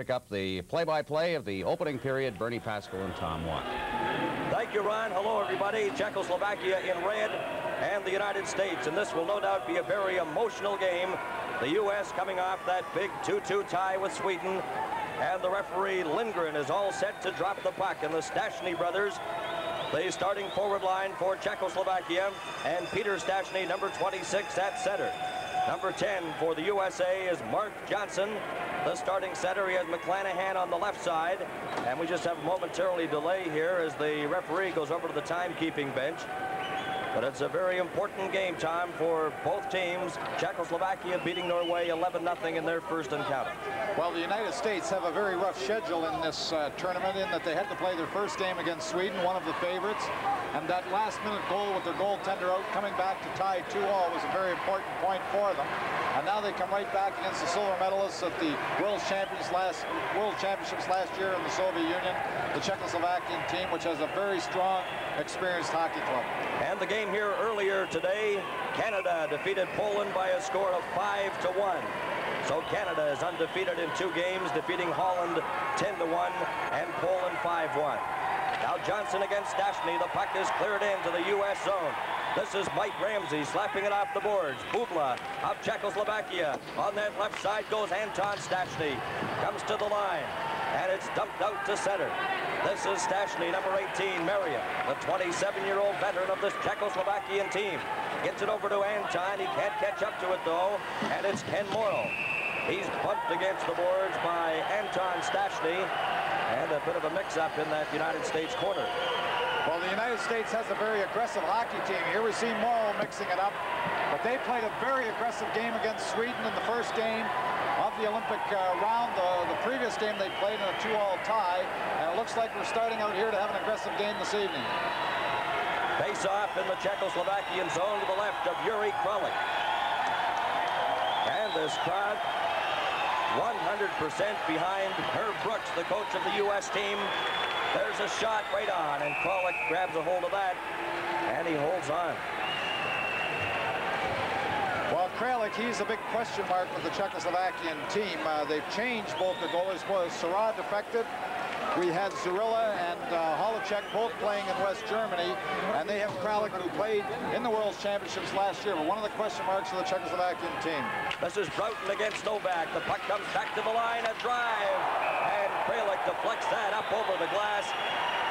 Pick up the play-by-play of the opening period, Bernie Pascal and Tom Watt. Thank you, Ron. Hello, everybody. Czechoslovakia in red and the United States. And this will no doubt be a very emotional game. The U.S. coming off that big 2-2 tie with Sweden. And the referee, Lindgren, is all set to drop the puck. And the Stashny brothers, the starting forward line for Czechoslovakia. And Peter Stashny, number 26 at center. Number 10 for the USA is Mark Johnson, the starting center. He has McClanahan on the left side. And we just have a momentarily delay here as the referee goes over to the timekeeping bench. But it's a very important game, Tom, for both teams. Czechoslovakia beating Norway 11-0 in their first encounter. Well, the United States have a very rough schedule in this tournament in that they had to play their first game against Sweden, one of the favorites. And that last-minute goal with their goaltender out coming back to tie 2-2 was a very important point for them. And now they come right back against the silver medalists at the World Championships last year in the Soviet Union, the Czechoslovakian team, which has a very strong, experienced hockey club. And the game here earlier today, Canada defeated Poland by a score of 5-1. So Canada is undefeated in 2 games, defeating Holland 10-1 and Poland 5-1. Now Johnson against Stashny. The puck is cleared into the U.S. zone. This is Mike Ramsey slapping it off the boards. Bubla of Czechoslovakia. On that left side goes Anton Stashny. Comes to the line, and it's dumped out to center. This is Stashny, number 18, Maria, the 27-year-old veteran of this Czechoslovakian team. Gets it over to Anton. He can't catch up to it, though, and it's Ken Morrow. He's bumped against the boards by Anton Stashny, and a bit of a mix-up in that United States corner. Well, the United States has a very aggressive hockey team. Here we see Morrow mixing it up, but they played a very aggressive game against Sweden in the first game of the Olympic round. The previous game they played in a 2-2 tie, and it looks like we're starting out here to have an aggressive game this evening. Face-off in the Czechoslovakian zone to the left of Yuri Krolik. And this crowd 100% behind Herb Brooks, the coach of the U.S. team. There's a shot right on, and Krolik grabs a hold of that, and he holds on. Well, Krolik, he's a big question mark with the Czechoslovakian team. They've changed both the goalies. Sarah defected. We had Zurilla and Holacek both playing in West Germany, and they have Krolik, who played in the World Championships last year, but one of the question marks for the Czechoslovakian team. This is Broughton against Novak. The puck comes back to the line, a drive, and Krolik deflects that up over the glass,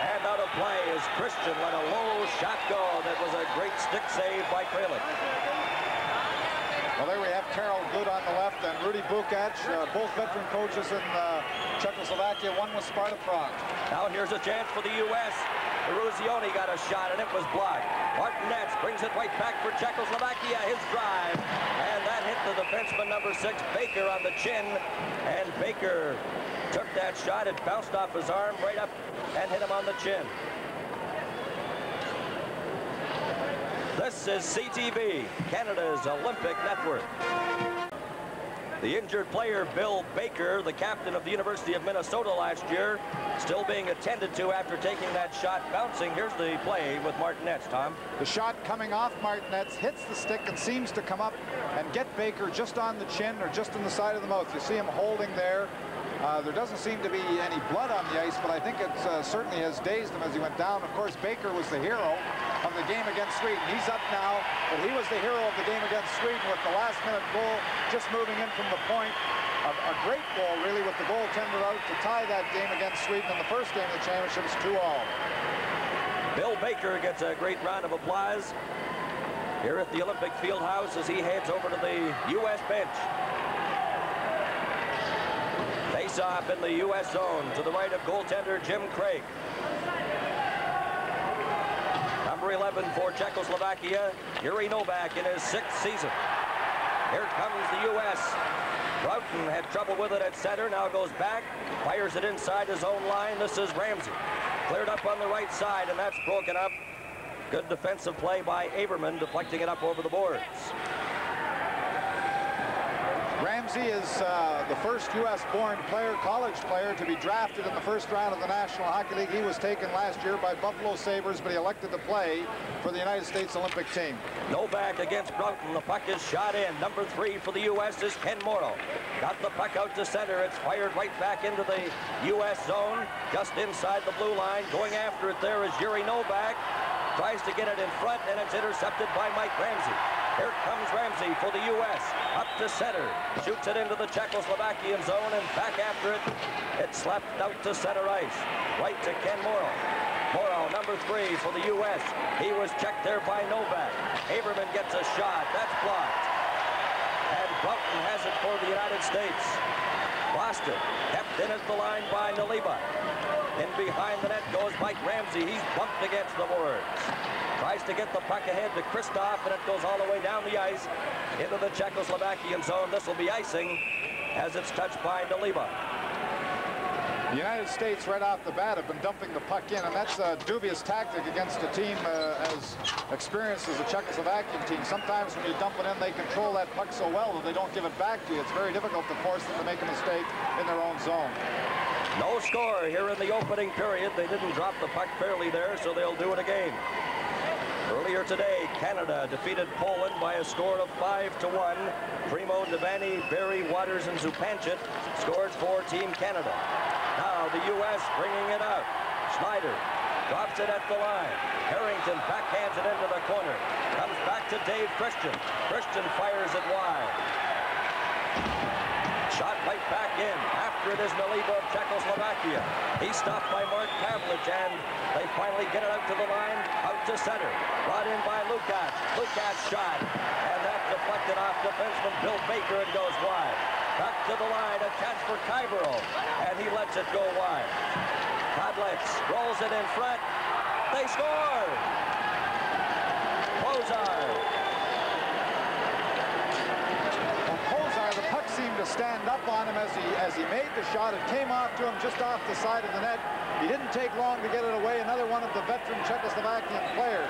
and out of play as Christian let a low shot go. That was a great stick save by Krolik. Well, there we have Karel Good on the left and Rudy Bukac, both veteran coaches in Czechoslovakia, one with Sparta Prague. Now here's a chance for the U.S. Eruzione got a shot, and it was blocked. Martinez brings it right back for Czechoslovakia, his drive, and that hit the defenseman number 6, Baker, on the chin, and Baker took that shot. It bounced off his arm right up and hit him on the chin. This is CTV, Canada's Olympic Network. The injured player, Bill Baker, the captain of the University of Minnesota last year, still being attended to after taking that shot, bouncing. Here's the play with Martinez, Tom. The shot coming off Martinez hits the stick and seems to come up and get Baker just on the chin or just on the side of the mouth. You see him holding there. There doesn't seem to be any blood on the ice, but I think it certainly has dazed him as he went down. Of course, Baker was the hero of the game against Sweden. He's up now, but he was the hero of the game against Sweden with the last-minute goal, just moving in from the point. A great goal, really, with the goaltender out to tie that game against Sweden in the first game of the championships, 2-2. Bill Baker gets a great round of applause here at the Olympic Fieldhouse as he heads over to the U.S. bench. Face-off in the U.S. zone to the right of goaltender Jim Craig. Number 11 for Czechoslovakia, Yuri Novak in his 6th season. Here comes the U.S. Broughton had trouble with it at center, now goes back, fires it inside his own line. This is Ramsey. Cleared up on the right side, and that's broken up. Good defensive play by Averman, deflecting it up over the boards. Ramsey is the first U.S.-born player, college player, to be drafted in the first round of the National Hockey League. He was taken last year by Buffalo Sabres, but he elected to play for the United States Olympic team. Novak against Broughton. The puck is shot in. Number 3 for the U.S. is Ken Morrow. Got the puck out to center. It's fired right back into the U.S. zone, just inside the blue line. Going after it there is Yuri Novak. Tries to get it in front, and it's intercepted by Mike Ramsey. Here comes Ramsey for the U.S. Up to center. Shoots it into the Czechoslovakian zone, and back after it. It's slapped out to center ice. Right to Ken Morrow. Morrow, number 3 for the U.S. He was checked there by Novak. Haberman gets a shot. That's blocked. And Broughton has it for the United States. Lost it. Kept in at the line by Naliba. In behind the net goes Mike Ramsey. He's bumped against the boards. Tries to get the puck ahead to Christoph, and it goes all the way down the ice into the Czechoslovakian zone. This will be icing as it's touched by Naliba. The United States right off the bat have been dumping the puck in, and that's a dubious tactic against a team as experienced as the Czechoslovakian team. Sometimes when you dump it in, they control that puck so well that they don't give it back to you. It's very difficult to force them to make a mistake in their own zone. No score here in the opening period. They didn't drop the puck fairly there, so they'll do it again. Earlier today, Canada defeated Poland by a score of 5-1. Primo, Devani, Barry, Waters, and Zupancic scored for Team Canada. Now the U.S. bringing it out. Schneider drops it at the line. Harrington backhands it into the corner. Comes back to Dave Christian. Christian fires it wide. Shot right back in. After it is Naliba of Czechoslovakia. He's stopped by Mark Pavlich, and they finally get it out to the line, out to center. Brought in by Lukács. Lukács shot, and that deflected off defenseman Bill Baker and goes wide. Back to the line, a chance for Kybero, and he lets it go wide. Kodlitz rolls it in front. They score! Pozar. The puck seemed to stand up on him as he made the shot. It came off to him just off the side of the net. He didn't take long to get it away. Another one of the veteran Czechoslovakian players.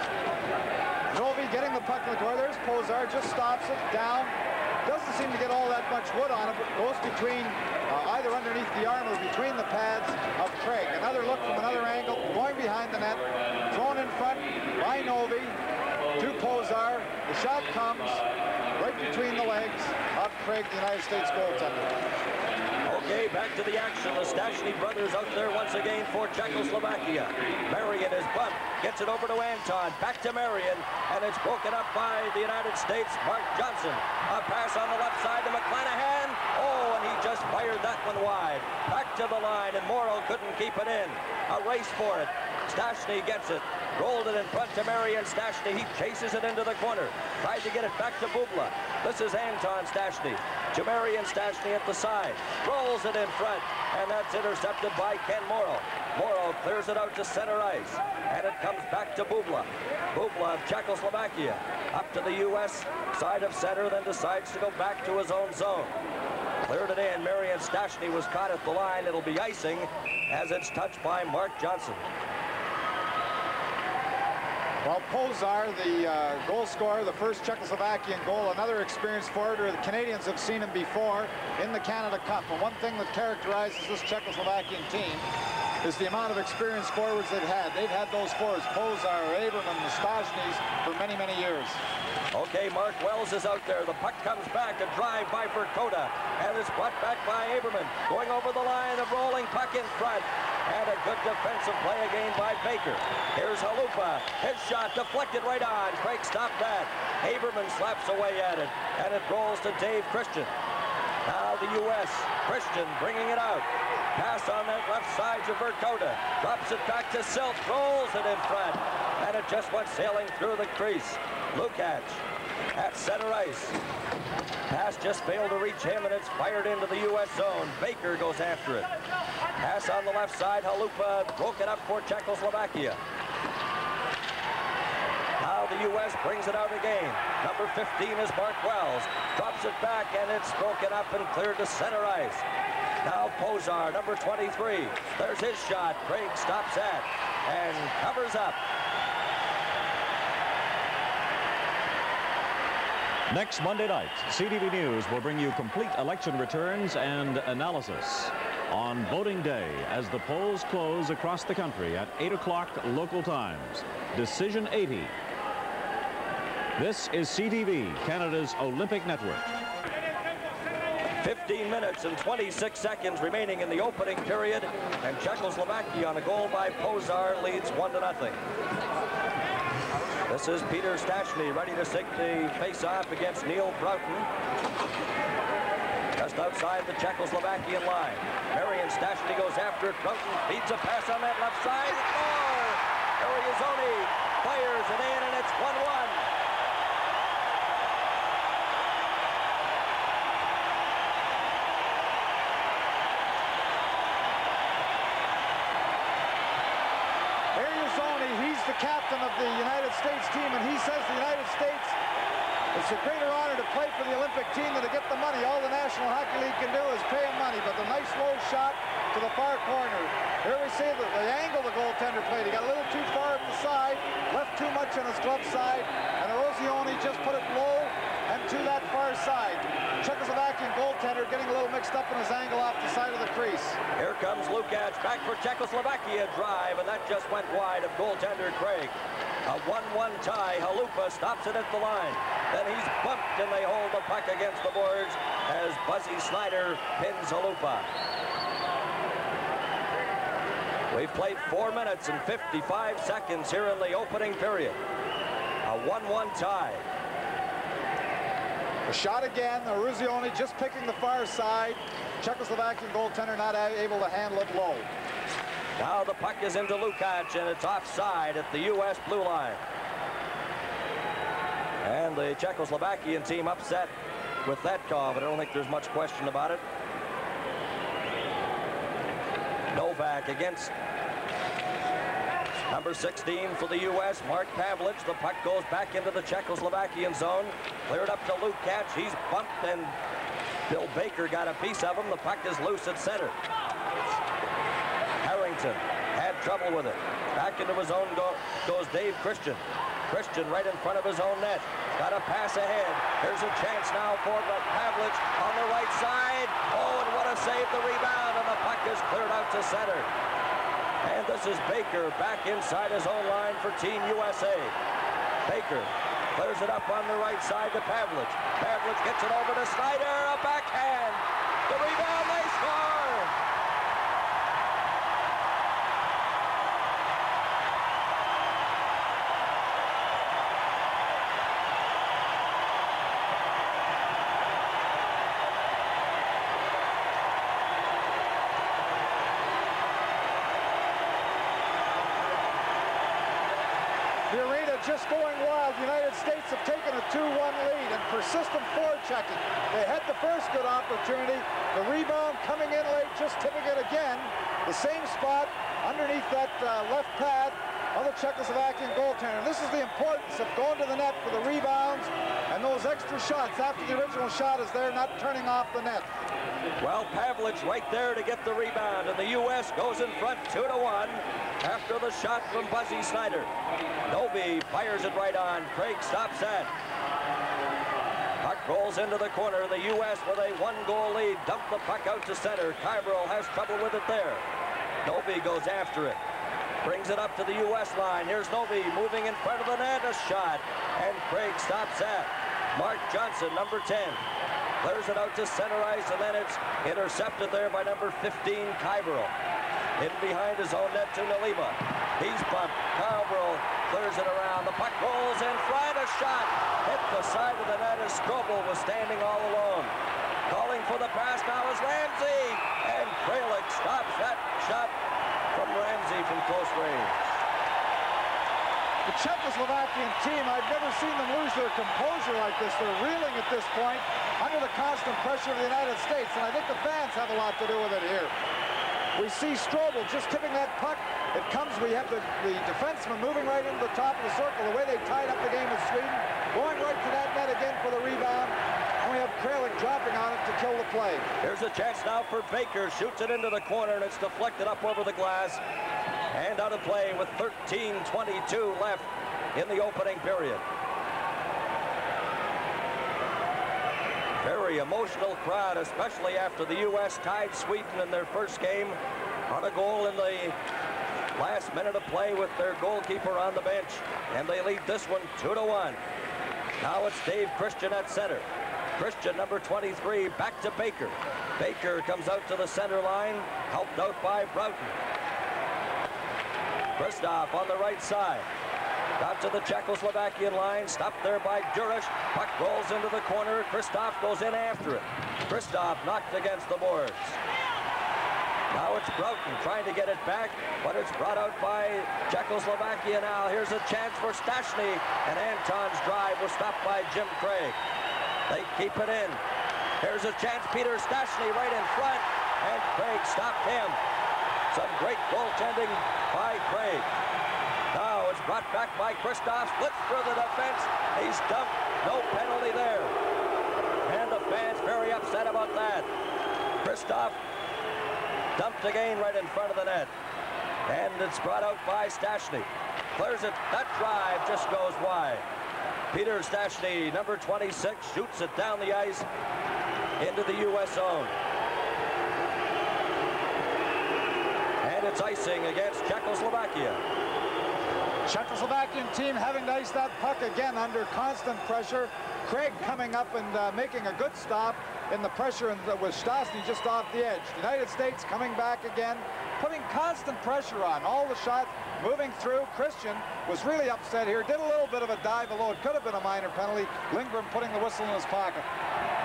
Novi getting the puck in the corner. There's Pozar, just stops it down. Doesn't seem to get all that much wood on it, but goes between either underneath the arm or between the pads of Craig. Another look from another angle, going behind the net, thrown in front by Novi to Pozar. The shot comes right between the legs of Craig, the United States goaltender. Okay, back to the action. The Stashny brothers out there once again for Czechoslovakia. Marion is bumped, gets it over to Anton, back to Marion, and it's broken up by the United States, Mark Johnson. A pass on the left side to McClanahan. Oh, and he just fired that one wide. Back to the line, and Morrow couldn't keep it in. A race for it. Stashny gets it. Rolled it in front to Marion Stashny. He chases it into the corner. Tried to get it back to Bubla. This is Anton Stashny. To Marion Stashny at the side. Rolls it in front. And that's intercepted by Ken Morrow. Morrow clears it out to center ice. And it comes back to Bubla. Bubla of Czechoslovakia. Up to the U.S. side of center. Then decides to go back to his own zone. Cleared it in. Marion Stashny was caught at the line. It'll be icing as it's touched by Mark Johnson. Well, Pozar, the goal scorer, the first Czechoslovakian goal, another experienced forwarder. The Canadians have seen him before in the Canada Cup. And one thing that characterizes this Czechoslovakian team is the amount of experienced forwards they've had. They've had those forwards, Pozar, Aberman, the Stashnys, for many, many years. Okay, Mark Wells is out there. The puck comes back, a drive by Verkota, and it's brought back by Aberman. Going over the line, a rolling puck in front. And a good defensive play again by Baker. Here's Halupa. His shot deflected right on. Craig stopped that. Haberman slaps away at it. And it rolls to Dave Christian. Now the U.S. Christian bringing it out. Pass on that left side to Verkota. Drops it back to Silt. Rolls it in front. And it just went sailing through the crease. Lukács at center ice. Pass just failed to reach him, and it's fired into the U.S. zone. Baker goes after it. Pass on the left side. Halupa broke it up for Czechoslovakia. Now the U.S. brings it out again. Number 15 is Mark Wells. Drops it back, and it's broken up and cleared to center ice. Now Pozar, number 23. There's his shot. Craig stops that and covers up. Next Monday night, CTV News will bring you complete election returns and analysis on voting day as the polls close across the country at 8 o'clock local times. Decision 80. This is CTV, Canada's Olympic network. 15 minutes and 26 seconds remaining in the opening period, and Czechoslovakia on a goal by Pozar leads 1-0. This is Peter Stachny ready to take the face-off against Neil Broughton. Just outside the Czechoslovakian line. Marian Stachny goes after it. Broughton feeds a pass on that left side. More! Ariazoni fires it in, and it's 1-1. He's the captain of the United States team, and he says the United States, it's a greater honor to play for the Olympic team than to get the money. All the National Hockey League can do is pay him money, but the nice low shot to the far corner. Here we see the angle the goaltender played. He got a little too far at the side, left too much on his glove side, and Erozioni just put it low and to that far side. Czechoslovakian goaltender getting a little mixed up in his angle off the side of the crease. Here comes Lukács back for Czechoslovakia drive, and that just went wide of goaltender Craig. A 1-1 tie. Halupa stops it at the line. Then he's bumped, and they hold the puck against the boards as Buzzy Snyder pins Halupa. We've played 4 minutes and 55 seconds here in the opening period. A 1-1 tie. A shot again. Erozioni just picking the far side. Czechoslovakian goaltender not able to handle it low. Now the puck is into Lukács, and it's offside at the U.S. blue line. And the Czechoslovakian team upset with that call, but I don't think there's much question about it. Novak against number 16 for the U.S., Mark Pavlich. The puck goes back into the Czechoslovakian zone. Cleared up to Lukács. He's bumped, and Bill Baker got a piece of him. The puck is loose at center. Harrington had trouble with it. Back into his own goes Dave Christian. Christian right in front of his own net. Got a pass ahead. Here's a chance now for Pavlich on the right side. Oh, and what a save, the rebound, and the puck is cleared out to center. And this is Baker back inside his own line for Team USA. Baker clears it up on the right side to Pavlich. Pavlich gets it over to Snyder, a backhand. The rebound, they score! The arena just going wild. The United States have taken a 2-1 lead and persistent forechecking. They had the first good opportunity. The rebound coming in late, just tipping it again. The same spot underneath that left pad of the Czechoslovakian goaltender. This is the importance of going to the net for the rebounds and those extra shots after the original shot is there, not turning off the net. Well, Pavlich right there to get the rebound, and the U.S. goes in front 2-1 after the shot from Buzzy Snyder. Novi fires it right on. Craig stops that. Puck rolls into the corner. The U.S. with a 1-goal lead. Dump the puck out to center. Kyril has trouble with it there. Novi goes after it. Brings it up to the U.S. line. Here's Novi moving in front of the net. A shot. And Craig stops that. Mark Johnson, number 10. Clears it out to center ice, and then it's intercepted there by number 15, Kyril. In behind his own net to Nalima. He's bumped. Kyril clears it around. The puck rolls in front. A shot. Hit the side of the net as Strobel was standing all alone. Calling for the pass now is Ramsey. And Kralik stops that shot from Ramsey from close range. The Czechoslovakian team, I've never seen them lose their composure like this. They're reeling at this point under the constant pressure of the United States, and I think the fans have a lot to do with it here. We see Strobel just tipping that puck. It comes, we have the defenseman moving right into the top of the circle, the way they tied up the game with Sweden, going right to that net again for the rebound, and we have Kralik dropping on it to kill the play. Here's a chance now for Baker. Shoots it into the corner, and it's deflected up over the glass. And out of play with 13:22 left in the opening period. very emotional crowd, especially after the U.S. tied Sweden in their first game on a goal in the last minute of play with their goalkeeper on the bench. And they lead this one 2-1. Now it's Dave Christian at center. Christian, number 23, back to Baker. Baker comes out to the center line, helped out by Broughton. Christoph on the right side. Got to the Czechoslovakian line, stopped there by Durish. Puck rolls into the corner. Christoph goes in after it. Christoph knocked against the boards. Now it's Broughton trying to get it back, but it's brought out by Czechoslovakia now. Here's a chance for Stashny, and Anton's drive was stopped by Jim Craig. They keep it in. Here's a chance, Peter Stashny right in front, and Craig stopped him. Some great goaltending by Craig. Now it's brought back by Christoph, splits through the defense. He's dumped, no penalty there. And the fans very upset about that. Christoph dumped again right in front of the net. And it's brought out by Stashny. Clears it, that drive just goes wide. Peter Stashny, number 26, shoots it down the ice into the U.S. zone. And it's icing against Czechoslovakia. Czechoslovakian team having to ice that puck again under constant pressure. Craig coming up and making a good stop in the pressure with Stastny just off the edge. United States coming back again, putting constant pressure on. All the shots moving through. Christian was really upset here. Did a little bit of a dive, although it could have been a minor penalty. Lindgren putting the whistle in his pocket.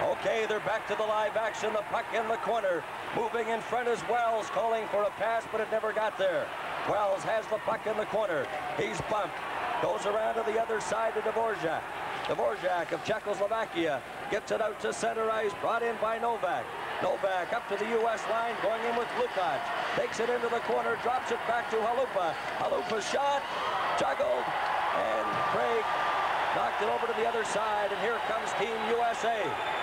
Okay, they're back to the live action. The puck in the corner. Moving in front is Wells, calling for a pass, but it never got there. Wells has the puck in the corner. He's bumped. Goes around to the other side to Dvorak. Dvorak of Czechoslovakia gets it out to center ice, brought in by Novak. Novak up to the U.S. line, going in with Lukács. Takes it into the corner, drops it back to Halupa. Halupa's shot, juggled, and Craig knocked it over to the other side, and here comes Team USA.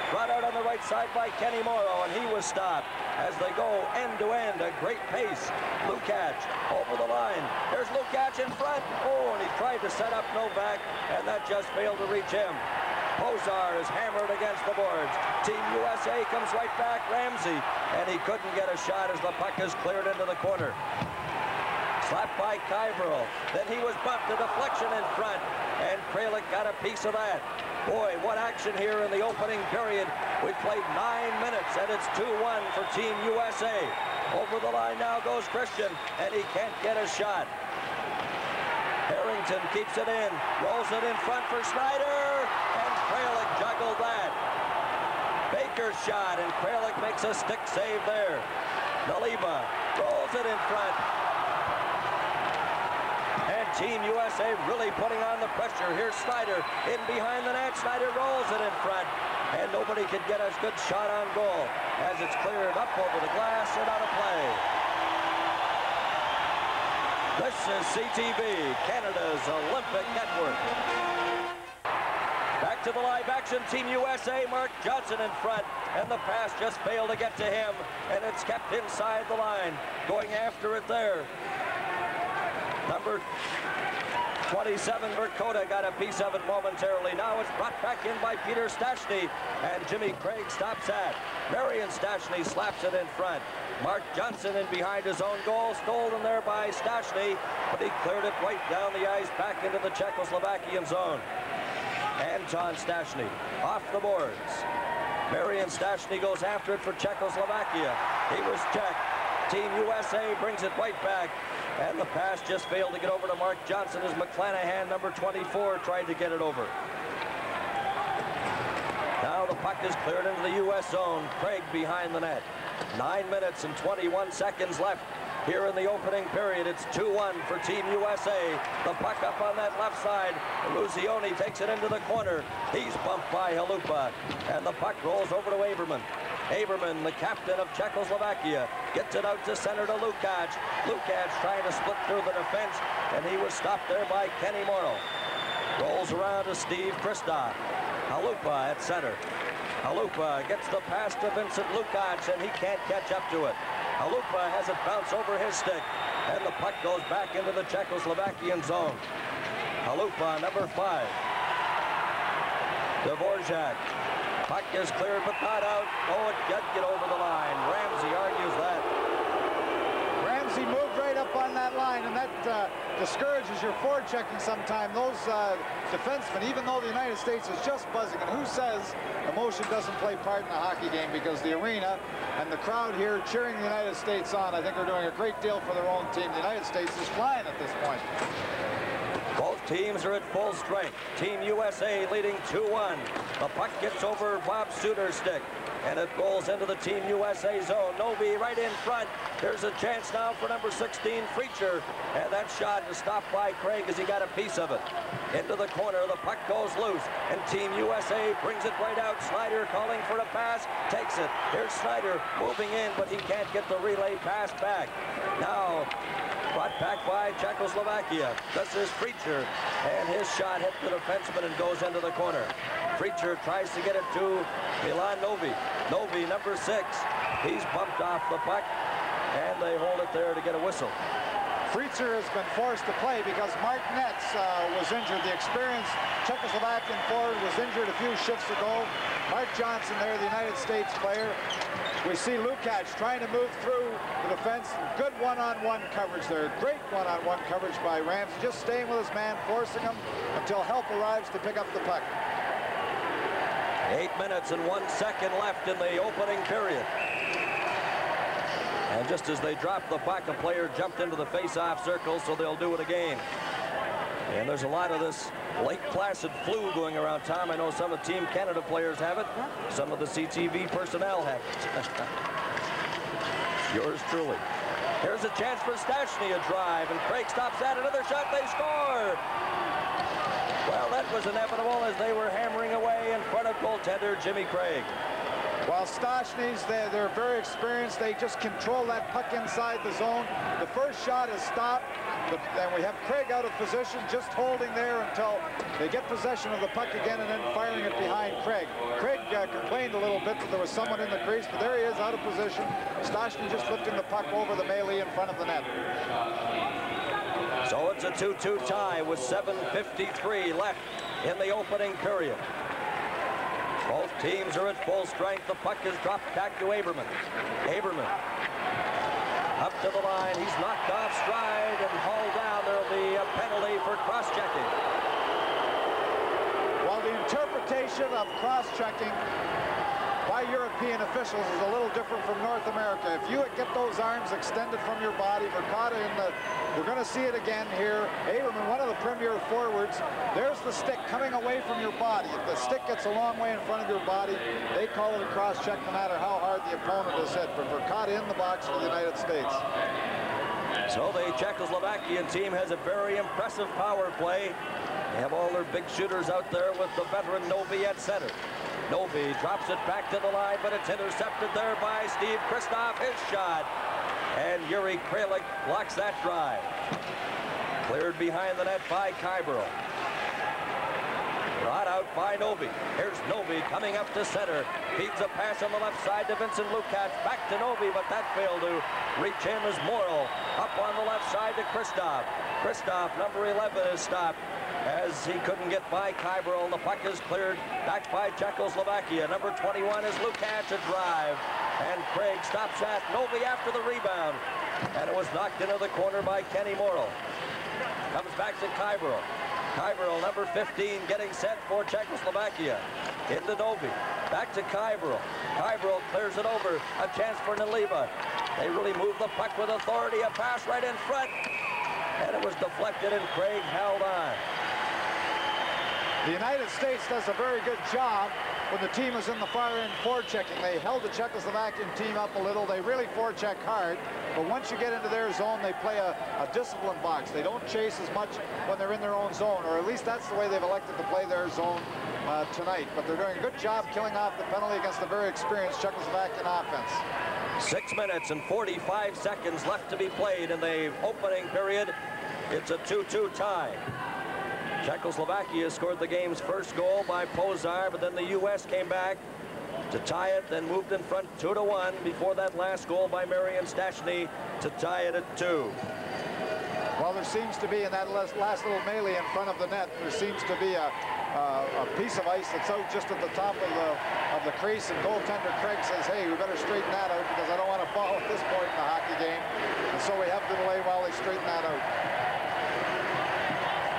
Brought out on the right side by Kenny Morrow, and he was stopped as they go end-to-end, a great pace. Lukács over the line. There's Lukács in front. Oh, and he tried to set up Novak, and that just failed to reach him. Pozar is hammered against the boards. Team USA comes right back, Ramsey, and he couldn't get a shot as the puck is cleared into the corner. Slapped by Kyverl. Then he was bumped, a deflection in front, and Kralik got a piece of that. Boy, what action here in the opening period. We've played 9 minutes, and it's 2-1 for Team USA. Over the line now goes Christian, and he can't get a shot. Harrington keeps it in, rolls it in front for Snyder, and Kralik juggled that. Baker's shot, and Kralik makes a stick save there. Naliba rolls it in front. And Team USA really putting on the pressure. Here's Snyder in behind the net. Snyder rolls it in front, and nobody could get a good shot on goal as it's cleared up over the glass and out of play. This is CTV, Canada's Olympic Network. Back to the live action, Team USA, Mark Johnson in front, and the pass just failed to get to him, and it's kept inside the line. Going after it there. Number 27, Verkota got a piece of it momentarily. Now it's brought back in by Peter Stashny, and Jimmy Craig stops that. Marion Stashny slaps it in front. Mark Johnson in behind his own goal, stolen there by Stashny, but he cleared it right down the ice back into the Czechoslovakian zone. Anton Stashny off the boards. Marion Stashny goes after it for Czechoslovakia. He was checked. Team USA brings it right back, and the pass just failed to get over to Mark Johnson as McClanahan, number 24, tried to get it over. Now the puck is cleared into the U.S. zone. Craig behind the net. 9 minutes and 21 seconds left here in the opening period. It's 2-1 for Team USA. The puck up on that left side. Luzioni takes it into the corner. He's bumped by Halupa, and the puck rolls over to Aberman. Aberman, the captain of Czechoslovakia, gets it out to center to Lukács. Lukács trying to split through the defense, and he was stopped there by Kenny Morrow. Rolls around to Steve Christoph. Halupa at center. Halupa gets the pass to Vincent Lukács, and he can't catch up to it. Halupa has it bounce over his stick, and the puck goes back into the Czechoslovakian zone. Halupa, number 5. Dvorak Puck is cleared, but not out. Oh, it did get over the line. Ramsey argues that. Ramsey moved right up on that line, and that discourages your forechecking sometime. Those defensemen, even though the United States is just buzzing, and who says emotion doesn't play part in a hockey game, because the arena and the crowd here cheering the United States on, I think are doing a great deal for their own team. The United States is flying at this point. Both teams are at full strength. Team USA leading 2-1. The puck gets over Bob Suter's stick, and it rolls into the Team USA zone. Novi right in front. There's a chance now for number 16, Freacher, and that shot is stopped by Craig as he got a piece of it. Into the corner, the puck goes loose, and Team USA brings it right out. Snyder calling for a pass, takes it. Here's Snyder moving in, but he can't get the relay pass back. Now, brought back by Czechoslovakia. This is Freacher, and his shot hit the defenseman and goes into the corner. Freacher tries to get it to Milan Novi. Novi, number 6. He's bumped off the puck, and they hold it there to get a whistle. Freacher has been forced to play because Mark Netz was injured. The experienced Czechoslovakian forward was injured a few shifts ago. Mark Johnson there, the United States player. We see Lukács trying to move through the defense. Good one-on-one coverage there. Great one-on-one coverage by Ramsey. Just staying with his man, forcing him until help arrives to pick up the puck. 8 minutes and 1 second left in the opening period. And just as they dropped the puck, a player jumped into the face-off circle, so they'll do it again. And there's a lot of this Lake Placid flu going around, Tom. I know some of Team Canada players have it. Some of the CTV personnel have it. Yours truly. Here's a chance for Stastny, a drive, and Craig stops that. Another shot, they score! Well, that was inevitable as they were hammering away in front of goaltender Jimmy Craig. While Stastny's, they're very experienced. They just control that puck inside the zone. The first shot is stopped, but then we have Craig out of position, just holding there until they get possession of the puck again and then firing it behind Craig. Craig complained a little bit that there was someone in the crease, but there he is out of position. Stastny just lifting the puck over the melee in front of the net. So it's a 2-2 tie with 7:53 left in the opening period. Both teams are at full strength. The puck is dropped back to Aberman. Aberman up to the line. He's knocked off stride and hauled down. There'll be a penalty for cross-checking. While the interpretation of cross-checking by European officials is a little different from North America. If you get those arms extended from your body, Verkada in the, we're going to see it again here. Aberman, one of the premier forwards, there's the stick coming away from your body. If the stick gets a long way in front of your body, they call it a cross-check no matter how hard the opponent is hit. But Verkada in the box for the United States. So the Czechoslovakian team has a very impressive power play. They have all their big shooters out there with the veteran Novi at center. Novi drops it back to the line, but it's intercepted there by Steve Kristoff. His shot. And Yuri Kralik blocks that drive. Cleared behind the net by Kybro. Brought out by Novi. Here's Novi coming up to center. Feeds a pass on the left side to Vincent Lukács. Back to Novi, but that failed to reach him as Morrill up on the left side to Kristoff. Kristoff, number 11, is stopped as he couldn't get by Kybro. The puck is cleared back by Czechoslovakia. Number 21 is Lukács, a drive. And Craig stops that. Novi after the rebound. And it was knocked into the corner by Kenny Morrill. Comes back to Kybro. Kybro, number 15, getting set for Czechoslovakia. Into Novi. Back to Kybro. Kybro clears it over. A chance for Naliva. They really move the puck with authority. A pass right in front. And it was deflected, and Craig held on. The United States does a very good job when the team is in the far end forechecking. They held the Czechoslovakian team up a little. They really forecheck hard. But once you get into their zone, they play a disciplined box. They don't chase as much when they're in their own zone, or at least that's the way they've elected to play their zone tonight. But they're doing a good job killing off the penalty against a very experienced Czechoslovakian offense. 6 minutes and 45 seconds left to be played in the opening period. It's a 2-2 tie. Czechoslovakia scored the game's first goal by Pozar, but then the U.S. came back to tie it, then moved in front 2-1 before that last goal by Marian Stastny to tie it at 2. Well, there seems to be in that last little melee in front of the net, there seems to be a a piece of ice that's out just at the top of the crease, and goaltender Craig says, hey, we better straighten that out because I don't want to fall at this point in the hockey game. And so we have to delay while they straighten that out.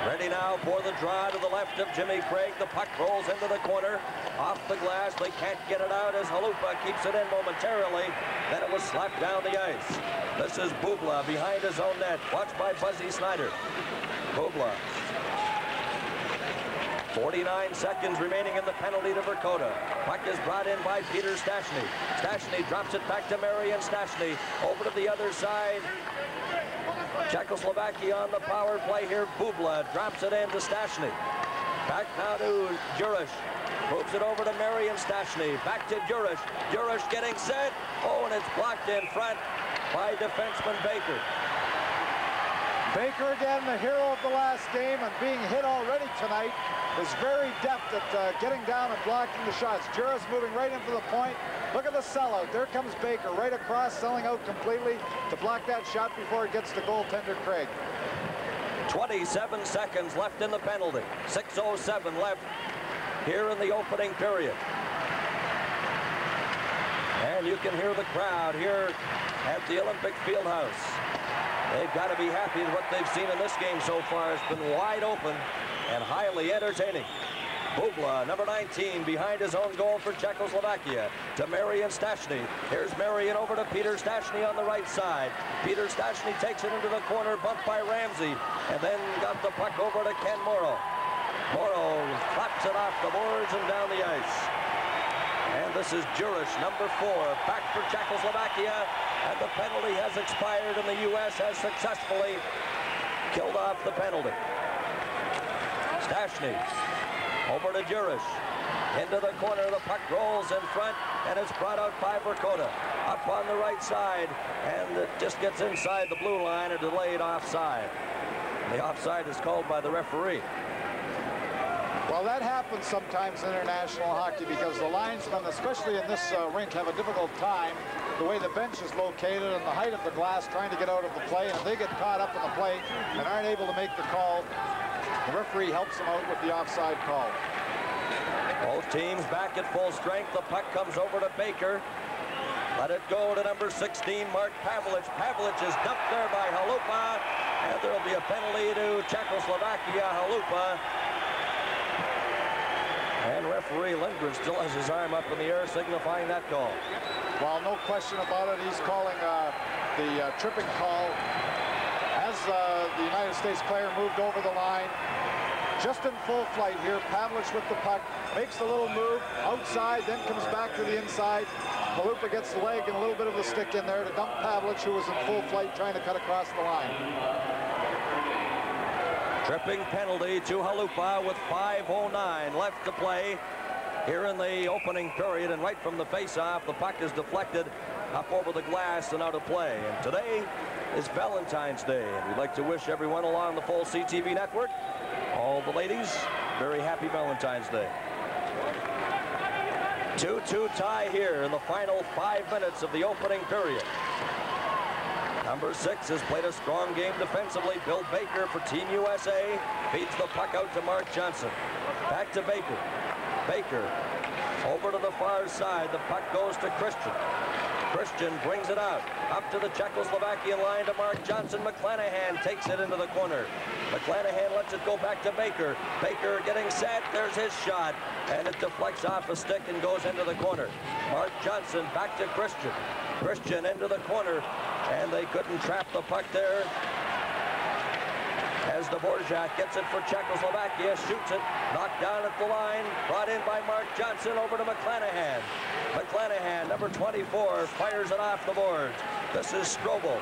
Ready now for the draw to the left of Jimmy Craig. The puck rolls into the corner. Off the glass. They can't get it out as Halupa keeps it in momentarily. Then it was slapped down the ice. This is Bubla behind his own net. Watched by Buzzy Snyder. Bubla. 49 seconds remaining in the penalty to Verkota. Puck is brought in by Peter Stastny. Stastny drops it back to Marian Stastny. Over to the other side. Czechoslovakia on the power play here. Bubla drops it in to Stastny. Back now to Juriš. Moves it over to Marian Stastny. Back to Juriš. Juriš getting set. Oh, and it's blocked in front by defenseman Baker. Baker again, the hero of the last game, and being hit already tonight, is very deft at getting down and blocking the shots. Juriš moving right into the point. Look at the sellout. There comes Baker right across, selling out completely to block that shot before it gets to goaltender Craig. 27 seconds left in the penalty. 6:07 left here in the opening period. And you can hear the crowd here at the Olympic Fieldhouse. They've got to be happy with what they've seen in this game so far. It's been wide open and highly entertaining. Bubla, number 19, behind his own goal for Czechoslovakia, to Marian Stastny. Here's Marian over to Peter Stastny on the right side. Peter Stastny takes it into the corner, bumped by Ramsey, and then got the puck over to Ken Morrow. Morrow claps it off the boards and down the ice. And this is Juriš, number 4, back for Czechoslovakia, and the penalty has expired, and the U.S. has successfully killed off the penalty. Stastny over to Juriš. Into the corner, the puck rolls in front, and it's brought out by Verkota. Up on the right side, and it just gets inside the blue line, a delayed offside. The offside is called by the referee. Well, that happens sometimes in international hockey because the linesmen, especially in this rink, have a difficult time the way the bench is located and the height of the glass trying to get out of the play, and if they get caught up in the play and aren't able to make the call, the referee helps them out with the offside call. Both teams back at full strength. The puck comes over to Baker. Let it go to number 16, Mark Pavlich. Pavlich is dumped there by Halupa, and there will be a penalty to Czechoslovakia. Halupa. And referee Lindgren still has his arm up in the air, signifying that call. Well, no question about it. He's calling the tripping call as the United States player moved over the line. Just in full flight here, Pavlich with the puck, makes the little move outside, then comes back to the inside. Halupa gets the leg and a little bit of a stick in there to dump Pavlich, who was in full flight trying to cut across the line. Tripping penalty to Halupa with 5:09 left to play here in the opening period, and right from the face-off, the puck is deflected up over the glass and out of play. And today is Valentine's Day, and we'd like to wish everyone along the full CTV network, all the ladies, very happy Valentine's Day. 2-2 tie here in the final 5 minutes of the opening period. Number 6 has played a strong game defensively. Bill Baker for Team USA feeds the puck out to Mark Johnson. Back to Baker. Baker over to the far side. The puck goes to Christian. Christian brings it out. Up to the Czechoslovakian line to Mark Johnson. McClanahan takes it into the corner. McClanahan lets it go back to Baker. Baker getting set. There's his shot. And it deflects off a stick and goes into the corner. Mark Johnson back to Christian. Christian into the corner. And they couldn't trap the puck there. As Dvorak gets it for Czechoslovakia, shoots it, knocked down at the line, brought in by Mark Johnson over to McClanahan. McClanahan, number 24, fires it off the boards. This is Strobel.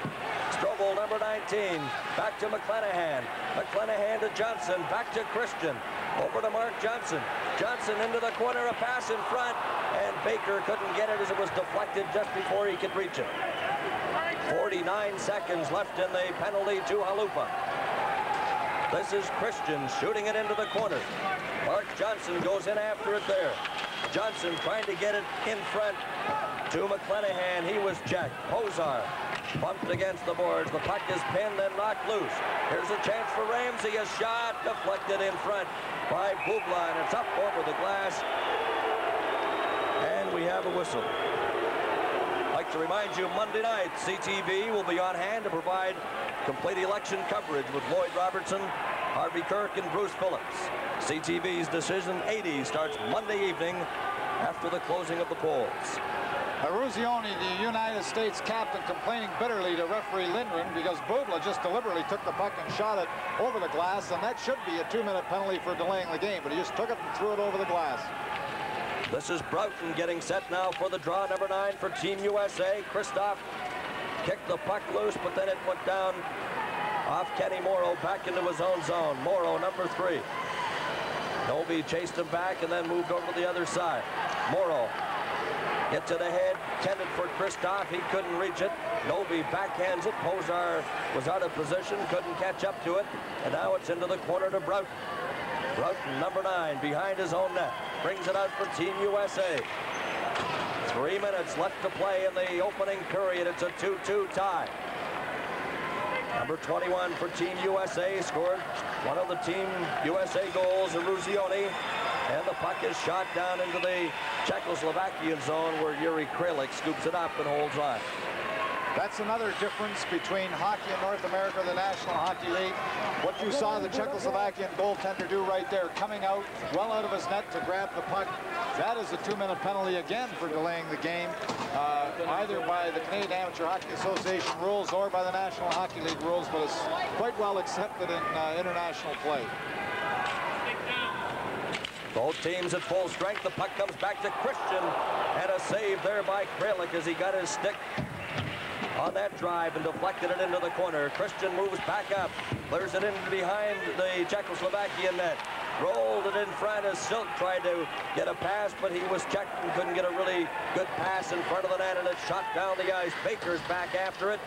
Strobel, number 19, back to McClanahan. McClanahan to Johnson, back to Christian. Over to Mark Johnson. Johnson into the corner, a pass in front, and Baker couldn't get it as it was deflected just before he could reach it. 49 seconds left in the penalty to Halupa. This is Christian shooting it into the corner. Mark Johnson goes in after it there. Johnson trying to get it in front to McClanahan. He was checked. Pozar Bumped against the boards. The puck is pinned and knocked loose. Here's a chance for Ramsey. A shot deflected in front by Bubla, and it's up over the glass. And we have a whistle. I'd like to remind you, Monday night, CTV will be on hand to provide complete election coverage with Lloyd Robertson, Harvey Kirk, and Bruce Phillips. CTV's Decision 80 starts Monday evening after the closing of the polls. Ruzioni, the United States captain, complaining bitterly to referee Lindgren because Bubla just deliberately took the puck and shot it over the glass, and that should be a 2-minute penalty for delaying the game, but he just took it and threw it over the glass. This is Broughton getting set now for the draw, number 9 for Team USA. Christoph kicked the puck loose, but then it went down off Kenny Morrow back into his own zone. Morrow, number 3. Novi chased him back and then moved over to the other side. Morrow get to the head, tended for Christoph. He couldn't reach it. Novi backhands it. Pozar was out of position, couldn't catch up to it. And now it's into the corner to Broughton. Broughton, number 9, behind his own net. Brings it out for Team USA. 3 minutes left to play in the opening period. It's a 2-2 tie. Number 21 for Team USA scored one of the Team USA goals, Ruzioni. And the puck is shot down into the Czechoslovakian zone where Yuri Kralik scoops it up and holds on. That's another difference between hockey in North America, the National Hockey League. What you saw the Czechoslovakian goaltender do right there, coming out well out of his net to grab the puck. That is a 2-minute penalty again for delaying the game, either by the Canadian Amateur Hockey Association rules or by the National Hockey League rules, but it's quite well accepted in international play. Both teams at full strength. The puck comes back to Christian, and a save there by Kralik as he got his stick on that drive and deflected it into the corner. Christian moves back up, clears it in behind the Czechoslovakian net, rolled it in front as Silk tried to get a pass, but he was checked and couldn't get a really good pass in front of the net, and it shot down the ice. Baker's back after it.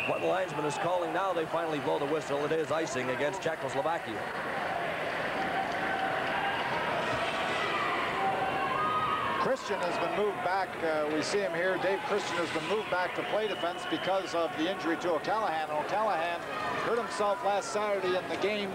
One linesman is calling now. They finally blow the whistle. It is icing against Czechoslovakia. Christian has been moved back. We see him here. Dave Christian has been moved back to play defense because of the injury to O'Callaghan. O'Callaghan hurt himself last Saturday in the game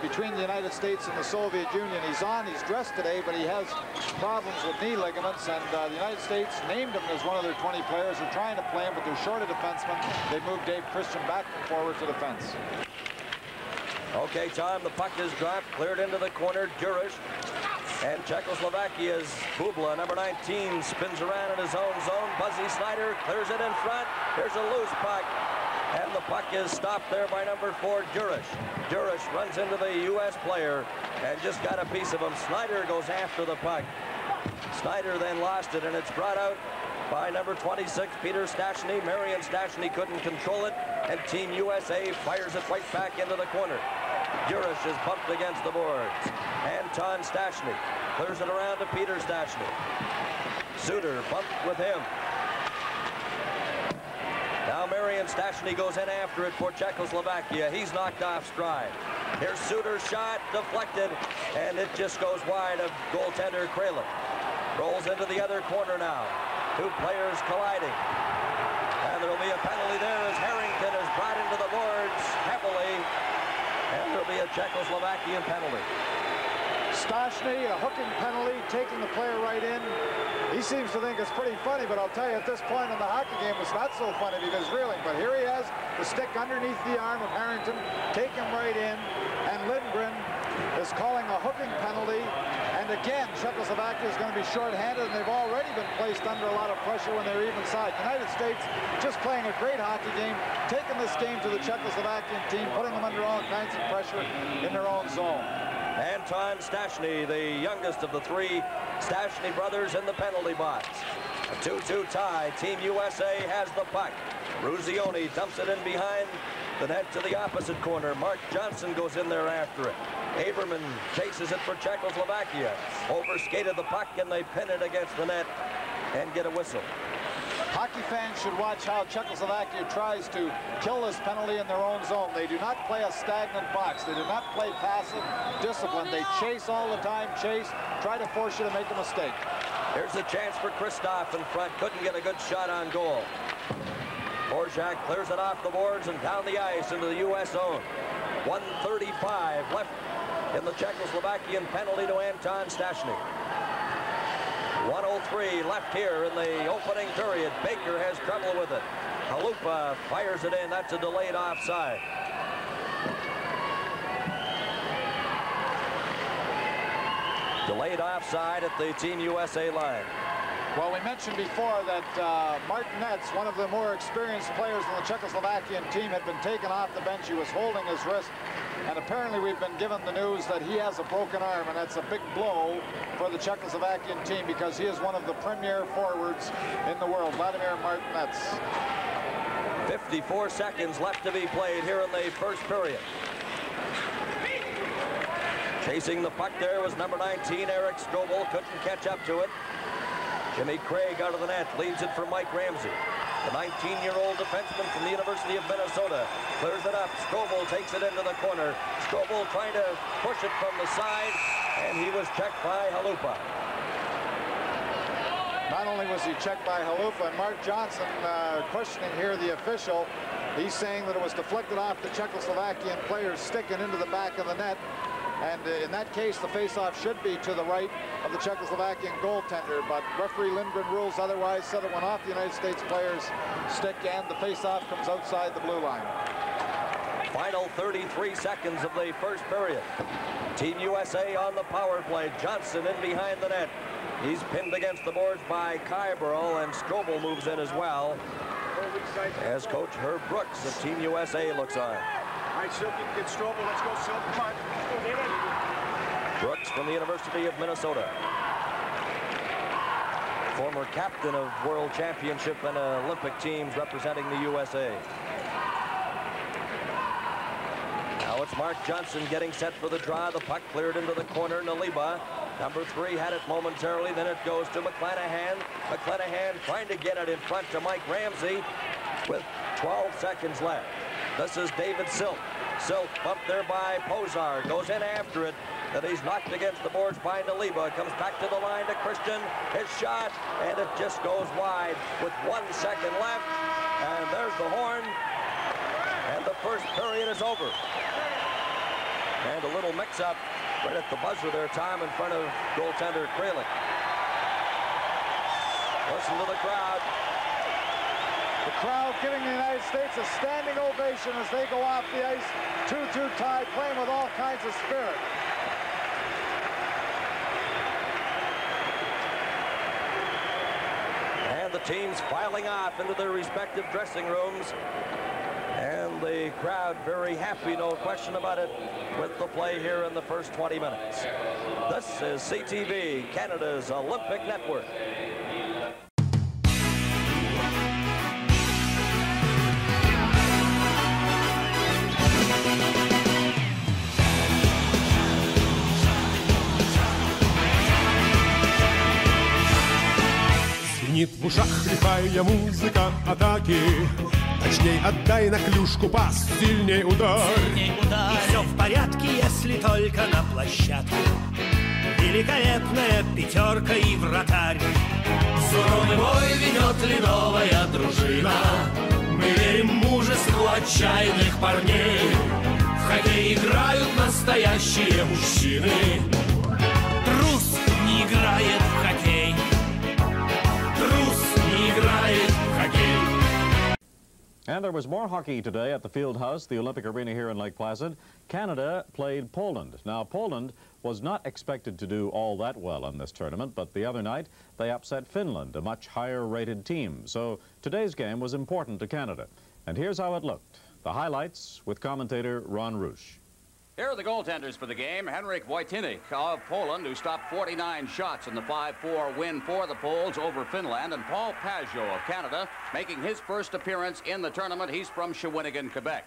between the United States and the Soviet Union. He's dressed today, but he has problems with knee ligaments, and the United States named him as one of their 20 players. They're trying to play him, but they're short a defenseman. They moved Dave Christian back and forward to defense. Okay, Tom, the puck is dropped, cleared into the corner. Durish. And Czechoslovakia's Bubla, number 19, spins around in his own zone. Buzzy Snyder clears it in front. Here's a loose puck. And the puck is stopped there by number 4, Durish. Durish runs into the U.S. player and just got a piece of him. Snyder goes after the puck. Snyder then lost it, and it's brought out by number 26, Peter Stachny. Marion Stachny couldn't control it, and Team USA fires it right back into the corner. Durish is bumped against the boards. Anton Stachny clears it around to Peter Stachny. Suter bumped with him. Now Marion Stachny goes in after it for Czechoslovakia. He's knocked off stride. Here's Suter's shot, deflected, and it just goes wide of goaltender Kralik. Rolls into the other corner now. Two players colliding. And there'll be a penalty there as Harrington is brought into the boards heavily. And there'll be a Czechoslovakian penalty. Stachny, a hooking penalty, taking the player right in. He seems to think it's pretty funny, but I'll tell you, at this point in the hockey game, it's not so funny because reeling. But here he has the stick underneath the arm of Harrington, take him right in, and Lindgren is calling a hooking penalty. And again, Czechoslovakia is going to be short-handed, and they've already been placed under a lot of pressure when they're even side. United States just playing a great hockey game, taking this game to the Czechoslovakian team, putting them under all kinds of pressure in their own zone. Anton Stachny, the youngest of the 3 Stachny brothers, in the penalty box. A 2-2 tie. Team USA has the puck. Ruzioni dumps it in behind the net to the opposite corner. Mark Johnson goes in there after it. Aberman chases it for Czechoslovakia. Overskated the puck, and they pin it against the net and get a whistle. Hockey fans should watch how Czechoslovakia tries to kill this penalty in their own zone. They do not play a stagnant box. They do not play passive discipline. They chase all the time, try to force you to make a mistake. Here's a chance for Christoph in front. Couldn't get a good shot on goal. Borzak clears it off the boards and down the ice into the U.S. zone. 1:35 left in the Czechoslovakian penalty to Anton Stashny. 1:03 left here in the opening period. Baker has trouble with it. Halupa fires it in. That's a delayed offside. Delayed offside at the Team USA line. Well, we mentioned before that Martinez, one of the more experienced players in the Czechoslovakian team, had been taken off the bench. He was holding his wrist. And apparently we've been given the news that he has a broken arm, and that's a big blow for the Czechoslovakian team because he is one of the premier forwards in the world, Vladimir Martinez. 54 seconds left to be played here in the first period. Chasing the puck there was number 19, Eric Strobel. Couldn't catch up to it. Jimmy Craig out of the net, leaves it for Mike Ramsey. The 19-year-old defenseman from the University of Minnesota clears it up. Strobel takes it into the corner. Strobel trying to push it from the side, and he was checked by Halupa. Not only was he checked by Halupa, and Mark Johnson questioning here the official. He's saying that it was deflected off the Czechoslovakian player's stick and into the back of the net. And in that case, the faceoff should be to the right of the Czechoslovakian goaltender. But referee Lindgren rules otherwise, said it went off the United States player's stick, and the faceoff comes outside the blue line. Final 33 seconds of the first period. Team USA on the power play. Johnson in behind the net. He's pinned against the boards by Kyborough, and Strobel moves in as well, as Coach Herb Brooks of Team USA looks on. All right, Silk, you can get Strobel. Let's go, Silk. Come on. Let's go, David. Brooks from the University of Minnesota. Former captain of World Championship and Olympic teams representing the USA. Now it's Mark Johnson getting set for the draw. The puck cleared into the corner. Naliba, number 3, had it momentarily. Then it goes to McClanahan. McClanahan trying to get it in front to Mike Ramsey with 12 seconds left. This is David Silk. Silk bumped there by Pozar. Goes in after it. Then he's knocked against the boards by Naliba. Comes back to the line to Christian. His shot, and it just goes wide with 1 second left. And there's the horn. And the first period is over. And a little mix-up right at the buzzer there, Tom, in front of goaltender Kralik. Listen to the crowd. The crowd giving the United States a standing ovation as they go off the ice. 2-2 tie, playing with all kinds of spirit. And the teams filing off into their respective dressing rooms. And the crowd very happy, no question about it, with the play here in the first 20 minutes. This is CTV, Canada's Olympic Network. Звенит в ушах лихая музыка атаки. Точней отдай на клюшку пас, сильней удар. Сильней удар. И все в порядке, если только на площадке. Великолепная пятерка и вратарь. Суровый бой ведет ли новая дружина. Мы верим мужеству отчаянных парней. В хоккей играют настоящие мужчины. Трус не играет в хоккей. Трус не играет в хоккей. And there was more hockey today at the Field House, the Olympic Arena here in Lake Placid. Canada played Poland. Now, Poland was not expected to do all that well in this tournament, but the other night they upset Finland, a much higher-rated team. So today's game was important to Canada. And here's how it looked. The highlights with commentator Ron Rusch. Here are the goaltenders for the game. Henryk Wojtynik of Poland, who stopped 49 shots in the 5-4 win for the Poles over Finland, and Paul Pajot of Canada making his first appearance in the tournament. He's from Shawinigan, Quebec.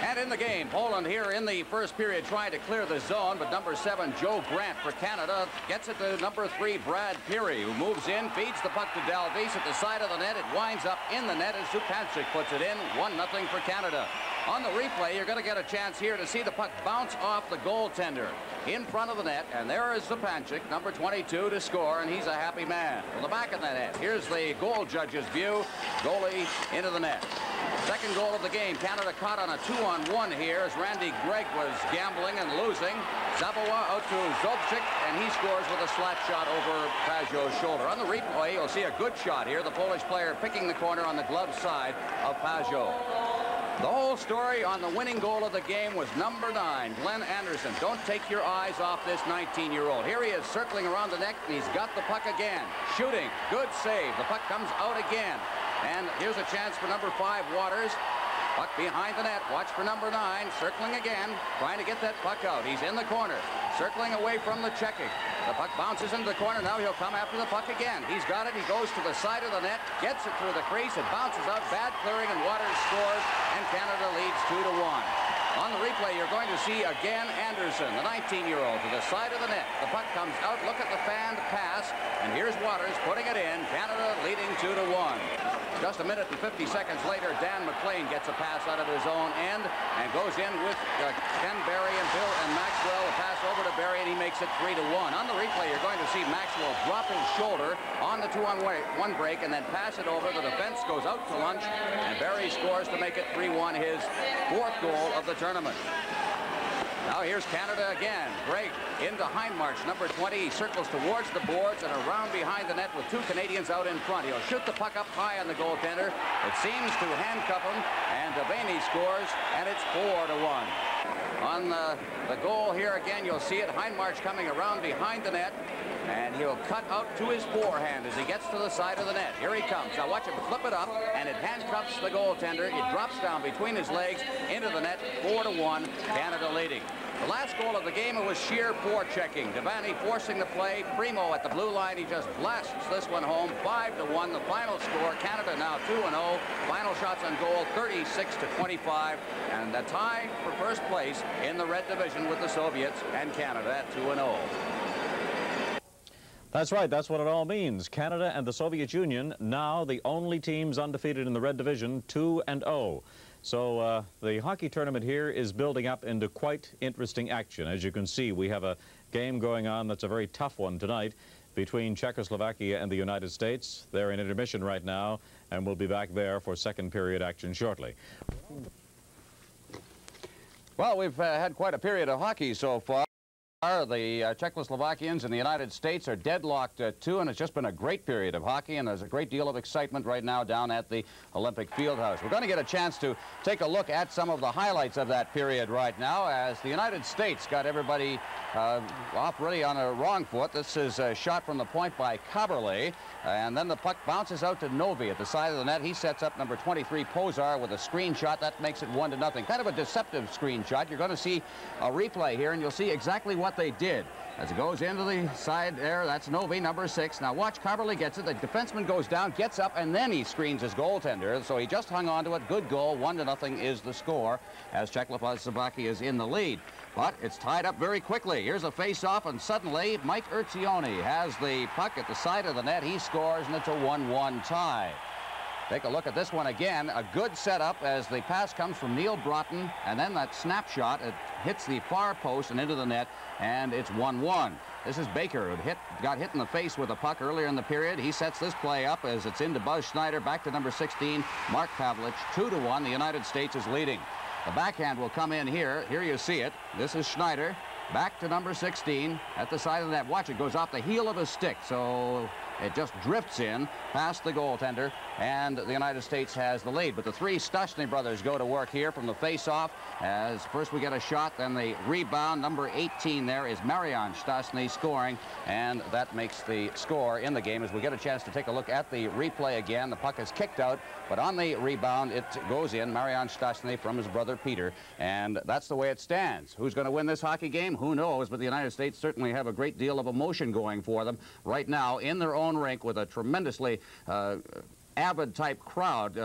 And in the game, Poland here in the first period trying to clear the zone, but number 7, Joe Grant for Canada, gets it to number 3, Brad Peary, who moves in, feeds the puck to Dalvis at the side of the net. It winds up in the net as Zupancic puts it in. 1-0 for Canada. On the replay, you're going to get a chance here to see the puck bounce off the goaltender in front of the net, and there is Zupanchik, number 22, to score, and he's a happy man. From the back of the net, here's the goal judge's view. Goalie into the net. Second goal of the game. Canada caught on a 2-on-1 here as Randy Gregg was gambling and losing. Zaboa out to Zobchik, and he scores with a slap shot over Pajot's shoulder. On the replay, you'll see a good shot here. The Polish player picking the corner on the glove side of Pajot. The whole story on the winning goal of the game was number 9, Glenn Anderson. Don't take your eyes off this 19-year-old. Here he is circling around the net, and he's got the puck again. Shooting. Good save. The puck comes out again. And here's a chance for number 5, Waters. Puck behind the net. Watch for number 9. Circling again. Trying to get that puck out. He's in the corner. Circling away from the checking. The puck bounces into the corner. Now he'll come after the puck again. He's got it. He goes to the side of the net. Gets it through the crease. It bounces out. Bad clearing, and Waters scores. And Canada leads 2-1. On the replay, you're going to see again Anderson, the 19-year-old, to the side of the net. The puck comes out. Look at the fanned pass. And here's Waters putting it in. Canada leading 2-1. Just a minute and 50 seconds later, Dan McLean gets a pass out of his own end and goes in with Ken Barry and Bill and Maxwell. A pass over to Barry, and he makes it 3-1. On the replay, you're going to see Maxwell drop his shoulder on the 2-on-1 break and then pass it over. The defense goes out to lunch, and Barry scores to make it 3-1, his 4th goal of the tournament. Now here's Canada again. Gregg into Hindmarch, number 20. He circles towards the boards and around behind the net with 2 Canadians out in front. He'll shoot the puck up high on the goaltender. It seems to handcuff him, and Devaney scores, and it's 4-1. On the goal here again, you'll see it. Hindmarch coming around behind the net, and he'll cut out to his forehand as he gets to the side of the net. Here he comes. Now watch him flip it up, and it handcuffs the goaltender. It drops down between his legs into the net. 4-1, Canada leading. The last goal of the game, it was sheer forechecking. Devaney forcing the play. Primo at the blue line. He just blasts this one home. 5-1, the final score. Canada now 2-0. Final shots on goal, 36-25. And a tie for first place in the red division with the Soviets and Canada at 2-0. That's right. That's what it all means. Canada and the Soviet Union, now the only teams undefeated in the red division, 2-0. So the hockey tournament here is building up into quite interesting action. As you can see, we have a game going on that's a very tough one tonight between Czechoslovakia and the United States. They're in intermission right now, and we'll be back there for second period action shortly. Well, we've had quite a period of hockey so far. The Czechoslovakians and the United States are deadlocked at 2, and it's just been a great period of hockey, and there's a great deal of excitement right now down at the Olympic Fieldhouse. We're going to get a chance to take a look at some of the highlights of that period right now as the United States got everybody off really on a wrong foot. This is a shot from the point by Kaberle, and then the puck bounces out to Novi at the side of the net. He sets up number 23, Pozar, with a screen shot. That makes it 1-0. Kind of a deceptive screen shot. You're going to see a replay here, and you'll see exactly what they did. As it goes into the side there, that's Novi, number 6. Now watch, Kaberle gets it. The defenseman goes down, gets up, and then he screens his goaltender. So he just hung on to it. Good goal. 1-0 is the score as Czechoslovakia is in the lead. But it's tied up very quickly. Here's a face-off, and suddenly Mike Urzioni has the puck at the side of the net. He scores, and it's a 1-1 tie. Take a look at this one again. A good setup as the pass comes from Neil Broughton, and then that snapshot, it hits the far post and into the net, and it's 1-1. This is Baker, who got hit in the face with a puck earlier in the period. He sets this play up as it's into Buzz Schneider, back to number 16, Mark Pavlich. 2-1, the United States is leading. The backhand will come in here. Here you see it. This is Schneider, back to number 16 at the side of the net. Watch, it goes off the heel of his stick, so it just drifts in past the goaltender, and the United States has the lead. But the 3 Stastny brothers go to work here from the face-off, as first we get a shot, then the rebound. Number 18 there is Marian Stastny scoring, and that makes the score in the game. As we get a chance to take a look at the replay again, the puck is kicked out, but on the rebound it goes in. Marian Stastny from his brother Peter, and that's the way it stands. Who's going to win this hockey game? Who knows, but the United States certainly have a great deal of emotion going for them right now in their own rink with a tremendously avid type crowd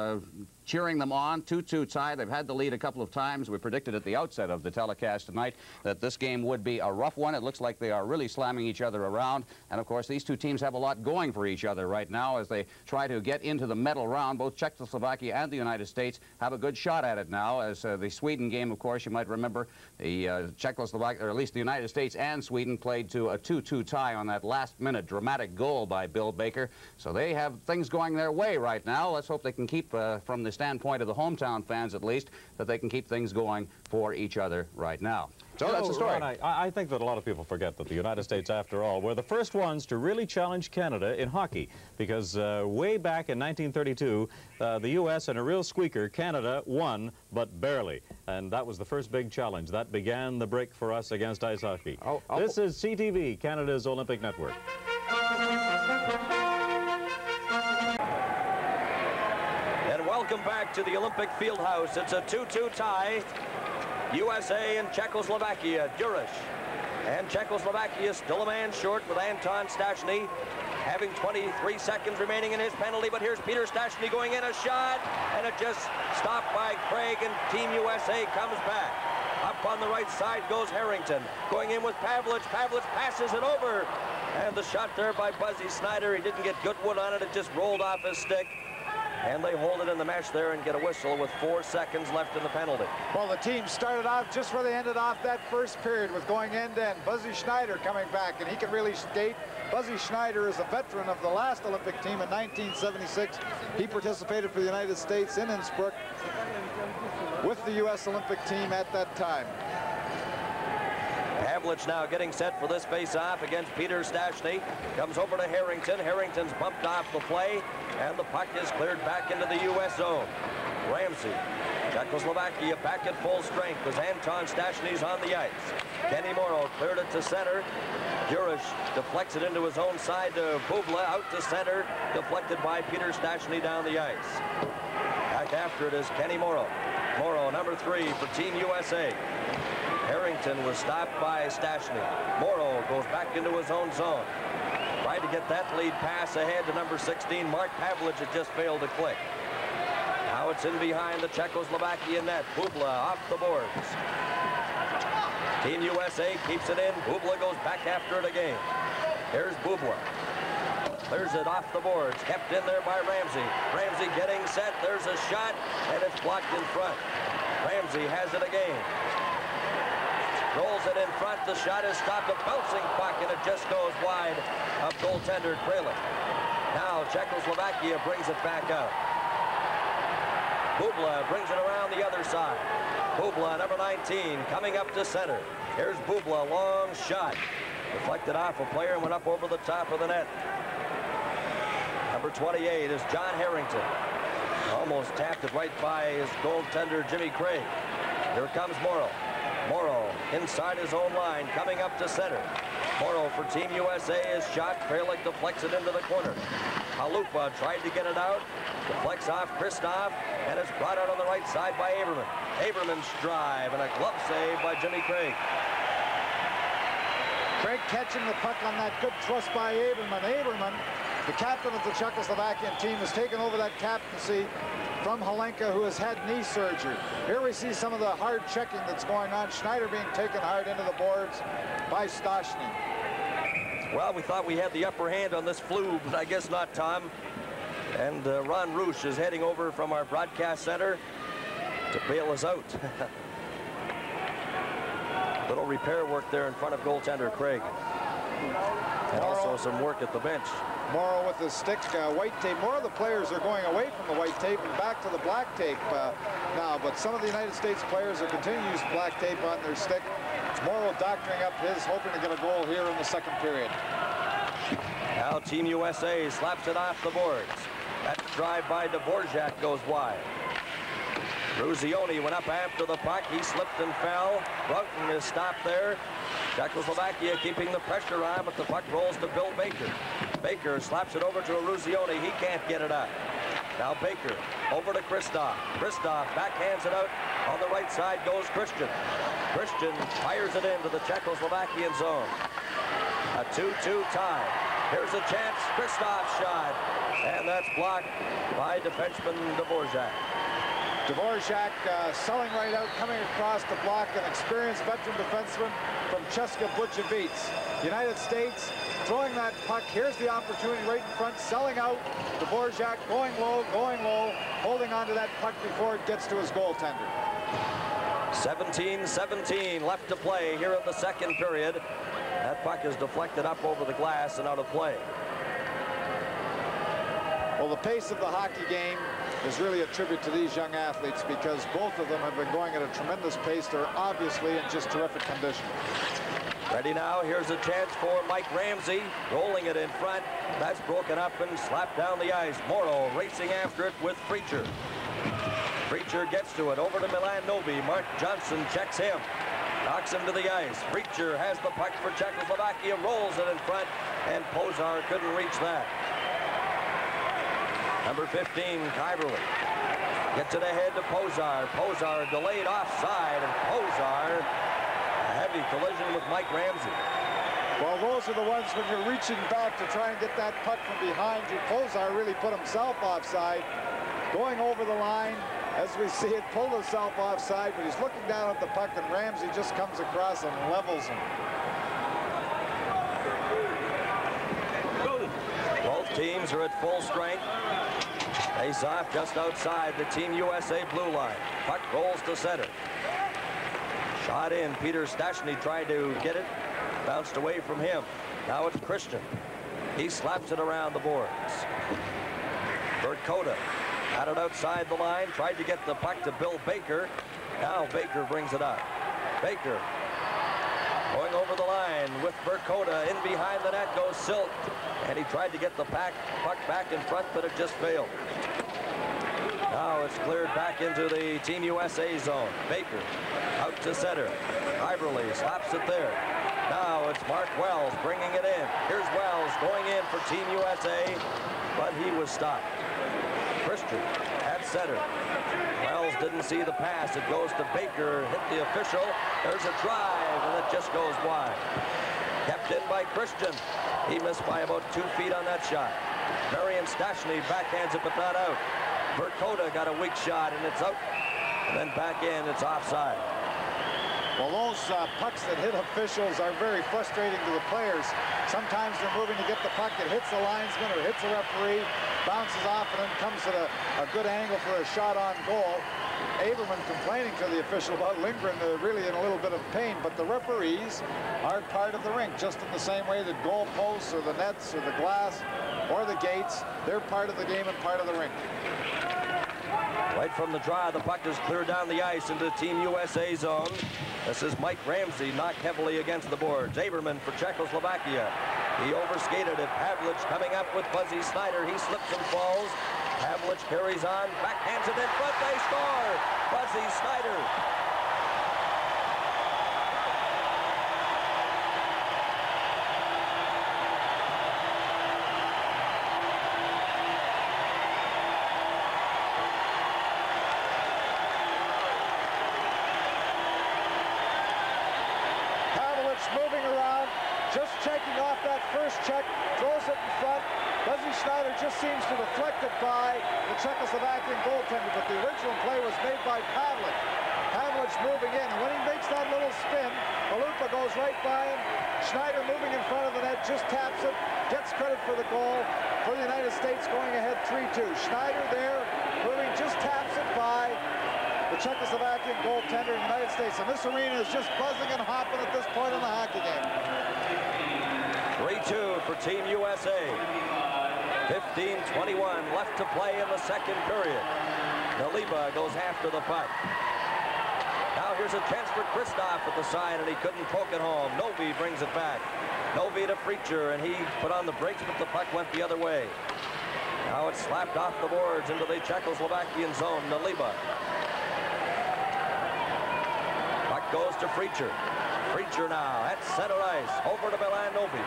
cheering them on. 2-2 tie. They've had the lead a couple of times. We predicted at the outset of the telecast tonight that this game would be a rough one. It looks like they are really slamming each other around. And, of course, these two teams have a lot going for each other right now as they try to get into the medal round. Both Czechoslovakia and the United States have a good shot at it now, as the Sweden game, of course, you might remember, the Czechoslovakia, or at least the United States and Sweden played to a 2-2 tie on that last-minute dramatic goal by Bill Baker. So they have things going their way right now. Let's hope they can keep, from the standpoint of the hometown fans at least, that they can keep things going for each other right now. So that's the story. Ron, I think that a lot of people forget that the United States, after all, were the first ones to really challenge Canada in hockey, because way back in 1932, the U.S. in a real squeaker, Canada won, but barely. And that was the first big challenge. That began the break for us against ice hockey. This is CTV, Canada's Olympic Network. And welcome back to the Olympic Fieldhouse. It's a 2-2 tie. USA and Czechoslovakia. Durish. And Czechoslovakia still a man short with Anton Stachny having 23 seconds remaining in his penalty, but here's Peter Stachny going in, a shot, and it just stopped by Craig, and Team USA comes back. Up on the right side goes Harrington, going in with Pavlich. Pavlich passes it over, and the shot there by Buzzy Snyder. He didn't get good wood on it, it just rolled off his stick. And they hold it in the mesh there and get a whistle with 4 seconds left in the penalty. Well, the team started off just where they ended off that first period with going end-to-end. Buzzy Schneider coming back, and he can really skate. Buzzy Schneider is a veteran of the last Olympic team in 1976. He participated for the United States in Innsbruck with the U.S. Olympic team at that time. Pavlich now getting set for this face-off against Peter Stachny. Comes over to Harrington. Harrington's bumped off the play, and the puck is cleared back into the U.S. zone. Ramsey, Czechoslovakia back at full strength as Anton Stachny's on the ice. Kenny Morrow cleared it to center. Durish deflects it into his own side to Bubla, out to center, deflected by Peter Stachny down the ice. Back after it is Kenny Morrow. Morrow, number 3 for Team USA. Harrington was stopped by Stachny. Morrow goes back into his own zone. Tried to get that lead pass ahead to number 16, Mark Pavlich. It just failed to click. Now it's in behind the Czechoslovakia net. Bubla off the boards. Team USA keeps it in. Bubla goes back after it again. Here's Bubla. Clears it off the boards. Kept in there by Ramsey. Ramsey getting set. There's a shot, and it's blocked in front. Ramsey has it again. Rolls it in front. The shot is stopped. A bouncing puck, and it just goes wide of goaltender Kralik. Now Czechoslovakia brings it back out. Bubla brings it around the other side. Bubla, number 19, coming up to center. Here's Bubla, long shot. Deflected off a player and went up over the top of the net. Number 28 is John Harrington. Almost tapped it right by his goaltender, Jimmy Craig. Here comes Morrow. Morrow inside his own line, coming up to center. Morrow for Team USA is shot. Kralik deflects it into the corner. Halupa tried to get it out. Deflects off Christoph, and it's brought out on the right side by Aberman. Aberman's drive, and a glove save by Jimmy Craig. Craig catching the puck on that good thrust by Aberman. Aberman, the captain of the Czechoslovakian team, has taken over that captaincy from Helenka, who has had knee surgery. Here we see some of the hard checking that's going on. Schneider being taken hard into the boards by Stachny. Well, we thought we had the upper hand on this flu, but I guess not, Tom. And Ron Roosh is heading over from our broadcast center to bail us out. Little repair work there in front of goaltender Craig. And also some work at the bench. Morrow with the stick, white tape. More of the players are going away from the white tape and back to the black tape now, but some of the United States players are continuing to use black tape on their stick. Morrow doctoring up his, hoping to get a goal here in the second period. Now Team USA slaps it off the boards. That drive by Dvorak goes wide. Ruzioni went up after the puck. He slipped and fell. Broughton is stopped there. Czechoslovakia keeping the pressure on, but the puck rolls to Bill Baker. Baker slaps it over to Ruzioni. He can't get it up. Now Baker over to Christoph. Christoph backhands it out. On the right side goes Christian. Christian fires it into the Czechoslovakian zone. A 2-2 tie. Here's a chance. Christoph's shot. And that's blocked by defenseman Dvorak. Dvorak selling right out, coming across the block, an experienced veteran defenseman from Československo. United States throwing that puck. Here's the opportunity right in front, selling out. Dvorak going low, holding on to that puck before it gets to his goaltender. 17-17 left to play here in the second period. That puck is deflected up over the glass and out of play. Well, the pace of the hockey game is really a tribute to these young athletes because both of them have been going at a tremendous pace. They're obviously in just terrific condition. Ready now, here's a chance for Mike Ramsey, rolling it in front. That's broken up and slapped down the ice. Morrow racing after it with Freacher. Freacher gets to it, over to Milan Novi. Mark Johnson checks him, knocks him to the ice. Freacher has the puck for Czechoslovakia, rolls it in front, and Pozar couldn't reach that. Number 15, Kyverly, gets it ahead to Pozar. Pozar delayed offside, and Pozar, a heavy collision with Mike Ramsey. Well, those are the ones when you're reaching back to try and get that puck from behind you. Pozar really put himself offside, going over the line. As we see it, pulled himself offside, but he's looking down at the puck, and Ramsey just comes across and levels him. Both teams are at full strength. Face off just outside the Team USA blue line. Puck rolls to center. Shot in. Peter Stastny tried to get it. Bounced away from him. Now it's Christian. He slaps it around the boards. Burkota had it outside the line. Tried to get the puck to Bill Baker. Now Baker brings it up. Baker going over the line with Burkota. In behind the net goes Silk. And he tried to get the puck back in front, but it just failed. Now it's cleared back into the Team USA zone. Baker out to center. Iverly slaps it there. Now it's Mark Wells bringing it in. Here's Wells going in for Team USA, but he was stopped. Christian at center. Wells didn't see the pass. It goes to Baker, hit the official. There's a drive, and it just goes wide. Kept in by Christian. He missed by about 2 feet on that shot. Marian Stastny backhands it, but not out. Burkota got a weak shot, and it's out. And then back in, it's offside. Well, those pucks that hit officials are very frustrating to the players. Sometimes they're moving to get the puck. It hits the linesman or hits a referee, bounces off, and then comes at a good angle for a shot on goal. Aberman complaining to the official about Lindgren, really in a little bit of pain, but the referees are part of the rink, just in the same way that goal posts or the nets or the glass or the gates, they're part of the game and part of the rink. Right from the draw, the puck is cleared down the ice into Team USA zone. This is Mike Ramsey, knocked heavily against the boards. Aberman for Czechoslovakia. He overskated it. Pavlich coming up with Buzzy Snyder. He slips and falls. Pavlich carries on, backhands it in front, they score! Buzzy Snyder. Pavlich moving around, just checking off that first check, throws it in front. Buzzy Snyder just seems to deflect it by the Czechoslovakian goaltender, but the original play was made by Pavlich. Pavlich moving in, and when he makes that little spin, Malupa goes right by him. Schneider moving in front of the net, just taps it, gets credit for the goal for the United States, going ahead 3-2. Schneider there, moving, just taps it by the Czechoslovakian goaltender in the United States. And this arena is just buzzing and hopping at this point in the hockey game. 3-2 for Team USA. 15:21 left to play in the second period. Naliba goes after the puck. Now here's a chance for Kristoff at the side, and he couldn't poke it home. Novi brings it back. Novi to Freacher, and he put on the brakes, but the puck went the other way. Now it's slapped off the boards into the Czechoslovakian zone. Naliba. Puck goes to Freacher. Freacher now at center ice. Over to Milan Novi.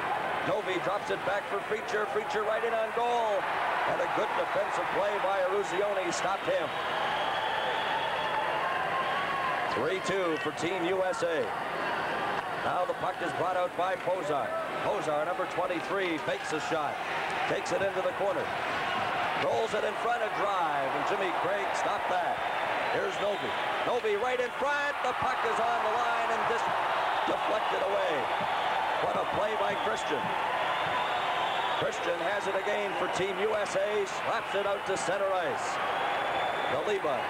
Novi drops it back for Freacher. Freacher right in on goal. And a good defensive play by Eruzione stopped him. 3-2 for Team USA. Now the puck is brought out by Pozar. Pozar, number 23, fakes a shot. Takes it into the corner. Rolls it in front, a drive. And Jimmy Craig stopped that. Here's Novi. Novi right in front. The puck is on the line and deflected away. What a play by Christian. Christian has it again for Team USA. Slaps it out to center ice. Galiba.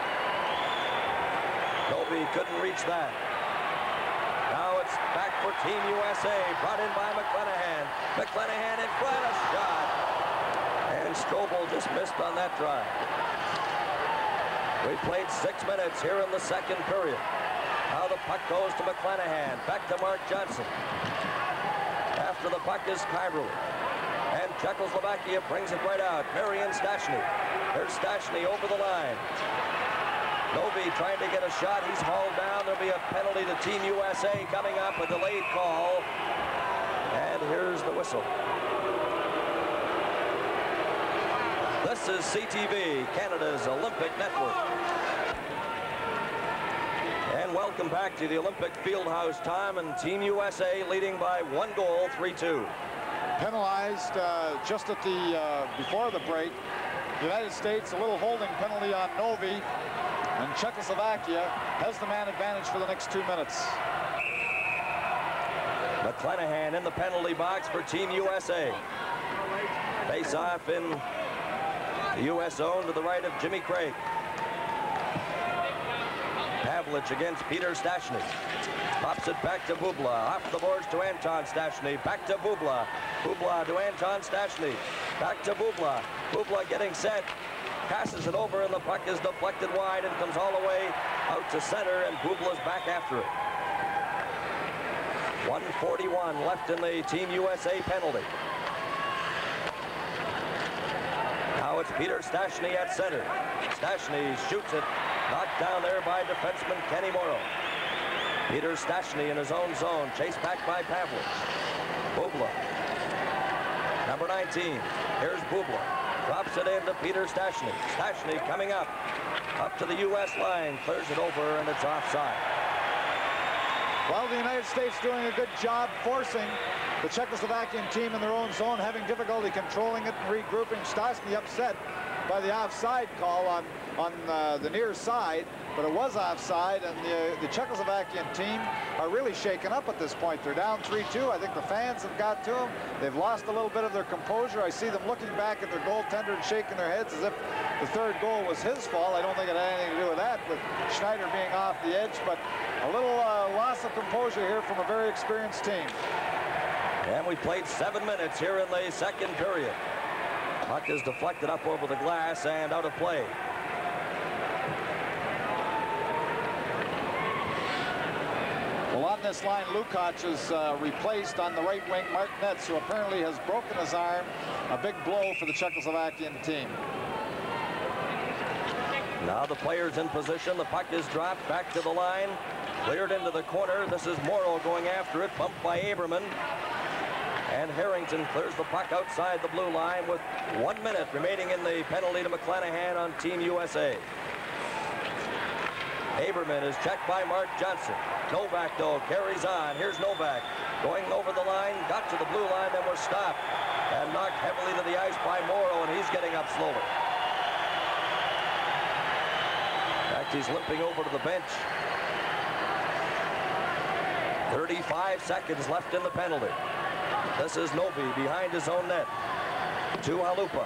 Novi couldn't reach that. Now it's back for Team USA. Brought in by McClanahan. McClanahan in front. A shot. And Strobel just missed on that drive. We played 6 minutes here in the second period. Now the puck goes to McClanahan. Back to Mark Johnson. After the puck is Kyrou. And Czechoslovakia brings it right out. Marian Stachny. There's Stachny over the line. Novi trying to get a shot. He's hauled down. There'll be a penalty to Team USA coming up. A delayed call. And here's the whistle. This is CTV, Canada's Olympic Network. And welcome back to the Olympic Fieldhouse time, and Team USA leading by 1 goal, 3-2. Penalized just at the before the break. The United States, a little holding penalty on Novi, and Czechoslovakia has the man advantage for the next 2 minutes. McClanahan in the penalty box for Team USA. Face off in the U.S. zone to the right of Jimmy Craig. Pavlich against Peter Stachny. Pops it back to Bubla. Off the boards to Anton Stachny. Back to Bubla. Bubla to Anton Stachny. Back to Bubla. Bubla getting set. Passes it over and the puck is deflected wide and comes all the way out to center, and Bubla's back after it. 1:41 left in the Team USA penalty. Now it's Peter Stachny at center. Stachny shoots it. Knocked down there by defenseman Kenny Morrow. Peter Stachny in his own zone. Chased back by Pavlich. Bubla. Number 19. Here's Bubla. Drops it into Peter Stachny. Stachny coming up. Up to the U.S. line. Clears it over and it's offside. Well, the United States doing a good job forcing the Czechoslovakian team in their own zone, having difficulty controlling it and regrouping. Stachny upset by the offside call on the near side, but it was offside, and the Czechoslovakian team are really shaken up at this point. They're down 3-2. I think the fans have got to them. They've lost a little bit of their composure. I see them looking back at their goaltender and shaking their heads as if the third goal was his fault. I don't think it had anything to do with that, with Schneider being off the edge, but a little loss of composure here from a very experienced team. And we played 7 minutes here in the second period. Puck is deflected up over the glass and out of play. Well, on this line, Lukács is replaced on the right wing, Mark Netz, who apparently has broken his arm. A big blow for the Czechoslovakian team. Now the players in position. The puck is dropped back to the line. Cleared into the corner. This is Morrow going after it. Bumped by Aberman. And Harrington clears the puck outside the blue line with 1 minute remaining in the penalty to McClanahan on Team USA. Aberman is checked by Mark Johnson. Novak, though, carries on. Here's Novak going over the line, got to the blue line, then was stopped and knocked heavily to the ice by Morrow, and he's getting up slowly. In fact, he's limping over to the bench. 35 seconds left in the penalty. This is Novi behind his own net. To Halupa.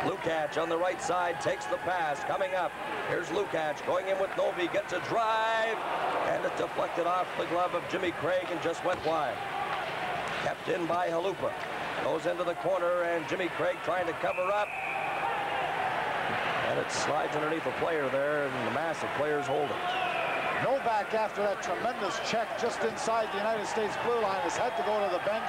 Lukács on the right side takes the pass. Coming up. Here's Lukács going in with Novi. Gets a drive. And it deflected off the glove of Jimmy Craig and just went wide. Kept in by Halupa. Goes into the corner and Jimmy Craig trying to cover up. And it slides underneath a player there, and the mass of players hold it. Novak, after that tremendous check just inside the United States blue line, has had to go to the bench.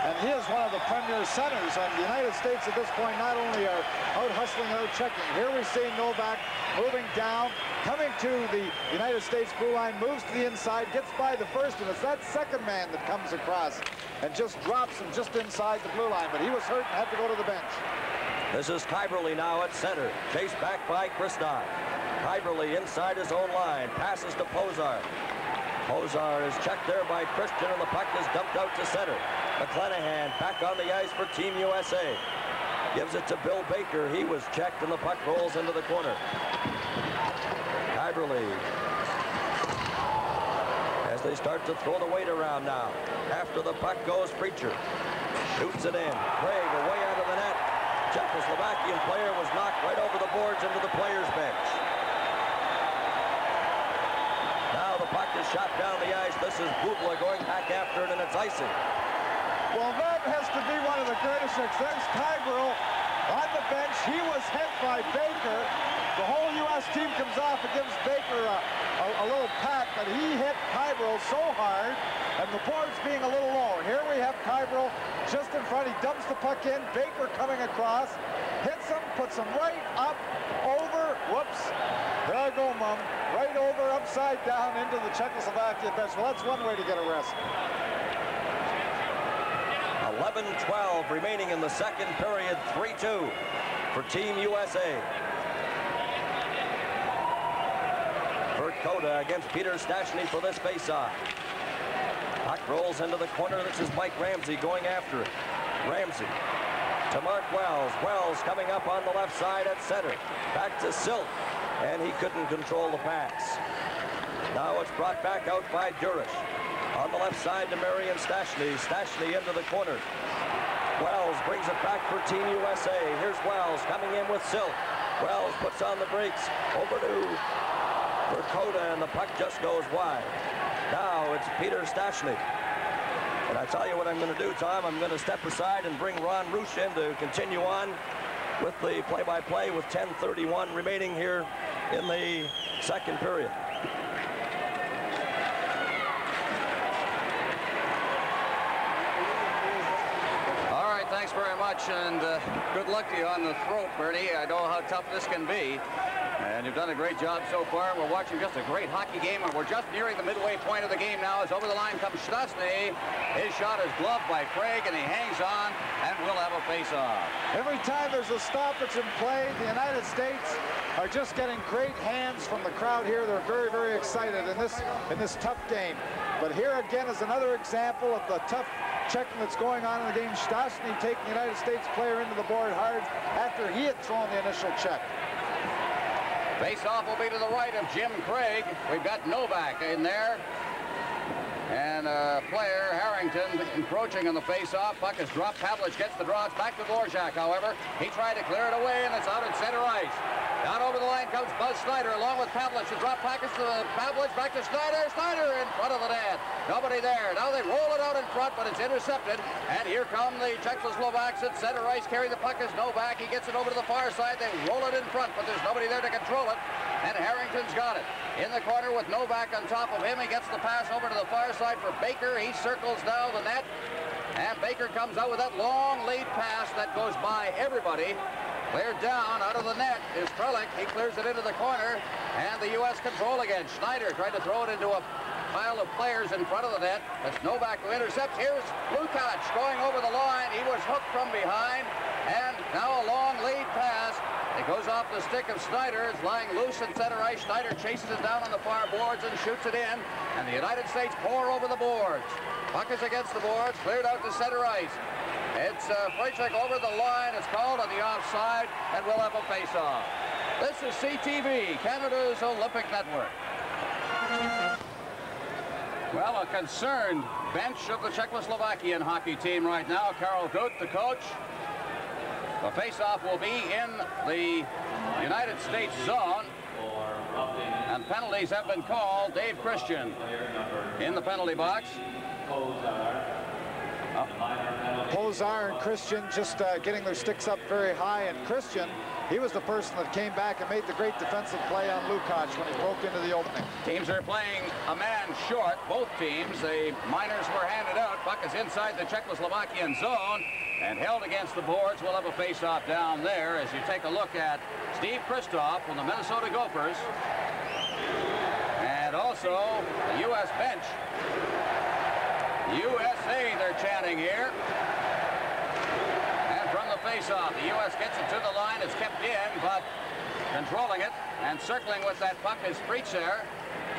And he is one of the premier centers. And the United States at this point not only are out hustling and out checking. Here we see Novak moving down, coming to the United States blue line, moves to the inside, gets by the first, and it's that second man that comes across and just drops him just inside the blue line. But he was hurt and had to go to the bench. This is Kyberly now at center. Chased back by Christoph. Kyberly inside his own line. Passes to Pozar. Pozar is checked there by Christian, and the puck is dumped out to center. McClanahan back on the ice for Team USA. Gives it to Bill Baker. He was checked, and the puck rolls into the corner. early. As they start to throw the weight around now. After the puck goes Preacher. Shoots it in. Craig away out of the net. Czechoslovakian player was knocked right over the boards into the players' bench. Now the puck is shot down the ice. This is Bubla going back after it, and it's icing. Well, that has to be one of the greatest success. Kyberill on the bench. He was hit by Baker. The whole U.S. team comes off and gives Baker a little pat, but he hit Kyberill so hard, and the board's being a little low. Here we have Kyberill just in front. He dumps the puck in. Baker coming across, hits him, puts him right up, over, whoops. There I go, Mum. Right over, upside down into the Czechoslovakia bench. Well, that's one way to get arrested. 11-12 remaining in the second period, 3-2 for Team USA. Bert Koda against Peter Stastny for this faceoff. Puck rolls into the corner. This is Mike Ramsey going after it. Ramsey to Mark Wells. Wells coming up on the left side at center. Back to Silk, and he couldn't control the pass. Now it's brought back out by Durish. On the left side to Marion Stastny. Stastny into the corner. Wells brings it back for Team USA. Here's Wells coming in with Silk. Wells puts on the brakes. Over to Verkoda, and the puck just goes wide. Now it's Peter Stastny. And I tell you what I'm going to do, Tom. I'm going to step aside and bring Ron Roosh in to continue on with the play-by-play with 10:31 remaining here in the second period. Thanks very much, and good luck to you on the throat, Bernie. I know how tough this can be, and you've done a great job so far. We're watching just a great hockey game, and we're just nearing the midway point of the game now. As over the line comes Stastny. His shot is gloved by Craig, and he hangs on, and we'll have a face-off. Every time there's a stoppage in play, the United States are just getting great hands from the crowd here. They're very, very excited in this tough game. But here again is another example of the tough checking that's going on in the game. Stastny taking the United States player into the board hard after he had thrown the initial check. Face-off will be to the right of Jim Craig. We've got Novak in there. And player Harrington encroaching on the face-off. Puck is dropped. Pavlich gets the draw. It's back to Dvorak, however. He tried to clear it away, and it's out at center ice. Down over the line comes Buzz Snyder along with Pavlich. The drop package to Pavlich, back to Snyder. Snyder in front of the net. Nobody there. Now they roll it out in front, but it's intercepted. And here come the Czechoslovaks at center ice. Carry the puck is Novak. He gets it over to the far side. They roll it in front, but there's nobody there to control it. And Harrington's got it. In the corner with Novak on top of him. He gets the pass over to the far side for Baker. He circles down the net. And Baker comes out with that long lead pass that goes by everybody. Cleared down out of the net is Trellick. He clears it into the corner, and the U.S. control again. Schneider tried to throw it into a pile of players in front of the net. That's Novak who intercepts. Here's Lukac going over the line. He was hooked from behind, and now a long lead pass. It goes off the stick of Snyder. It's lying loose in center ice. Schneider chases it down on the far boards and shoots it in, and the United States pour over the boards. Puck is against the boards, cleared out to center ice. It's Freitag over the line. It's called on the offside, and we'll have a face-off. This is CTV, Canada's Olympic Network. Well, a concerned bench of the Czechoslovakian hockey team right now. Karel Gut, the coach. The face-off will be in the United States zone, and penalties have been called. Dave Christian in the penalty box. Pozar and Christian just getting their sticks up very high, and Christian, he was the person that came back and made the great defensive play on Lukac when he broke into the opening. Teams are playing a man short, both teams. The minors were handed out. Puck is inside the Czechoslovakian zone and held against the boards. We'll have a face-off down there as you take a look at Steve Kristoff from the Minnesota Gophers, and also the U.S. bench. USA, they're chanting here. And from the face-off, the U.S. gets it to the line. It's kept in, but controlling it and circling with that puck is Preacher.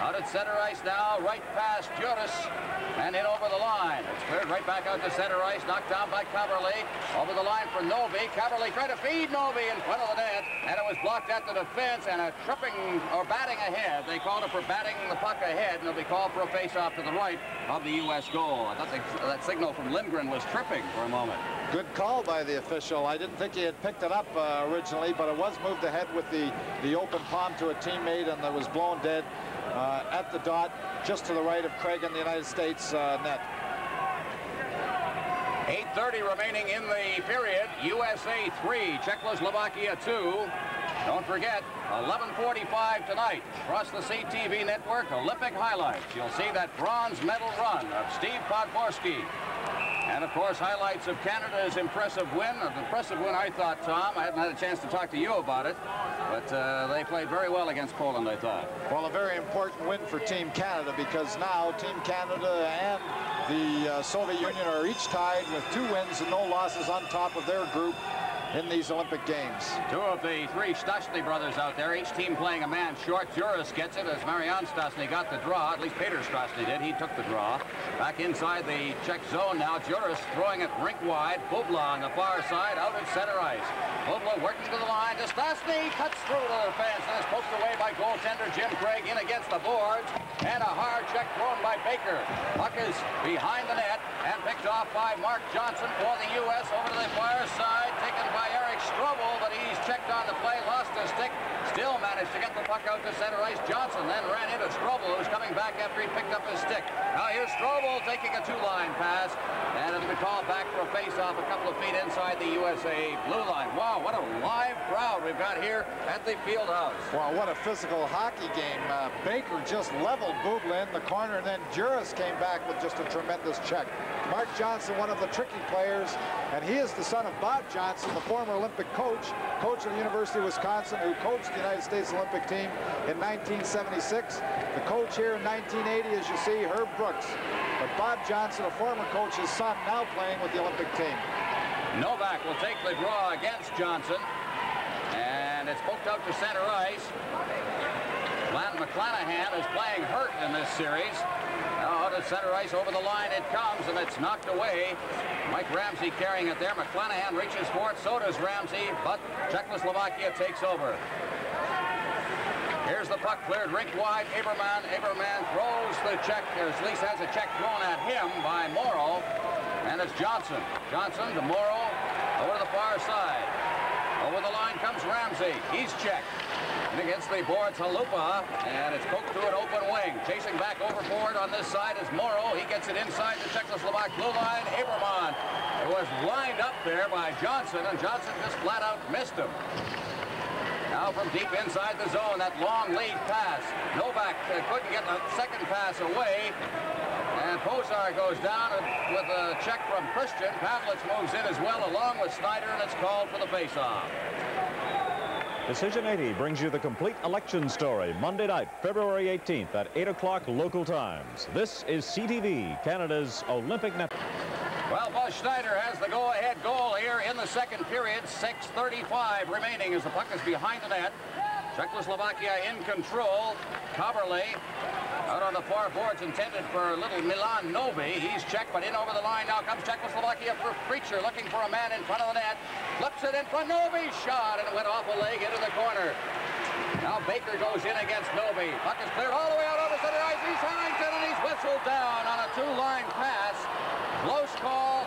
Out at center ice now, right past Juris, and in over the line. It's cleared right back out to center ice, knocked down by Kaberle. Over the line for Novi. Kaberle tried to feed Novi in front of the net, and it was blocked at the defense, and a tripping or batting ahead. They called it for batting the puck ahead, and it'll be called for a face-off to the right of the U.S. goal. I thought that signal from Lindgren was tripping for a moment. Good call by the official. I didn't think he had picked it up originally, but it was moved ahead with the open palm to a teammate, and it was blown dead at the dot, just to the right of Craig in the United States net. 8:30 remaining in the period. USA 3, Czechoslovakia 2. Don't forget, 11:45 tonight, across the CTV network, Olympic highlights. You'll see that bronze medal run of Steve Podborski. And, of course, highlights of Canada's impressive win. An impressive win, I thought, Tom. I haven't had a chance to talk to you about it. But they played very well against Poland, I thought. Well, a very important win for Team Canada, because now Team Canada and the Soviet Union are each tied with 2 wins and no losses on top of their group in these Olympic Games. 2 of the 3 Stastny brothers out there, each team playing a man short. Juris gets it as Marian Stastny got the draw. At least Peter Stastny did. He took the draw. Back inside the Czech zone now. Juris throwing it rink wide. Bubla on the far side, out at center ice. Bubla working to the line. To Stastny, cuts through to the fence and is poked away by goaltender Jim Craig in against the boards. And a hard check thrown by Baker. Puck is behind the net and picked off by Mark Johnson for the U.S. over to the far side. Taken by Eric Strobel, but he's checked on the play, lost a stick, still managed to get the puck out to center ice. Johnson then ran into Strobel, who's coming back after he picked up his stick. Now here's Strobel taking a 2-line pass, and it'll be called back for a face-off a couple of feet inside the USA blue line. Wow, what a live crowd we've got here at the field house. Wow, what a physical hockey game. Baker just leveled Bubla in the corner, and then Juris came back with just a tremendous check. Mark Johnson, one of the tricky players, and he is the son of Bob Johnson, the former Olympic coach of the University of Wisconsin, who coached the United States Olympic team in 1976. The coach here in 1980, as you see, Herb Brooks. But Bob Johnson, a former coach, his son, now playing with the Olympic team. Novak will take the draw against Johnson, and it's poked out to center ice. McClanahan is playing hurt in this series. Now out at center ice, over the line it comes, and it's knocked away. Mike Ramsey carrying it there. McClanahan reaches for it, so does Ramsey, but Czechoslovakia takes over. Here's the puck cleared rink wide. Aberman throws the check, or at least has a check thrown at him by Morrow, and it's Johnson. Johnson to Morrow, over to the far side. Over the line comes Ramsey. He's checked. And against the boards, Halupa, and it's poked to an open wing. Chasing back overboard on this side is Morrow. He gets it inside the Czechoslovak blue line. Aberman. It was lined up there by Johnson, and Johnson just flat out missed him. Now from deep inside the zone, that long lead pass. Novak couldn't get the second pass away. And Pozar goes down with a check from Christian. Pavlitz moves in as well, along with Snyder, and it's called for the face-off. Decision 80 brings you the complete election story Monday night, February 18th at 8 o'clock local times. This is CTV, Canada's Olympic network. Well, Buzz Schneider has the go-ahead goal here in the second period. 6:35 remaining as the puck is behind the net. Czechoslovakia in control. Kaberle out on the far boards, intended for little Milan Novi. He's checked, but in over the line now comes Czechoslovakia for Preacher, looking for a man in front of the net. Flips it in front, Novi shot, and it went off a leg into the corner. Now Baker goes in against Novi. Puck is cleared all the way out over center ice. He's Harrington, and he's whistled down on a 2-line pass. Close call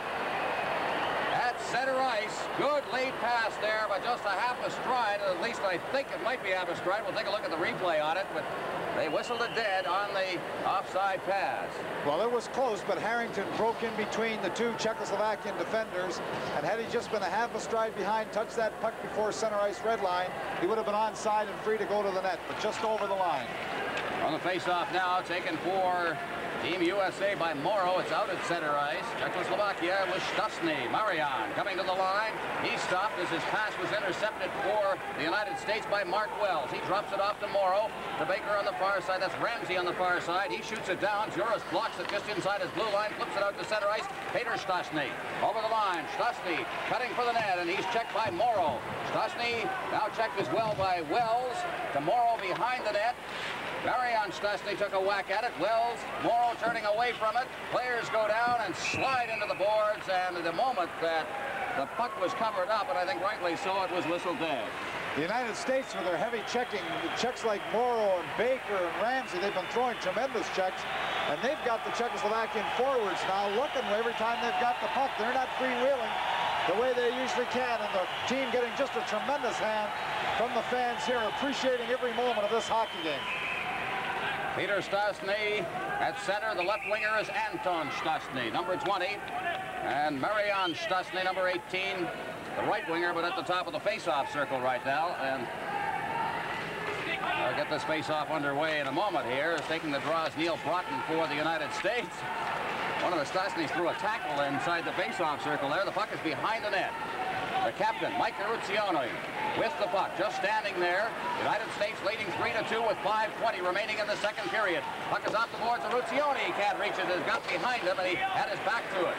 at center ice. Good lead pass there, but just a half a stride. At least I think it might be half a stride. We'll take a look at the replay on it, but they whistled it dead on the offside pass. Well, it was close, but Harrington broke in between the 2 Czechoslovakian defenders, and had he just been a half a stride behind, touched that puck before center ice red line, he would have been onside and free to go to the net, but just over the line. On the face-off now, taken for Team USA by Morrow. It's out at center ice. Czechoslovakia with Stastny. Marian coming to the line. He stopped as his pass was intercepted for the United States by Mark Wells. He drops it off to Morrow. To Baker on the far side. That's Ramsey on the far side. He shoots it down. Juris blocks it just inside his blue line. Flips it out to center ice. Peter Stastny over the line. Stastny cutting for the net, and he's checked by Morrow. Stastny now checked as well by Wells. To Morrow behind the net. Marian Stastny took a whack at it. Wells, Morrow turning away from it. Players go down and slide into the boards, and at the moment that the puck was covered up, and I think rightly so, it was whistled dead. The United States, with their heavy checking, checks like Morrow and Baker and Ramsey, they've been throwing tremendous checks, and they've got the Czechoslovakian forwards now looking every time they've got the puck. They're not freewheeling the way they usually can, and the team getting just a tremendous hand from the fans here, appreciating every moment of this hockey game. Peter Stastny at center. The left winger is Anton Stastny, number 20. And Marian Stastny, number 18, the right winger, but at the top of the face-off circle right now. And I'll get this face-off underway in a moment here. Is taking the draw is Neil Broughton for the United States. One of the Stastnys threw a tackle inside the face-off circle there. The puck is behind the net. The captain, Mike Ruzioni, with the puck, just standing there. United States leading 3-2 with 5:20 remaining in the second period. Puck is off the boards. Ruzioni can't reach it. Has got behind him, and he had his back to it.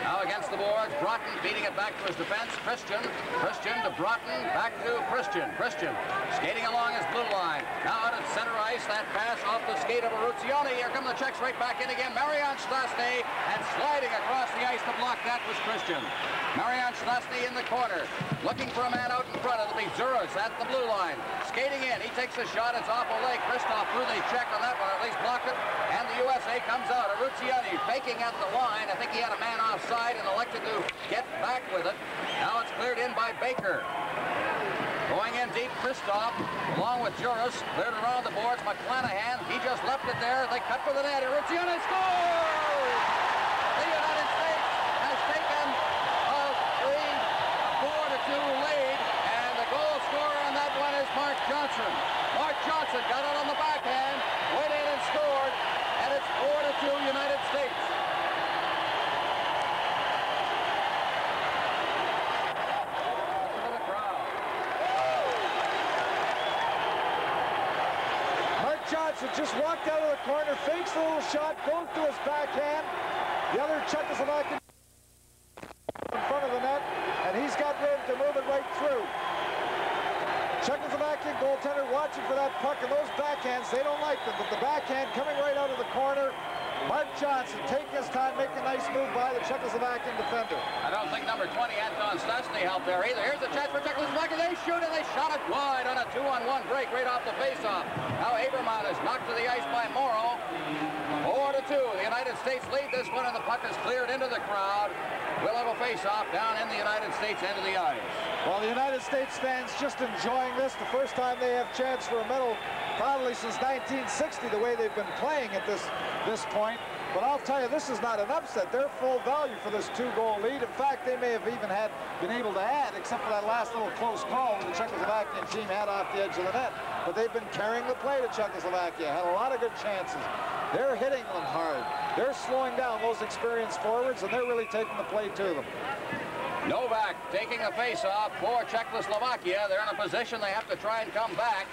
Now against the boards, Broughton beating it back to his defense. Christian to Broughton, back to Christian. Christian skating along his blue line. Now out at center ice, that pass off the skate of Ruzioni. Here come the Czechs right back in again. Marian Stastny, and sliding across the ice to block that was Christian. Marian Stastny in the corner, looking for a man out in front. It'll be Zuras at the blue line. Skating in, he takes a shot. It's off a leg. Christoph threw the check on that one, or at least blocked it. And the USA comes out. Ruzioni faking at the line. I think he had a man offside and elected to get back with it. Now it's cleared in by Baker. Going in deep, Christoph, along with Juras, cleared around the boards. McClanahan, he just left it there. They cut for the net. Ruzioni scores! The United States has taken a 4-2 lead, and the goal scorer on that one is Mark Johnson. Mark Johnson got it on the backhand, went in and scored, and it's 4-2 United States. Johnson just walked out of the corner, fakes a little shot, goes to his backhand. The other Czechoslovakian in front of the net, and he's got room to move it right through. Czechoslovakian goaltender watching for that puck, and those backhands, they don't like them, but the backhand coming right out of the corner. Mark Johnson taking his time, making a nice move by the Czechoslovakian defender. I don't think number 20, Anton Stastny, helped there either. Here's the chance for Czechoslovakia. They shoot, and they shot it wide on a 2-on-1 break right off the faceoff. Now Aberman is knocked to the ice by Morrow. 4-2. The United States lead this one, and the puck is cleared into the crowd. We'll have a face-off down in the United States end of the ice. Well, the United States fans just enjoying this. The first time they have chance for a medal probably since 1960, the way they've been playing at this point. But I'll tell you, this is not an upset. They're full value for this 2-goal lead. In fact, they may have even been able to add, except for that last little close call the Czechoslovakian team had off the edge of the net. But they've been carrying the play to Czechoslovakia, had a lot of good chances. They're hitting them hard. They're slowing down those experienced forwards, and they're really taking the play to them. Novak taking a face-off for Czechoslovakia. They're in a position they have to try and come back.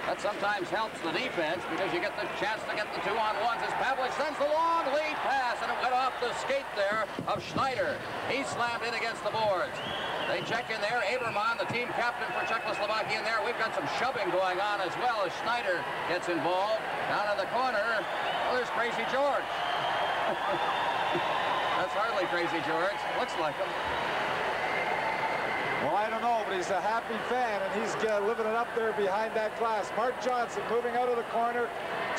That sometimes helps the defense because you get the chance to get the 2-on-1s as Pavlich sends the long lead pass, and it went off the skate there of Schneider. He slammed in against the boards. They check in there. Aberman, the team captain for Czechoslovakia, in there. We've got some shoving going on as well as Schneider gets involved. Down in the corner, well, there's Crazy George. That's hardly Crazy George. Looks like him. Well, I don't know, but he's a happy fan, and he's living it up there behind that glass. Mark Johnson moving out of the corner,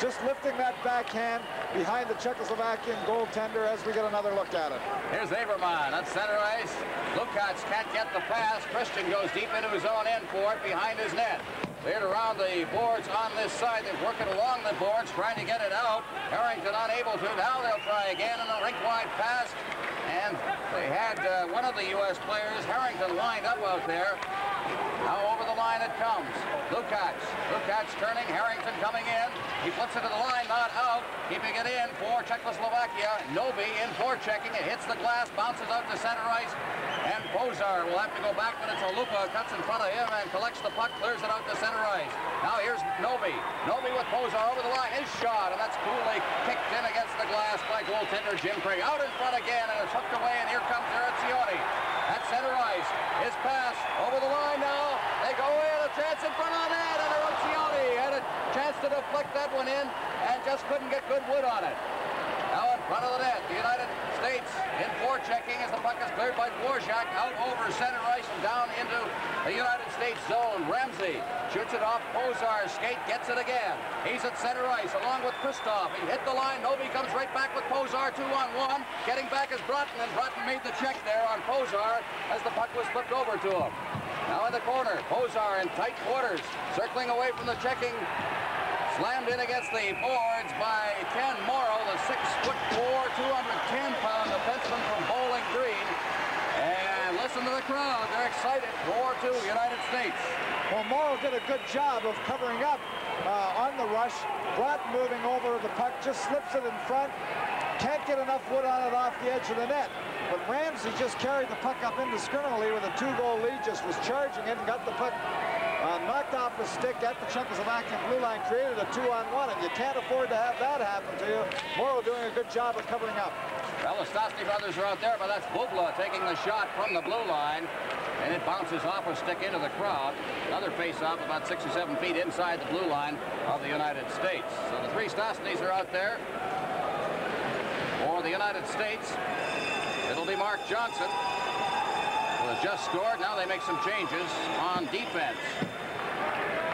just lifting that backhand behind the Czechoslovakian goaltender as we get another look at it. Here's Aberman on center ice. Lukács can't get the pass. Christian goes deep into his own end for it behind his net. Cleared around the boards on this side. They're working along the boards, trying to get it out. Harrington unable to. Now they'll try again, and a rink-wide pass. And they had one of the U.S. players, Harrington, lined up out there. Now over the line it comes. Lukács turning, Harrington coming in. He flips it to the line, not out. Keeping it in for Czechoslovakia. Noby in forechecking. It hits the glass, bounces out to center ice. And Pozar will have to go back, but it's a Lupa, cuts in front of him and collects the puck, clears it out to center ice. Now here's Noby. Noby with Pozar over the line. His shot, and that's coolly kicked in against the glass by goaltender Jim Craig. Out in front again, and it's hooked away, and here comes Ruzioni at center ice. His pass over the line now. They go in, a chance in front of the net, and Ruzioni had a chance to deflect that one in and just couldn't get good wood on it. Now in front of the net, the United States in forechecking as the puck is cleared by Dvorak out over center ice and down into the United States zone. Ramsey shoots it off. Pozar's skate gets it again. He's at center ice along with Kristoff. He hit the line. Novi comes right back with Pozar 2-on-1. Getting back is Broughton, and Broughton made the check there on Pozar as the puck was flipped over to him. Now in the corner, Pozar in tight quarters, circling away from the checking. Slammed in against the boards by Ken Morrow, the 6'4", 210-pound defenseman from Bowling Green. And listen to the crowd. They're excited. 4-2, United States. Well, Morrow did a good job of covering up on the rush. Broughton moving over the puck, just slips it in front. Can't get enough wood on it off the edge of the net. But Ramsey just carried the puck up indiscriminately with a 2-goal lead, just was charging it and got the puck knocked off the stick at the Czechoslovakian blue line, created a 2-on-1, and you can't afford to have that happen to you. Morrow doing a good job of covering up. Well, the Stastny brothers are out there, but that's Bugla taking the shot from the blue line, and it bounces off a stick into the crowd. Another face-off about 6 or 7 feet inside the blue line of the United States. So the 3 Stastnys are out there for the United States. It'll be Mark Johnson, who has just scored. Now they make some changes on defense.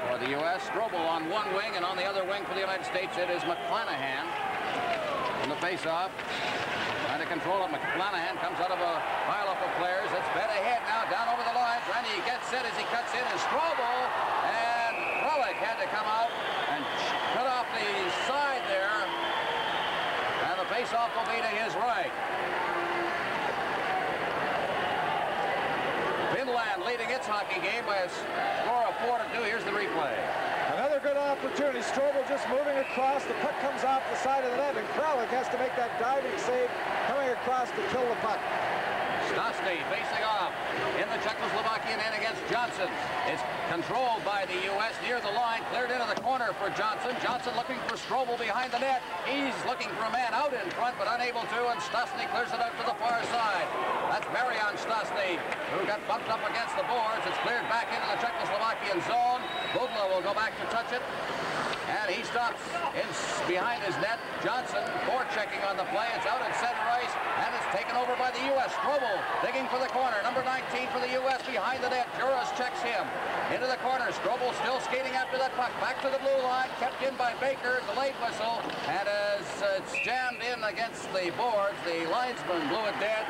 For the U.S., Strobel on one wing, and on the other wing for the United States, it is McClanahan in the face-off. Trying to control it. McClanahan comes out of a pile-up of players. It's fed ahead now, down over the line. Trying to get set as he cuts in is Strobel, and Kralik had to come out and cut off the side there. And the face-off will be to his right. Finland leading its hockey game by a score of 4-2. Here's the replay. Another good opportunity. Strobel just moving across. The puck comes off the side of the net, and Kralik has to make that diving save coming across to kill the puck. Stastny facing off in the Czechoslovakian end against Johnson. It's controlled by the U.S. near the line, cleared into the corner for Johnson. Johnson looking for Strobel behind the net. He's looking for a man out in front, but unable to, and Stastny clears it out to the far side. That's Marian Stastny, who got bumped up against the boards. It's cleared back into the Czechoslovakian zone. Bugla will go back to touch it. And he stops behind his net. Johnson forechecking on the play. It's out at center ice, and it's taken over by the U.S. Strobel digging for the corner. Number 19 for the U.S. behind the net. Juras checks him into the corner. Strobel still skating after that puck. Back to the blue line. Kept in by Baker. Delayed whistle. And as it's jammed in against the boards, the linesman blew it dead.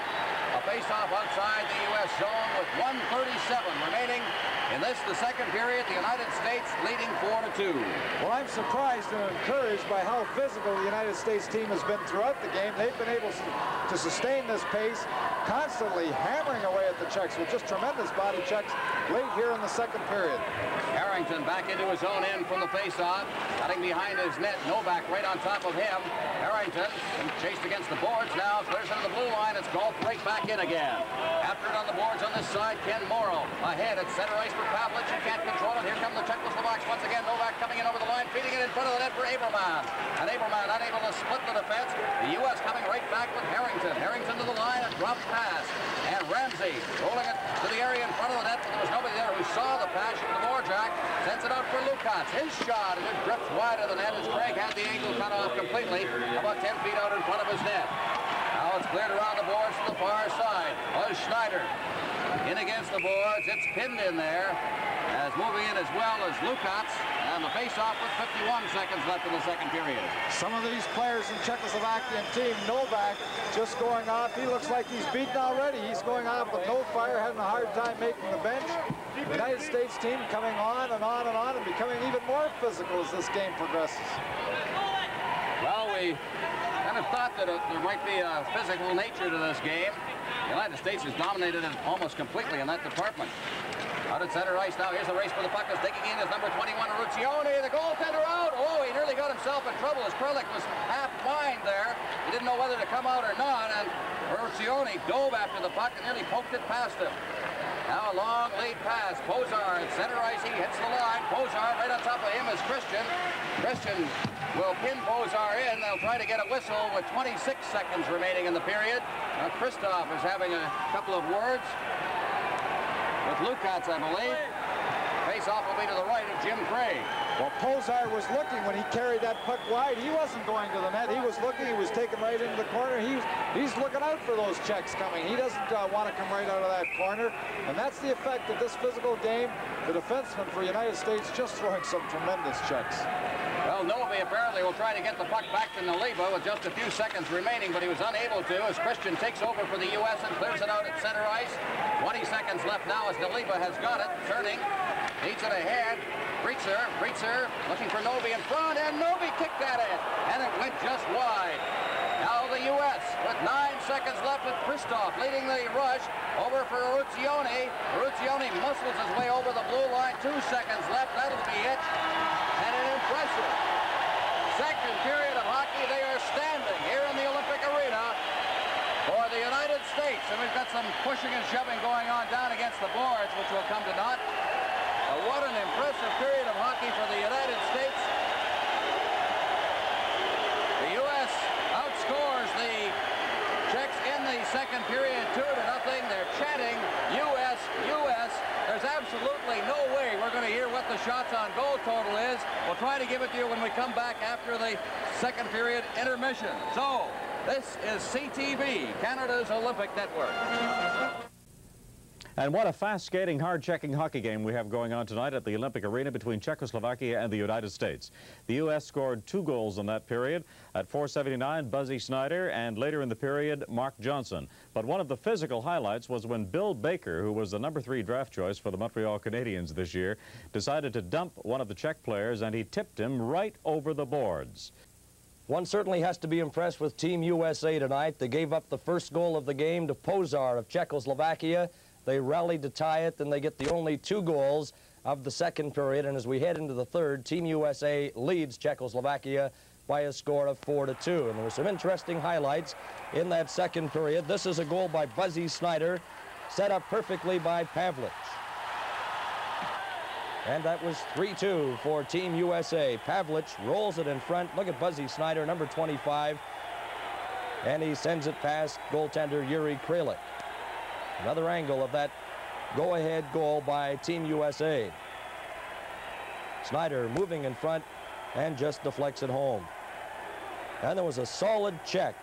A face-off outside the U.S. zone with 1:37 remaining. In this, the second period, the United States leading 4-2. Well, I'm surprised and encouraged by how physical the United States team has been throughout the game. They've been able to sustain this pace, constantly hammering away at the Czechs with just tremendous body checks late here in the second period. Harrington back into his own end from the face-off, cutting behind his net. Novak right on top of him. Harrington chased against the boards now, clears into the blue line. It's golfed right back in again. After it on the boards on this side, Ken Morrow ahead at center ice for Pavlich. He can't control it. Here come the Czechoslovaks once again. Novak coming in over the line, feeding it in front of the net for Aberman. And Aberman unable to split the defense. The U.S. coming right back with Harrington. Harrington to the line, a drop pass. And Ramsey rolling it to the area in front of the net, but there was nobody there who saw the pass from Dvorak. Sends it out for Lukács. His shot, and it drifts wide of the net as Craig had the angle cut off completely, about 10 feet out in front of his net. Now it's cleared around the boards to the far side. Was Schneider in against the boards. It's pinned in there. As moving in as well as Lukács. And the face-off with 51 seconds left in the second period. Some of these players in Czechoslovakian team, Novak just going off. He looks like he's beaten already. He's going off with no fire, having a hard time making the bench. The United States team coming on and on and on and becoming even more physical as this game progresses. Well, we kind of thought that there might be a physical nature to this game. The United States has dominated it almost completely in that department. Out at center ice now. Here's the race for the puck. Is digging in as number 21, Ruccioni. The goaltender out. Oh, he nearly got himself in trouble as Kralik was half blind there. He didn't know whether to come out or not, and Ruccioni dove after the puck and nearly poked it past him. Now a long lead pass. Pozar at center ice. He hits the line. Pozar right on top of him is Christian. Christian will pin Pozar in. They'll try to get a whistle with 26 seconds remaining in the period. Now Kristoff is having a couple of words with Lukács, I believe. face-off will be to the right of Jim Craig. Well, Pozar was looking when he carried that puck wide. He wasn't going to the net. He was looking. He was taken right into the corner. He's looking out for those checks coming. He doesn't want to come right out of that corner. And that's the effect of this physical game. The defenseman for the United States just throwing some tremendous checks. Well, Novi apparently will try to get the puck back to Naliba with just a few seconds remaining, but he was unable to as Christian takes over for the U.S. and clears it out at center ice. 20 seconds left now as Naliba has got it, turning, needs it ahead. Breitzer looking for Novi in front, and Novi kicked at it, and it went just wide. Now the U.S. with 9 seconds left with Kristoff leading the rush over for Ruzioni. Ruzioni muscles his way over the blue line. 2 seconds left. That'll be it. And an impressive second period of hockey. They are standing here in the Olympic Arena for the United States. And we've got some pushing and shoving going on down against the boards, which will come to naught. What an impressive period of hockey for the United States. The U.S. outscores the Czechs in the second period 2-0. They're chanting U.S., U.S. There's absolutely no way we're going to hear what the shots on goal total is. We'll try to give it to you when we come back after the second period intermission. So, this is CTV, Canada's Olympic Network. And what a fast-skating, hard-checking hockey game we have going on tonight at the Olympic Arena between Czechoslovakia and the United States. The U.S. scored 2 goals in that period. At 4:79, Buzzy Snyder, and later in the period, Mark Johnson. But one of the physical highlights was when Bill Baker, who was the number 3 draft choice for the Montreal Canadiens this year, decided to dump one of the Czech players, and he tipped him right over the boards. One certainly has to be impressed with Team USA tonight. They gave up the first goal of the game to Pozar of Czechoslovakia. They rallied to tie it, and they get the only 2 goals of the second period. And as we head into the third, Team USA leads Czechoslovakia by a score of 4-2. And there were some interesting highlights in that second period. This is a goal by Buzzy Snyder, set up perfectly by Pavlich. And that was 3-2 for Team USA. Pavlich rolls it in front. Look at Buzzy Snyder, number 25. And he sends it past goaltender Yuri Kralik. Another angle of that go-ahead goal by Team USA. Snyder moving in front and just deflects it home. And there was a solid check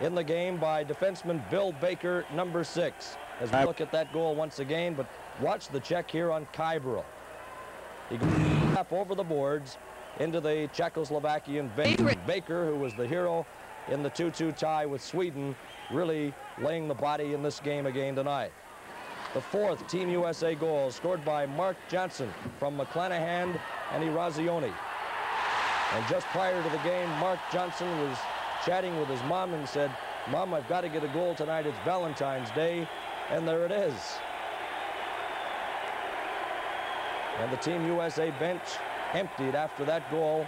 in the game by defenseman Bill Baker, number 6. As we look at that goal once again, but watch the check here on Kybro. He goes up over the boards into the Czechoslovakian bench. Baker, who was the hero in the 2-2 tie with Sweden, really laying the body in this game again tonight. The 4th Team USA goal scored by Mark Johnson from McClanahan and Irazioni. And just prior to the game, Mark Johnson was chatting with his mom and said, "Mom, I've got to get a goal tonight. It's Valentine's Day." And there it is. And the Team USA bench emptied after that goal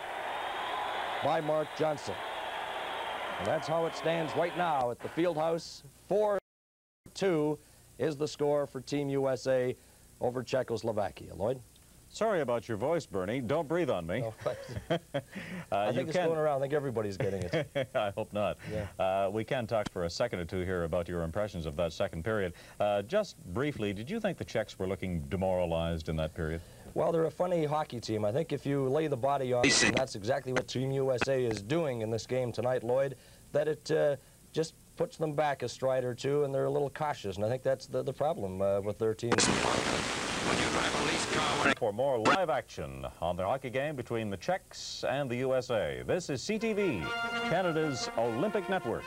by Mark Johnson. And that's how it stands right now at the Fieldhouse. 4-2 is the score for Team USA over Czechoslovakia. Lloyd? Sorry about your voice, Bernie. Don't breathe on me. No, I think it's going around. I think everybody's getting it. I hope not. Yeah. We can talk for a second or two here about your impressions of that second period. Just briefly, did you think the Czechs were looking demoralized in that period? Well, they're a funny hockey team. I think if you lay the body on it, and that's exactly what Team USA is doing in this game tonight, Lloyd, that it just puts them back a stride or two, and they're a little cautious. And I think that's the problem with their team. For more live action on the hockey game between the Czechs and the USA, this is CTV, Canada's Olympic Network.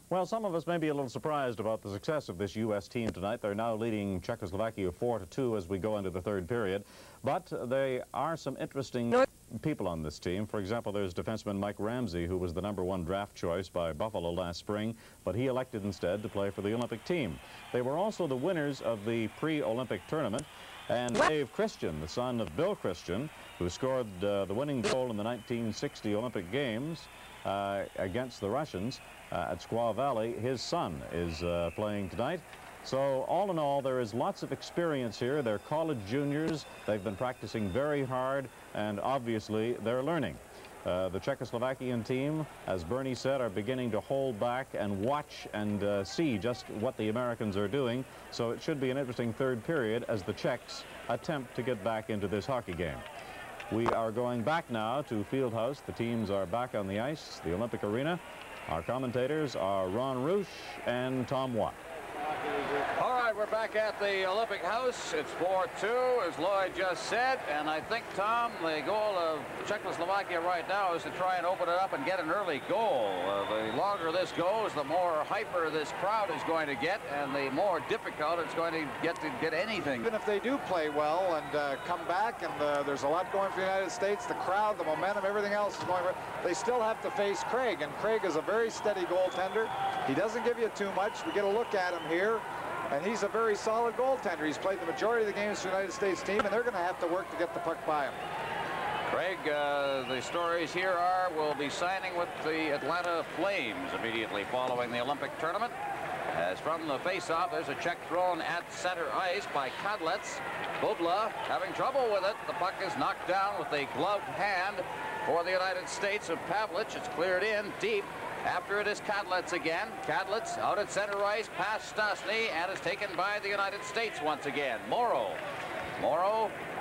Well, some of us may be a little surprised about the success of this U.S. team tonight. They're now leading Czechoslovakia 4-2 as we go into the third period. But there are some interesting people on this team. For example, there's defenseman Mike Ramsey, who was the #1 draft choice by Buffalo last spring, but he elected instead to play for the Olympic team. They were also the winners of the pre-Olympic tournament. And Dave Christian, the son of Bill Christian, who scored the winning goal in the 1960 Olympic Games against the Russians at Squaw Valley, his son is playing tonight. So all in all, there is lots of experience here. They're college juniors. They've been practicing very hard, and obviously they're learning. The Czechoslovakian team, as Bernie said, are beginning to hold back and watch and see just what the Americans are doing. So it should be an interesting third period as the Czechs attempt to get back into this hockey game. We are going back now to Fieldhouse. The teams are back on the ice, the Olympic arena. Our commentators are Ron Roosh and Tom Watt. All right, we're back at the Olympic House. It's 4-2, as Lloyd just said. And I think, Tom, the goal of Czechoslovakia right now is to try and open it up and get an early goal. The longer this goes, the more hyper this crowd is going to get, and the more difficult it's going to get anything. Even if they do play well and come back, and there's a lot going for the United States, the crowd, the momentum, everything else is going for, they still have to face Craig, and Craig is a very steady goaltender. He doesn't give you too much. We get a look at him here. And he's a very solid goaltender. He's played the majority of the games for the United States team, and they're going to have to work to get the puck by him. Craig, the stories here are we'll be signing with the Atlanta Flames immediately following the Olympic tournament. As from the face-off, there's a check thrown at center ice by Kadlec. Bubla having trouble with it. The puck is knocked down with a gloved hand for the United States of Pavlich. It's cleared in deep. After it is Kadlec again. Kadlec out at center ice, past Stastny, and is taken by the United States once again. Morrow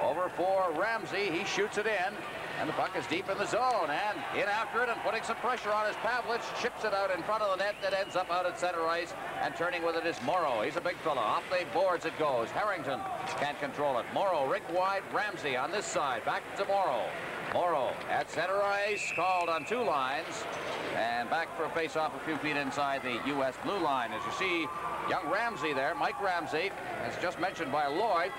over for Ramsey. He shoots it in, and the puck is deep in the zone, and in after it and putting some pressure on is Pavlich. Chips it out in front of the net that ends up out at center ice, and turning with it is Morrow. He's a big fella. Off the boards it goes. Harrington can't control it. Morrow rink wide. Ramsey on this side. Back to Morrow. Morrow at center ice, called on two lines, and back for a face-off a few feet inside the U.S. blue line. As you see, young Ramsey there, Mike Ramsey, as just mentioned by Lloyd,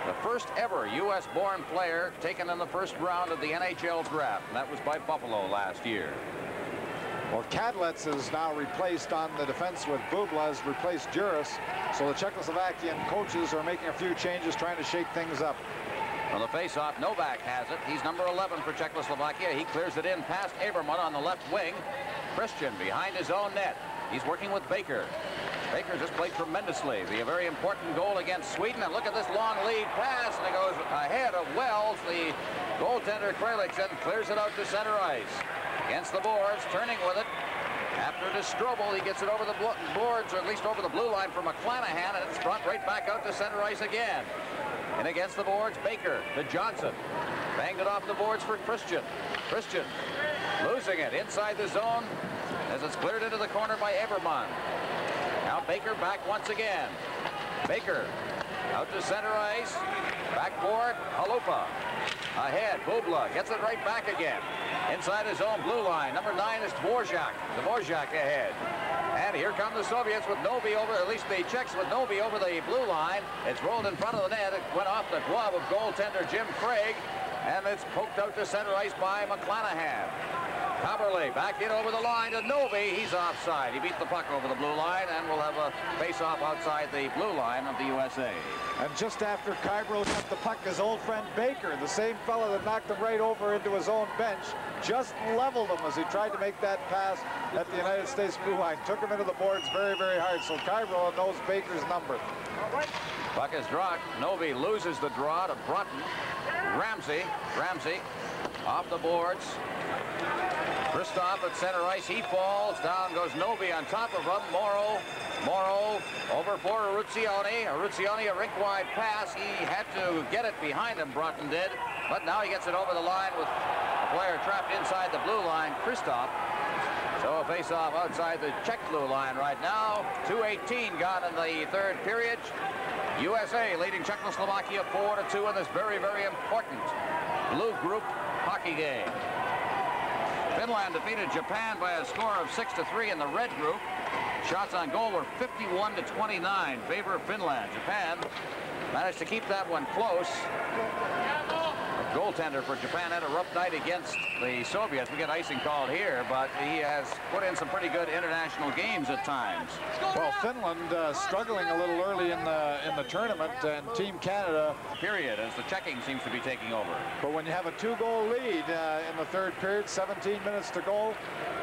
the first ever U.S.-born player taken in the first round of the NHL draft, and that was by Buffalo last year. Well, Kadlec is now replaced on the defense with Bubla, has replaced Juris, so the Czechoslovakian coaches are making a few changes, trying to shake things up. On the face-off, Novak has it. He's number 11 for Czechoslovakia. He clears it in past Aberman on the left wing. Christian behind his own net. He's working with Baker. Baker just played tremendously. The very important goal against Sweden. And look at this long lead pass, and it goes ahead of Wells. The goaltender Krejliksen clears it out to center ice. Against the boards, turning with it. After it is Strobel, he gets it over the boards, or at least over the blue line for McClanahan, and it's brought right back out to center ice again. And against the boards, Baker to Johnson. Banged it off the boards for Christian. Christian losing it inside the zone as it's cleared into the corner by Aberman. Now Baker back once again. Baker out to center ice. Backboard, Halupa. Ahead, Bubla gets it right back again. Inside his own blue line. Number 9 is Dvorak. Dvorak ahead. And here come the Soviets with Novi over, at least the Czechs with Novi over the blue line. It's rolled in front of the net. It went off the glove of goaltender Jim Craig. And it's poked out to center ice by McClanahan. Coverley back in over the line to Novi. He's offside. He beat the puck over the blue line, and we'll have a face-off outside the blue line of the USA. And just after Kybro got the puck, his old friend Baker, the same fellow that knocked him right over into his own bench, just leveled him as he tried to make that pass at the United States blue line. Took him into the boards very, very hard. So Kybro knows Baker's number. Puck is dropped. Novi loses the draw to Brunton. Ramsey off the boards. Christoph at center ice. He falls. Down goes Novi on top of him. Morrow over for Arruzioni. Arruzioni, a rink-wide pass. He had to get it behind him, Brunton did. But now he gets it over the line with a player trapped inside the blue line, Christoph. So a face-off outside the Czech blue line right now. 2:18 gone in the third period. USA leading Czechoslovakia 4-2 in this very, very important blue group hockey game. Finland defeated Japan by a score of 6-3 in the red group. Shots on goal were 51-29 favor of Finland. Japan managed to keep that one close. The goaltender for Japan had a rough night against the Soviets. We get icing called here, but he has put in some pretty good international games at times. Well, Finland struggling a little early in the tournament, and Team Canada. Period, as the checking seems to be taking over. But when you have a 2-goal lead in the third period, 17 minutes to go,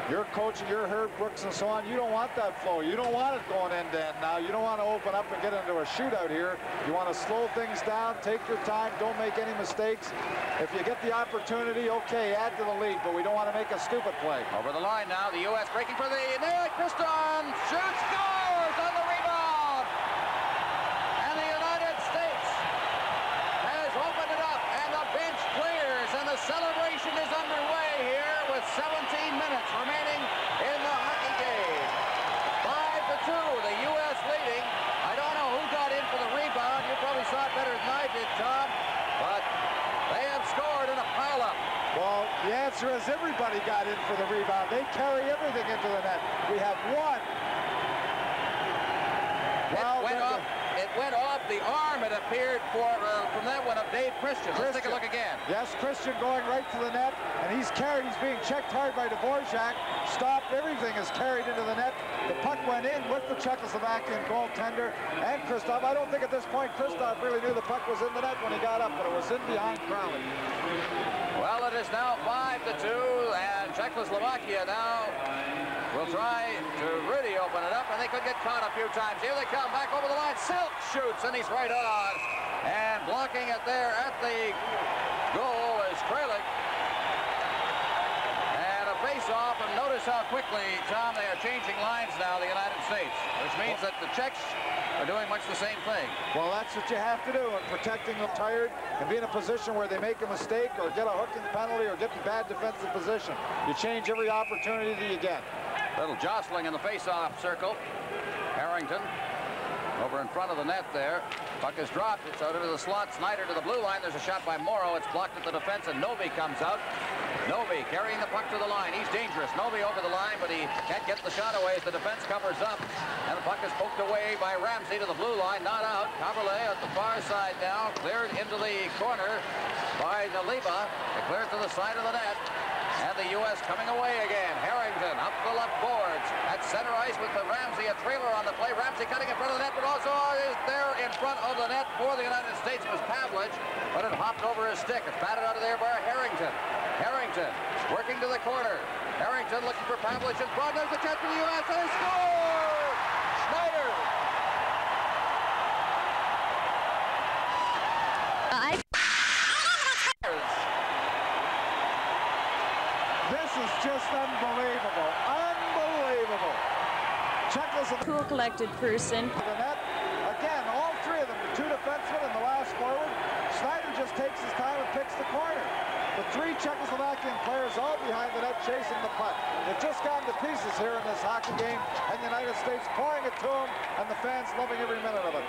your coach and your Herb Brooks and so on, you don't want that flow. You don't want it going end to end now. You don't want to open up and get into a shootout here. You want to slow things down, take your time, don't make any mistakes, If you get the opportunity, okay, add to the lead, but we don't want to make a stupid play. Over the line now, the U.S. breaking for the net. Christon shoots, scores on the rebound. And the United States has opened it up, and the bench clears, and the celebration is underway here with 17 minutes remaining in the hockey game. 5-2, the U.S. leading. I don't know who got in for the rebound. You probably saw it better than I did, Tom, but they have scored in a pileup. Well, the answer is everybody got in for the rebound. They carry everything into the net. We have one. Well, it went off the arm, it appeared, from that one of Dave Christian. Let's take a look again. Yes, Christian going right to the net, and he's carried. He's being checked hard by Dvorak. Stopped. Everything is carried into the net. The puck went in with the Czechoslovakian goaltender and Christoph. I don't think at this point Christoph really knew the puck was in the net when he got up, but it was in behind Crowley. Well, it is now 5-2, and Czechoslovakia now will try to really open it up, and they could get caught a few times. Here they come, back over the line. Silk shoots, and he's right on. And blocking it there at the goal is Kralik. And a face-off, and notice how quickly, Tom, they are changing lines now, the United States, which means that the Czechs are doing much the same thing. Well, that's what you have to do in protecting them tired and be in a position where they make a mistake or get a hooking penalty or get in bad defensive position. You change every opportunity that you get. Little jostling in the face-off circle. Harrington over in front of the net there. Puck is dropped. It's out into the slot. Snyder to the blue line. There's a shot by Morrow. It's blocked at the defense, and Novi comes out. Novi carrying the puck to the line. He's dangerous. Novi over the line, but he can't get the shot away as the defense covers up. And the puck is poked away by Ramsey to the blue line. Not out. Caberlet at the far side now. Cleared into the corner by Naliba. They cleared to the side of the net. And the U.S. coming away again. Harrington up the left boards at center ice with the Ramsey, a trailer on the play. Ramsey cutting in front of the net, but also is there in front of the net for the United States was Pavlich, but it hopped over his stick. It's batted out of there by Harrington. Harrington working to the corner. Harrington looking for Pavlich in front. There's a chance for the U.S. and they score! Snyder! This is just unbelievable. Unbelievable. Czechoslovakia. Cool, collected person. The net. Again, all three of them, the two defensemen and the last forward. Snyder just takes his time and picks the corner. The three Czechoslovakian players all behind the net chasing the puck. They've just gone to pieces here in this hockey game, and the United States pouring it to them, and the fans loving every minute of it.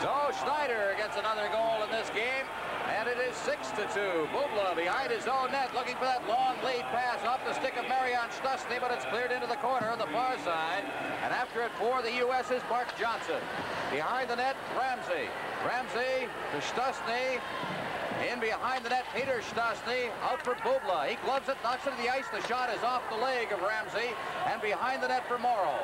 So Snyder gets another goal in this game, and it is 6-2. Bubla behind his own net, looking for that long lead pass off the stick of Marian Stastny, but it's cleared into the corner on the far side. And after it for the U.S. is Mark Johnson. Behind the net, Ramsey. Ramsey to Stastny. In behind the net, Peter Stastny out for Bubla. He gloves it, knocks it to the ice. The shot is off the leg of Ramsey. And behind the net for Morrow.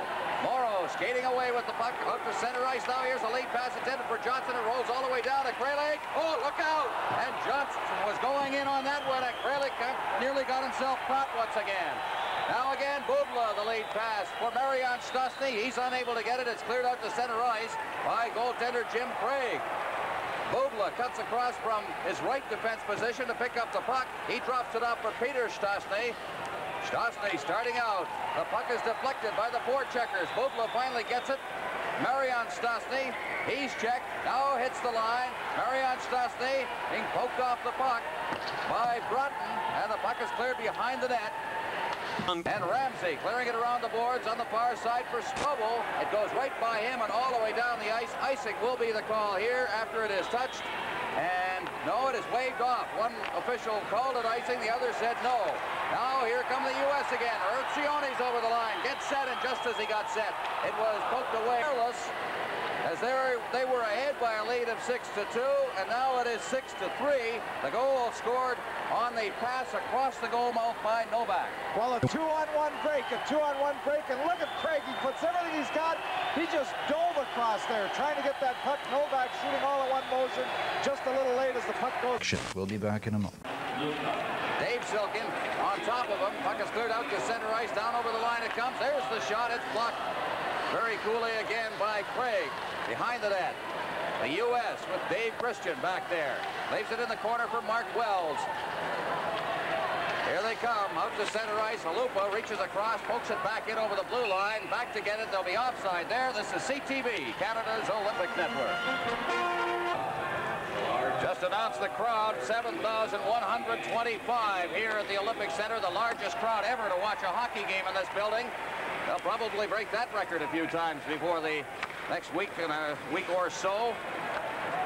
Morrow skating away with the puck out to center ice. Now here's a lead pass intended for Johnson. It rolls all the way down to Kralik. Oh, look out! And Johnson was going in on that one. And Kralik nearly got himself caught once again. Now again, Bubla, the lead pass for Marian Stastny. He's unable to get it. It's cleared out to center ice by goaltender Jim Craig. Bubla cuts across from his right defense position to pick up the puck. He drops it off for Peter Stastny. Stastny starting out. The puck is deflected by the forecheckers. Bubla finally gets it. Marian Stastny, he's checked. Now hits the line. Marian Stastny being poked off the puck by Broughton. And the puck is cleared behind the net. And Ramsey clearing it around the boards on the far side for Strobel. It goes right by him and all the way down the ice. Icing will be the call here after it is touched. And no, it is waved off. One official called it icing, the other said no. Now here come the U.S. again. Urcione's over the line. Gets set, and just as he got set, it was poked away. As they were ahead by a lead of 6-2, and now it is 6-3. The goal scored on the pass across the goal mouth by Novak. Well, a 2-on-1 break, and look at Craig. He puts everything he's got. He just dove across there, trying to get that puck. Novak shooting all in one motion, just a little late as the puck goes. We'll be back in a moment. Dave Silkin on top of him. Puck is cleared out to center ice. Down over the line it comes. There's the shot. It's blocked very coolly again by Craig. Behind the net, the U.S. with Dave Christian back there. Leaves it in the corner for Mark Wells. Here they come, out to center ice. Halupa reaches across, pokes it back in over the blue line. Back to get it. There'll be offside there. This is CTV, Canada's Olympic Network. Just announced the crowd, 7,125 here at the Olympic Center, the largest crowd ever to watch a hockey game in this building. They'll probably break that record a few times before the next week and a week or so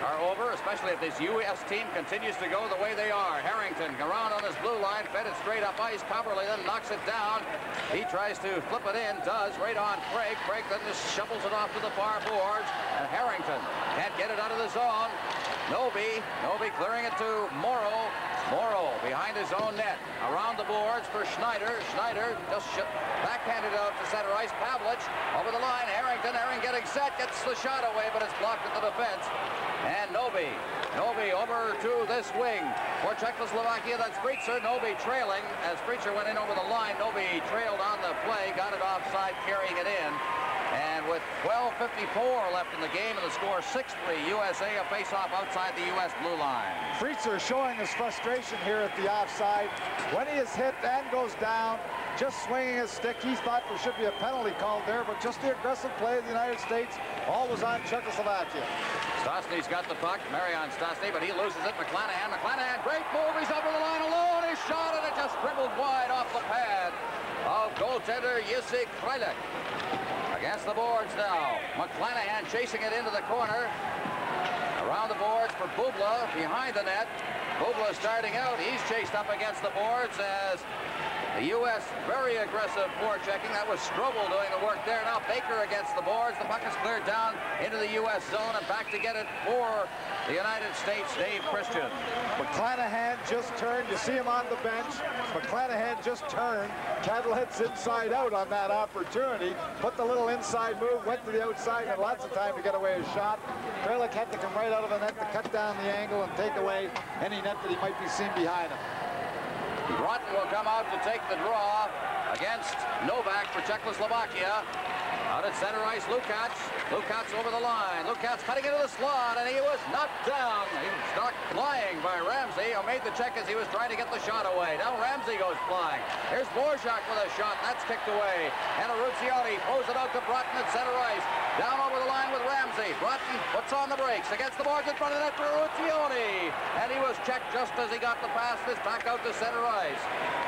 are over, especially if this U.S. team continues to go the way they are. Harrington around on his blue line, fed it straight up ice. Coverly then knocks it down. He tries to flip it in, does, right on Craig. Craig then just shovels it off to the far boards, and Harrington can't get it out of the zone. Noby clearing it to Morrow. Morrow behind his own net. Around the boards for Schneider. Schneider just backhanded out to center ice. Pavlich over the line. Harrington getting set. Gets the shot away, but it's blocked at the defense. And Noby over to this wing for Czechoslovakia. That's Spritzer. Noby trailing as Spritzer went in over the line. Noby trailed on the play. Got it offside, carrying it in. And with 12:54 left in the game, and the score 6-3, USA, a face-off outside the U.S. blue line. Spritzer showing his frustration here at the offside. When he is hit and goes down, just swinging his stick, he thought there should be a penalty called there, but just the aggressive play of the United States, all was on Czechoslovakia. Stastny's got the puck, Marian Stastny, but he loses it. McClanahan, great move, he's over the line alone, his shot, and it just dribbled wide off the pad of goaltender Jesse Krylek. Against the boards now. McClanahan chasing it into the corner. Around the boards for Bubla behind the net. Bubla starting out. He's chased up against the boards as the U.S. very aggressive forechecking. That was Strobel doing the work there. Now Baker against the boards. The puck is cleared down into the U.S. zone and back to get it for the United States, Dave Christian. McClanahan just turned. You see him on the bench. McClanahan just turned. Cadlet's inside out on that opportunity. Put the little inside move, went to the outside, and lots of time to get away his shot. Krylek had to come right out of the net to cut down the angle and take away any net that he might be seen behind him. Broughton will come out to take the draw against Novak for Czechoslovakia. Out at center ice, Lukács. Lukács over the line. Lukács cutting into the slot, and he was knocked down. He was knocked flying by Ramsey, who made the check as he was trying to get the shot away. Now Ramsey goes flying. Here's Dvorak with a shot, and that's kicked away. And Ruzioni throws it out to Broughton at center ice. Down over the line with Ramsey. Broughton puts on the brakes against the boards in front of the net for Ruzioni. And he was checked just as he got the pass. This back out to center ice.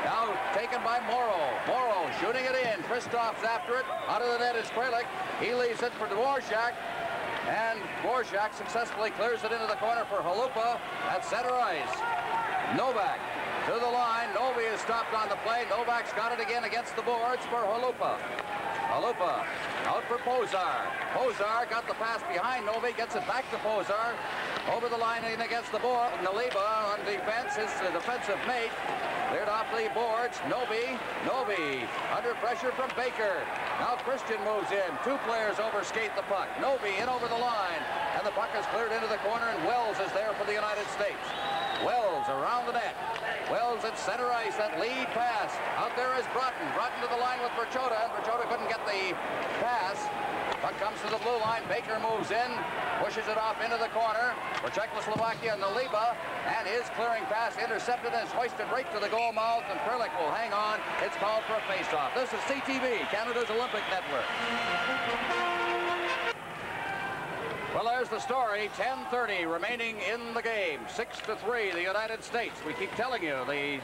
Now taken by Morrow. Morrow shooting it in. Kristoff's after it. Out of the net is Krylek. He leaves it for Dvorak. And Dvorak successfully clears it into the corner for Halupa at center ice. Novak to the line. Noby is stopped on the play. Novak's got it again against the boards for Halupa. Halupa out for Pozar. Pozar got the pass behind Noby, gets it back to Pozar. Over the line and against the board. Naliba on defense, his defensive mate. Cleared off the boards. Noby under pressure from Baker. Now Christian moves in. Two players overskate the puck. Noby in over the line. And the puck is cleared into the corner, and Wells is there for the United States. Wells around the net. Wells at center ice, that lead pass. Out there is Broughton. Broughton to the line with Berchota, and Berchota couldn't get the pass. Puck comes to the blue line. Baker moves in, pushes it off into the corner for Czechoslovakia. Naliba, and his clearing pass intercepted and is hoisted right to the goal mouth, and Krylek will hang on. It's called for a face-off. This is CTV, Canada's Olympic Network. Well, there's the story. 10:30 remaining in the game. 6-3, the United States. We keep telling you, the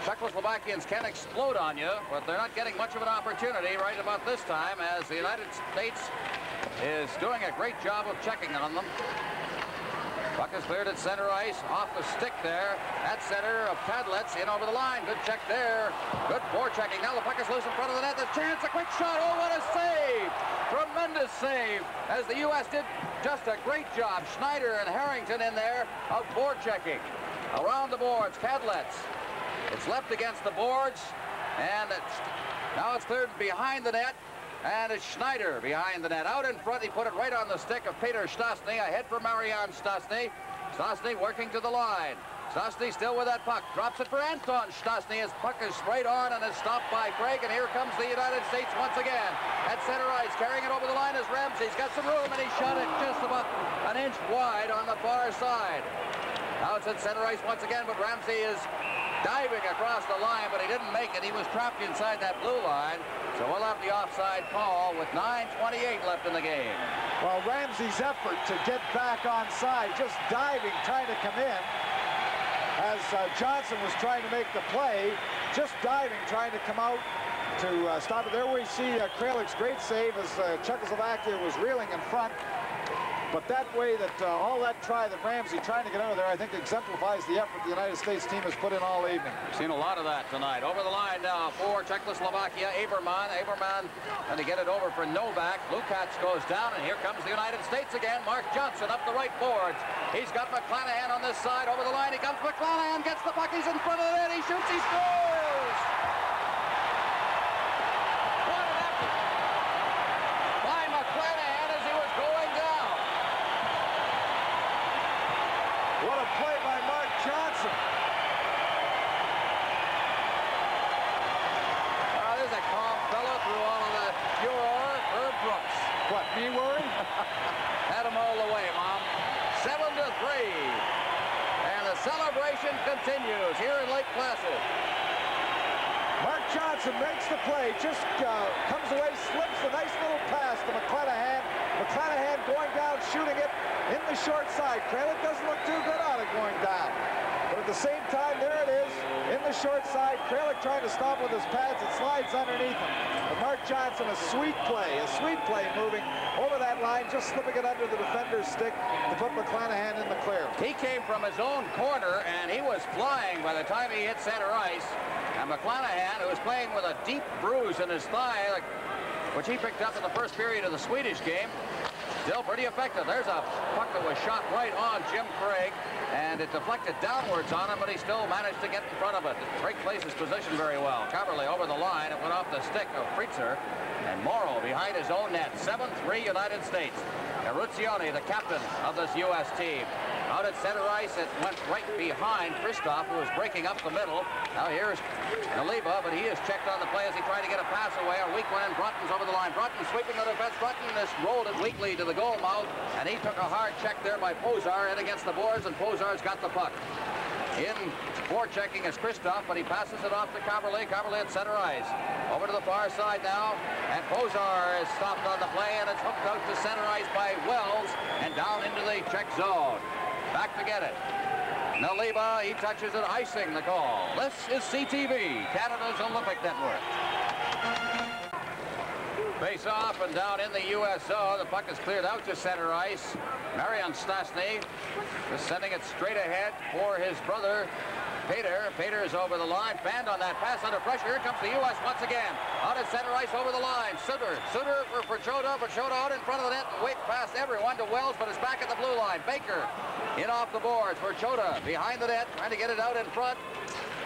Czechoslovakians can explode on you, but they're not getting much of an opportunity right about this time, as the United States is doing a great job of checking on them. Puck is cleared at center ice, off the stick there. At center of Cadlet's, in over the line. Good check there. Good forechecking. Now the puck is loose in front of the net. The chance, a quick shot. Oh, what a save! Tremendous save, as the U.S. did just a great job. Schneider and Harrington in there of forechecking. Around the boards, Cadlet's. It's left against the boards, and now it's cleared behind the net. And it's Schneider behind the net. Out in front, he put it right on the stick of Peter Stastny. Ahead for Marian Stastny. Stastny working to the line. Stastny still with that puck. Drops it for Anton Stastny. His puck is straight on and is stopped by Craig. And here comes the United States once again. At center ice, carrying it over the line is Ramsey. He's got some room, and he shot it just about an inch wide on the far side. Now it's at center ice once again, but Ramsey is diving across the line, but he didn't make it. He was trapped inside that blue line. So we'll have the offside call with 9:28 left in the game. Well, Ramsey's effort to get back onside, just diving, trying to come in, as Johnson was trying to make the play, just diving, trying to come out to stop it. There we see Kralich's great save as Czechoslovakia was reeling in front. But that way that all that try that Ramsey trying to get out of there, I think exemplifies the effort the United States team has put in all evening. We've seen a lot of that tonight. Over the line now for Czechoslovakia, Aberman and to get it over for Novak. Lukács goes down, and here comes the United States again. Mark Johnson up the right boards. He's got McClanahan on this side. Over the line, he comes. McClanahan gets the puck. He's in front of the net. He shoots. He scores! What an effort by McClanahan as he was going down. What a play by Mark Johnson. There's a calm fellow through all of the furor. Herb Brooks. What, me worry? Had him all the way, Mom. 7-3. And the celebration continues here in Lake Placid. Mark Johnson makes the play, just comes away, slips a nice little pass to McClanahan. McClanahan going down, shooting it in the short side. Kralich doesn't look too good on it going down. But at the same time, there it is, in the short side. Kralich trying to stop with his pads. It slides underneath him. But Mark Johnson, a sweet play moving over that line, just slipping it under the defender's stick to put McClanahan in the clear. He came from his own corner, and he was flying by the time he hit center ice. And McClanahan, who was playing with a deep bruise in his thigh, which he picked up in the first period of the Swedish game, still pretty effective. There's a puck that was shot right on Jim Craig, and it deflected downwards on him, but he still managed to get in front of it. Craig plays his position very well. Coverley over the line. It went off the stick of Fritzer, and Morrow behind his own net. 7-3 United States. Eruzione, the captain of this U.S. team. Out at center ice, it went right behind Christoph, who was breaking up the middle. Now here's Naliba, but he is checked on the play as he tried to get a pass away. A weak one, and Broughton's over the line. Broughton sweeping the defense. Broughton has rolled it weakly to the goal mouth, and he took a hard check there by Pozar in against the boards, and Pozar's got the puck. In forechecking is Christoph, but he passes it off to Coverley. Coverley at center ice. Over to the far side now, and Pozar is stopped on the play, and it's hooked out to center ice by Wells, and down into the Czech zone. Back to get it. Naliba, he touches it, icing the call. This is CTV, Canada's Olympic Network. Face off and down in the USO. The puck is cleared out to center ice. Marian Stastny is sending it straight ahead for his brother, Peter. Peter is over the line. Fanned on that pass under pressure. Here comes the U.S. once again. Out at center ice over the line. Sutter for Choda. But Choda out in front of the net. Wait past everyone to Wells, but it's back at the blue line. Baker in off the boards for Choda. Behind the net, trying to get it out in front.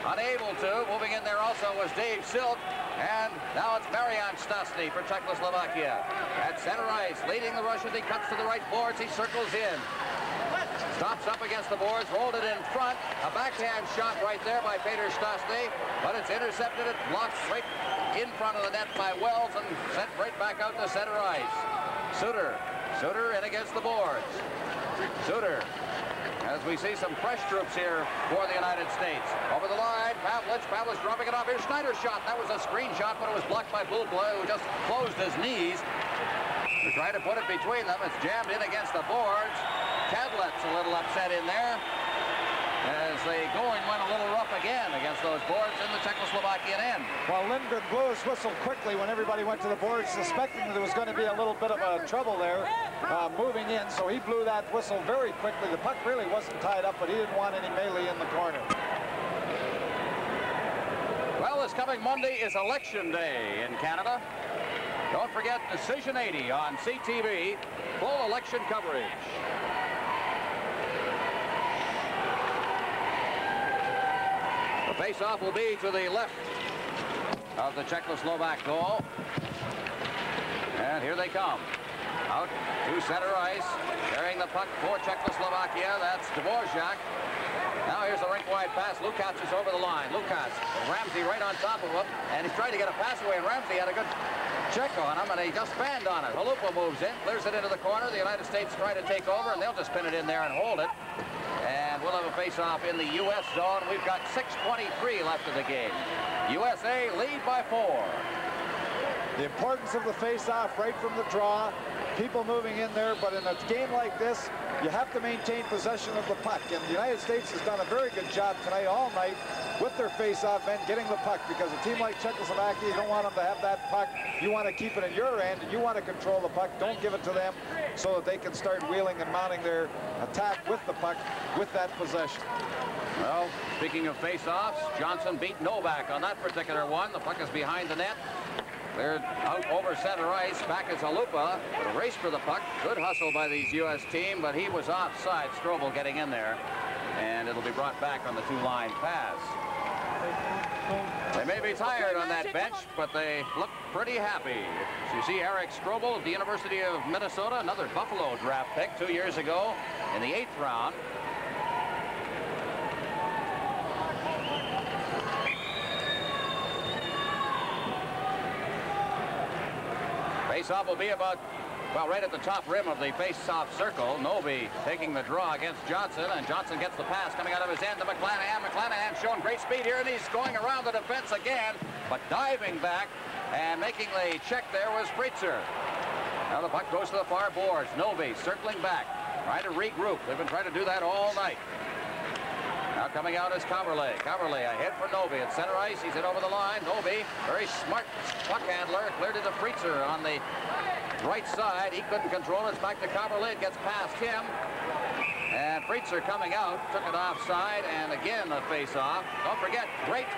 Unable to. Moving in there also was Dave Silk. And now it's Marian Stastny for Czechoslovakia. At center ice, leading the Russians. He cuts to the right boards. He circles in. Stops up against the boards, rolled it in front. A backhand shot right there by Peter Stastny, but it's intercepted. It blocks right in front of the net by Wells and sent right back out to center ice. Sutter in against the boards. Sutter, as we see some fresh troops here for the United States. Over the line, Pavlich dropping it off. Here's Schneider's shot. That was a screen shot, but it was blocked by Bulbla, who just closed his knees. They're trying to put it between them. It's jammed in against the boards. Cadlet's a little upset in there as the going went a little rough again against those boards in the Czechoslovakian end. Well, Lindgren blew his whistle quickly when everybody went to the boards, suspecting that there was going to be a little bit of a trouble there moving in, so he blew that whistle very quickly. The puck really wasn't tied up, but he didn't want any melee in the corner. Well, this coming Monday is Election Day in Canada. Don't forget Decision 80 on CTV, full election coverage. The face-off will be to the left of the Czechoslovak goal. And here they come. Out to center ice, carrying the puck for Czechoslovakia. That's Dvorak. Now here's the rink-wide pass. Lukács is over the line. Lukács, Ramsey right on top of him, and he's trying to get a pass away, and Ramsey had a good check on him, and he just fanned on it. Halupa moves in, clears it into the corner. The United States try to take over, and they'll just pin it in there and hold it. And We'll have a face-off in the U.S. zone. We've got 6:23 left of the game. USA lead by 4. The importance of the face-off right from the draw, people moving in there, but in a game like this, you have to maintain possession of the puck. And the United States has done a very good job tonight, all night, with their face-off men getting the puck, because a team like Czechoslovakia, you don't want them to have that puck. You want to keep it in your end, and you want to control the puck. Don't give it to them so that they can start wheeling and mounting their attack with the puck with that possession. Well, speaking of face-offs, Johnson beat Novak on that particular one. The puck is behind the net. Cleared out over center ice. Back is Alupa. A race for the puck. Good hustle by these U.S. team, but he was offside. Strobel getting in there. And it'll be brought back on the two-line pass. They may be tired on that bench, but they look pretty happy. So you see Eric Strobel of the University of Minnesota, another Buffalo draft pick 2 years ago in the 8th round. Face-off will be about, well, right at the top rim of the face-off circle. Novi taking the draw against Johnson, and Johnson gets the pass coming out of his end to McClanahan. McClanahan showing great speed here, and he's going around the defense again, but diving back and making the check there was Fritzer. Now the puck goes to the far boards. Novi circling back, trying to regroup. They've been trying to do that all night. Now coming out is Kaberle. Kaberle ahead for Novi at center ice. He's hit over the line. Novi, very smart puck handler, cleared it to Fritzer on the right side. He couldn't control it. It's back to Kaberle. It gets past him. And Fritzer coming out, took it offside, and again the face-off. Don't forget, great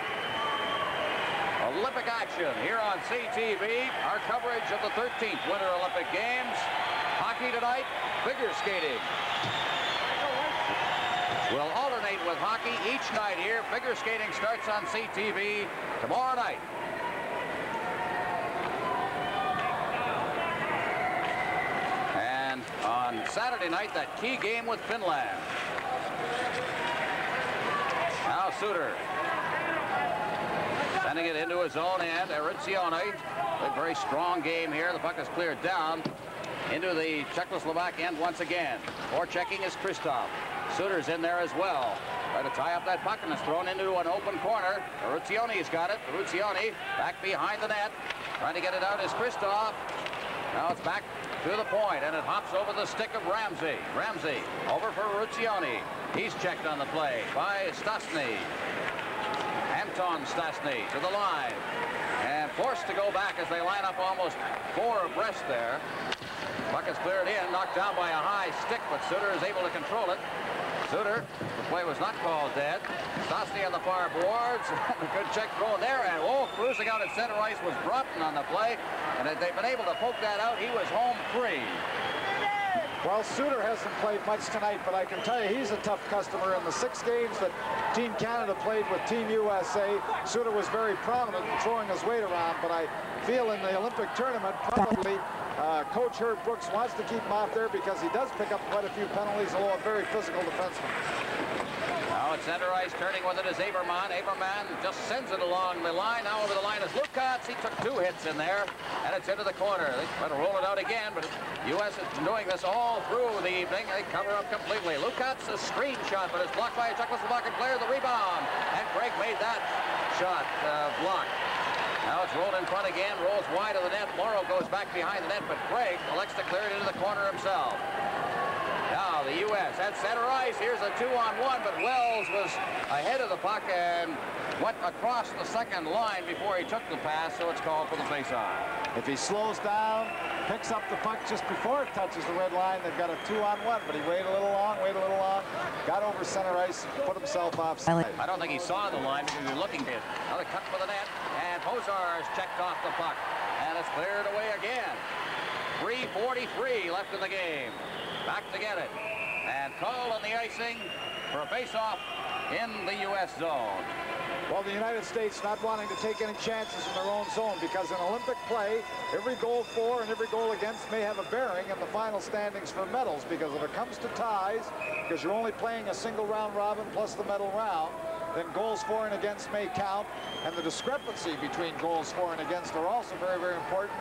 Olympic action here on CTV. Our coverage of the 13th Winter Olympic Games. Hockey tonight, figure skating. We'll alternate with hockey each night here. Figure skating starts on CTV tomorrow night. And on Saturday night, that key game with Finland. Now Suter sending it into his own end. Eruzione, a very strong game here. The puck is cleared down into the Czechoslovak end once again. Forechecking is Christoph. Suter's in there as well. Try to tie up that puck, and it's thrown into an open corner. Eruzione's got it. Eruzione back behind the net. Trying to get it out is Christoph. Now it's back to the point, and it hops over the stick of Ramsey. Ramsey over for Eruzione. He's checked on the play by Stastny. Anton Stastny to the line. And forced to go back as they line up almost 4 abreast there. Puck is cleared in, knocked down by a high stick, but Suter is able to control it. Suter, the play was not called dead. Stastny on the far boards. A good check thrown there, and Wolf cruising out at center ice was Broughton on the play, and they've been able to poke that out. He was home free. Well, Suter hasn't played much tonight, but I can tell you he's a tough customer. In the 6 games that Team Canada played with Team USA, Suter was very prominent in throwing his weight around, but I feel in the Olympic tournament, probably Coach Herb Brooks wants to keep him off there because he does pick up quite a few penalties, although a very physical defenseman. Now at center ice, turning with it is Averman. Averman just sends it along the line. Now over the line is Lukats. He took 2 hits in there, and it's into the corner. They try to roll it out again, but the U.S. has been doing this all through the evening. They cover up completely. Lukats, a screen shot, but it's blocked by a Czechoslovakian player. The rebound, and Craig made that shot blocked. Now it's rolled in front again, rolls wide of the net. Morrow goes back behind the net, but Craig elects to clear it into the corner himself. Now the U.S. at center ice. Here's a 2-on-1, but Wells was ahead of the puck and went across the second line before he took the pass, so it's called for the face-off. If he slows down, picks up the puck just before it touches the red line, they've got a 2-on-1, but he waited a little long, got over center ice, put himself offside. I don't think he saw the line because he was looking at it. Another cut for the net, and Posar's checked off the puck, and it's cleared away again. 3:43 left in the game. Back to get it, and called on the icing for a face-off in the U.S. zone. Well, the United States not wanting to take any chances in their own zone, because in Olympic play, every goal for and every goal against may have a bearing in the final standings for medals, because if it comes to ties, because you're only playing a single round robin plus the medal round, then goals for and against may count, and the discrepancy between goals for and against are also very, very important.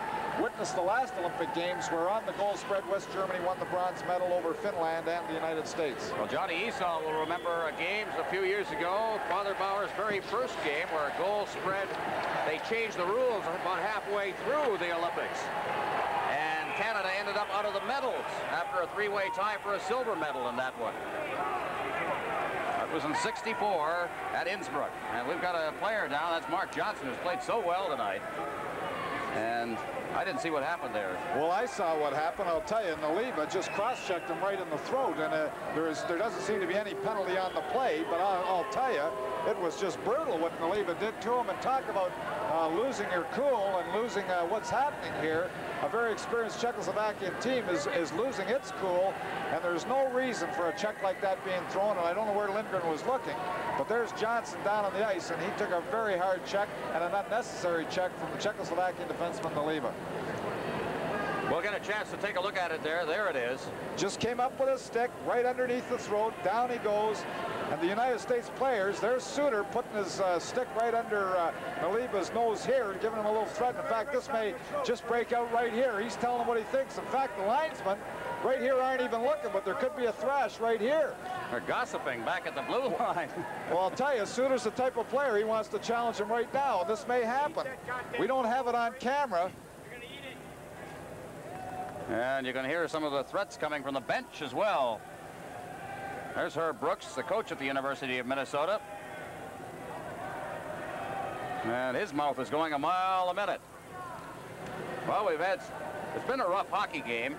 witnessed the last Olympic Games where on the goal spread West Germany won the bronze medal over Finland and the United States. Well, Johnny Esau will remember games a few years ago, Father Bauer's very first game where a goal spread, they changed the rules about halfway through the Olympics. And Canada ended up out of the medals after a three-way tie for a silver medal in that one. That was in '64 at Innsbruck. And we've got a player now, that's Mark Johnson, who's played so well tonight. And I didn't see what happened there. Well, I saw what happened. I'll tell you, Naliba just cross-checked him right in the throat, and there doesn't seem to be any penalty on the play, but I'll tell you, it was just brutal what Naliba did to him. And talk about losing your cool and losing what's happening here. A very experienced Czechoslovakian team is losing its cool, and there's no reason for a check like that being thrown, and I don't know where Lindgren was looking, but there's Johnson down on the ice, and he took a very hard check and an unnecessary check from the Czechoslovakian defenseman Naliba. We'll get a chance to take a look at it there. There it is. Just came up with a stick right underneath the throat. Down he goes. And the United States players, there's Suter putting his stick right under Naliba's nose here and giving him a little threat. In fact, this may just break out right here. He's telling him what he thinks. In fact, the linesmen right here aren't even looking, but there could be a thrash right here. They're gossiping back at the blue line. Well, I'll tell you, Suter's the type of player, he wants to challenge him right now. And this may happen. We don't have it on camera. And you can hear some of the threats coming from the bench as well. There's Herb Brooks, the coach at the University of Minnesota. And his mouth is going a mile a minute. Well, it's been a rough hockey game.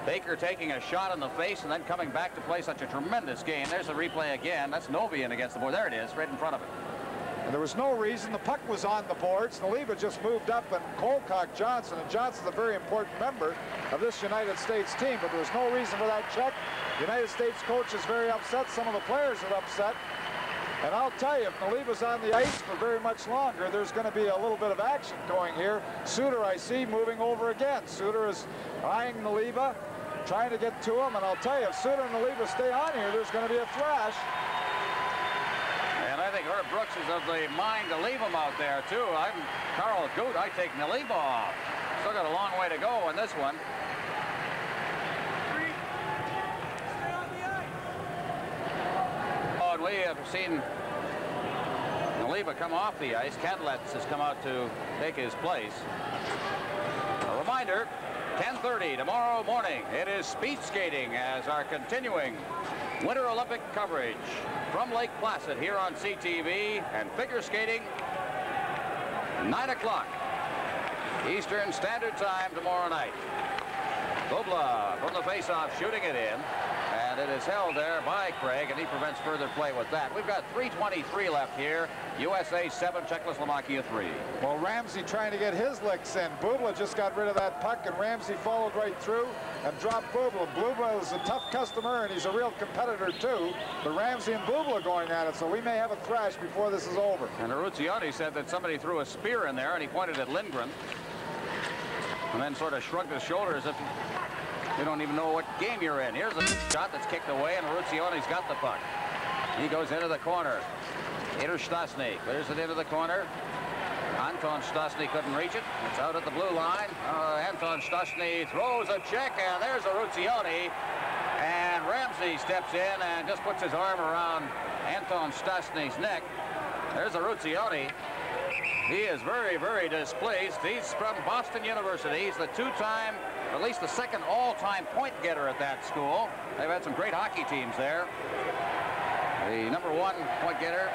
Baker taking a shot in the face and then coming back to play such a tremendous game. There's the replay again. That's Novian against the board. There it is, right in front of it. And there was no reason. The puck was on the boards. Naliba just moved up and cold-cocked Johnson. And Johnson's a very important member of this United States team. But there was no reason for that check. The United States coach is very upset. Some of the players are upset. And I'll tell you, if Naliba's on the ice for very much longer, there's going to be a little bit of action going here. Suter, I see, moving over again. Suter is eyeing Naliba, trying to get to him. And I'll tell you, if Suter and Naliba stay on here, there's going to be a thrash. And I think Herb Brooks is of the mind to leave him out there, too. I'm Carl Goot. I take Naliba off. Still got a long way to go in this one. Oh, and we have seen Naliba come off the ice. Kadletz has come out to take his place. A reminder, 10:30 tomorrow morning. It is speed skating as our continuing Winter Olympic coverage from Lake Placid here on CTV, and figure skating 9 o'clock Eastern Standard Time tomorrow night. Bubla from the face-off shooting it in, and it is held there by Craig, and he prevents further play with that. We've got 3:23 left here. USA 7, Czechoslovakia 3. Well, Ramsey trying to get his licks in. Bubla just got rid of that puck, and Ramsey followed right through and dropped Bubla. Bubla is a tough customer, and he's a real competitor, too. But Ramsey and Bubla going at it, so we may have a thrash before this is over. And Aruzzioni said that somebody threw a spear in there, and he pointed at Lindgren. And then sort of shrugged his shoulders as if you don't even know what game you're in. Here's a shot that's kicked away, and Aruzzioni's got the puck. He goes into the corner. Peter Stastny clears it into the corner. Anton Stastny couldn't reach it. It's out at the blue line. Anton Stastny throws a check, and there's Aruzzioni. And Ramsey steps in and just puts his arm around Anton Stastny's neck. There's Aruzzioni. He is very, very displeased. He's from Boston University. He's the two-time, or at least the second all-time point getter at that school. They've had some great hockey teams there. The #1 point getter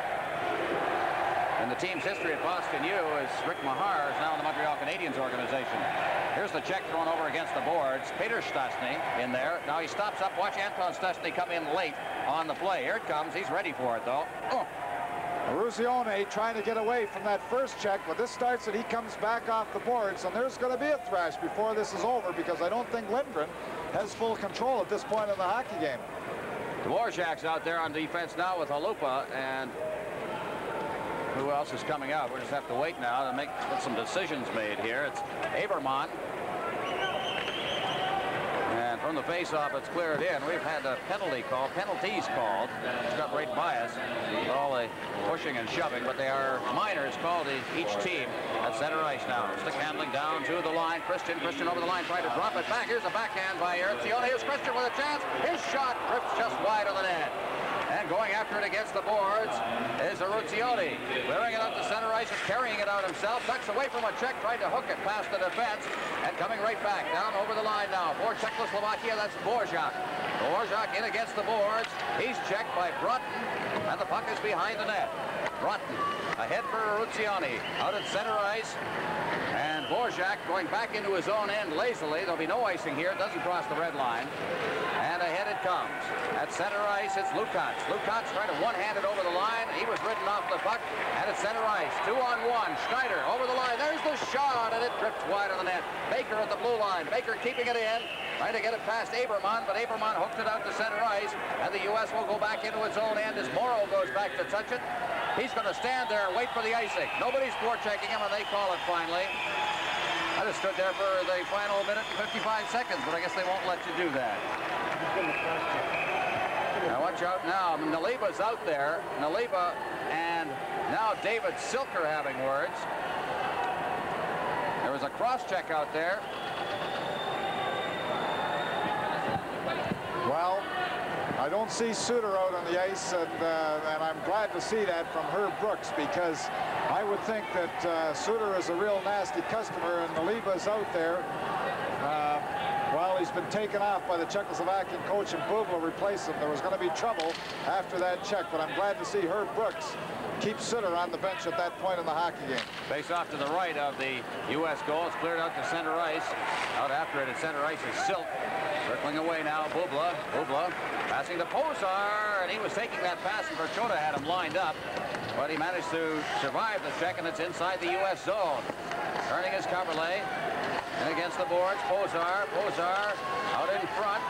in the team's history at Boston U is Rick Mahar, is now in the Montreal Canadiens organization. Here's the check thrown over against the boards. Peter Stastny in there. Now he stops up. Watch Anton Stastny come in late on the play. Here it comes. He's ready for it, though. Oh. Aruzzioni trying to get away from that first check, but this starts and he comes back off the boards, and there's going to be a thrash before this is over, because I don't think Lindgren has full control at this point in the hockey game. Dvorak's out there on defense now with Halupa, and who else is coming out? We'll just have to wait now to get some decisions made here. It's Aberman. And from the face-off, it's cleared in. We've had a penalties called. It's got great bias with all the pushing and shoving, but they are minors called each team at center ice now. Stick handling down to the line. Christian over the line, trying to drop it back. Here's a backhand by Urzioni. Here's Christian with a chance. His shot drifts just wide of the net. And going after it against the boards is Urzioni. Clearing it out to center ice and carrying it out himself. Ducks away from a Czech, tried to hook it past the defense, and coming right back down over the line now for Czechoslovakia. That's Dvorak. Dvorak in against the boards. He's checked by Broughton, and the puck is behind the net. Broughton ahead for Urzioni. Out at center ice. And Dvorak going back into his own end lazily. There'll be no icing here. It doesn't cross the red line. And ahead it comes. At center ice, it's Lukács. Lukács trying to one-hand it over the line. He was ridden off the puck. And at center ice, 2-on-1. Schneider over the line. There's the shot, and it tripped wide of the net. Baker at the blue line. Baker keeping it in. Trying to get it past Aberman, but Aberman hooked it out to center ice. And the U.S. will go back into its own end as Morrow goes back to touch it. He's going to stand there and wait for the icing. Nobody's forechecking him, and they call it finally. I just stood there for the final minute and 55 seconds, but I guess they won't let you do that. Now watch out now. Naliba's out there. Naliba and now David Silker having words. There was a cross-check out there. Well, I don't see Suter out on the ice, and I'm glad to see that from Herb Brooks, because I would think that Suter is a real nasty customer, and Naliba's out there. Well, he's been taken off by the Czechoslovakian coach, and Bubla replaced him. There was going to be trouble after that check, but I'm glad to see Herb Brooks keep Suter on the bench at that point in the hockey game. Face off to the right of the U.S. goal. It's cleared out to center ice. Out after it at center ice is Silk. Circling away now, Bubla. Bubla passing to Posar, and he was taking that pass, and Verchota had him lined up, but he managed to survive the check, and it's inside the U.S. zone. Turning his Coverley, and against the boards, Posar out in front.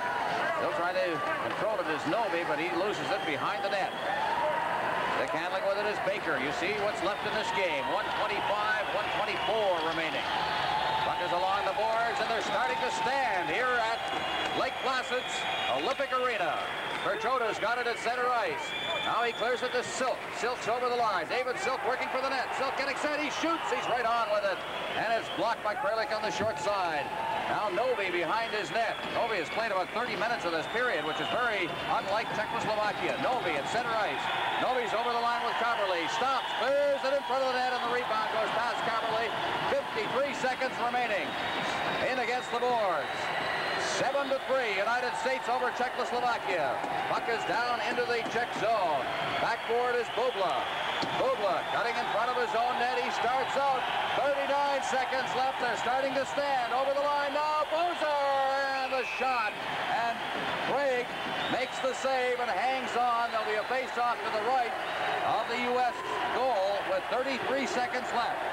Still trying to control it is Novi, but he loses it behind the net. Stick handling with it is Baker. You see what's left in this game. 125, 124 remaining. Puck is along the boards, and they're starting to stand here at Lake Placid's Olympic Arena. Verchota's got it at center ice. Now he clears it to Silk. Silk's over the line. David Silk working for the net. Silk getting set. He shoots. He's right on with it. And it's blocked by Kralik on the short side. Now Novi behind his net. Novi has played about 30 minutes of this period, which is very unlike Czechoslovakia. Novi at center ice. Novi's over the line with Coverley. Stops. Clears it in front of the net, and the rebound goes past Coverley. 53 seconds remaining. In against the boards. 7-3, United States over Czechoslovakia. Puck is down into the Czech zone. Backboard is Bubla. Bubla cutting in front of his own net. He starts out. 39 seconds left. They're starting to stand. Over the line now. Boozer! And the shot. And Craig makes the save and hangs on. There'll be a face-off to the right of the U.S. goal with 33 seconds left.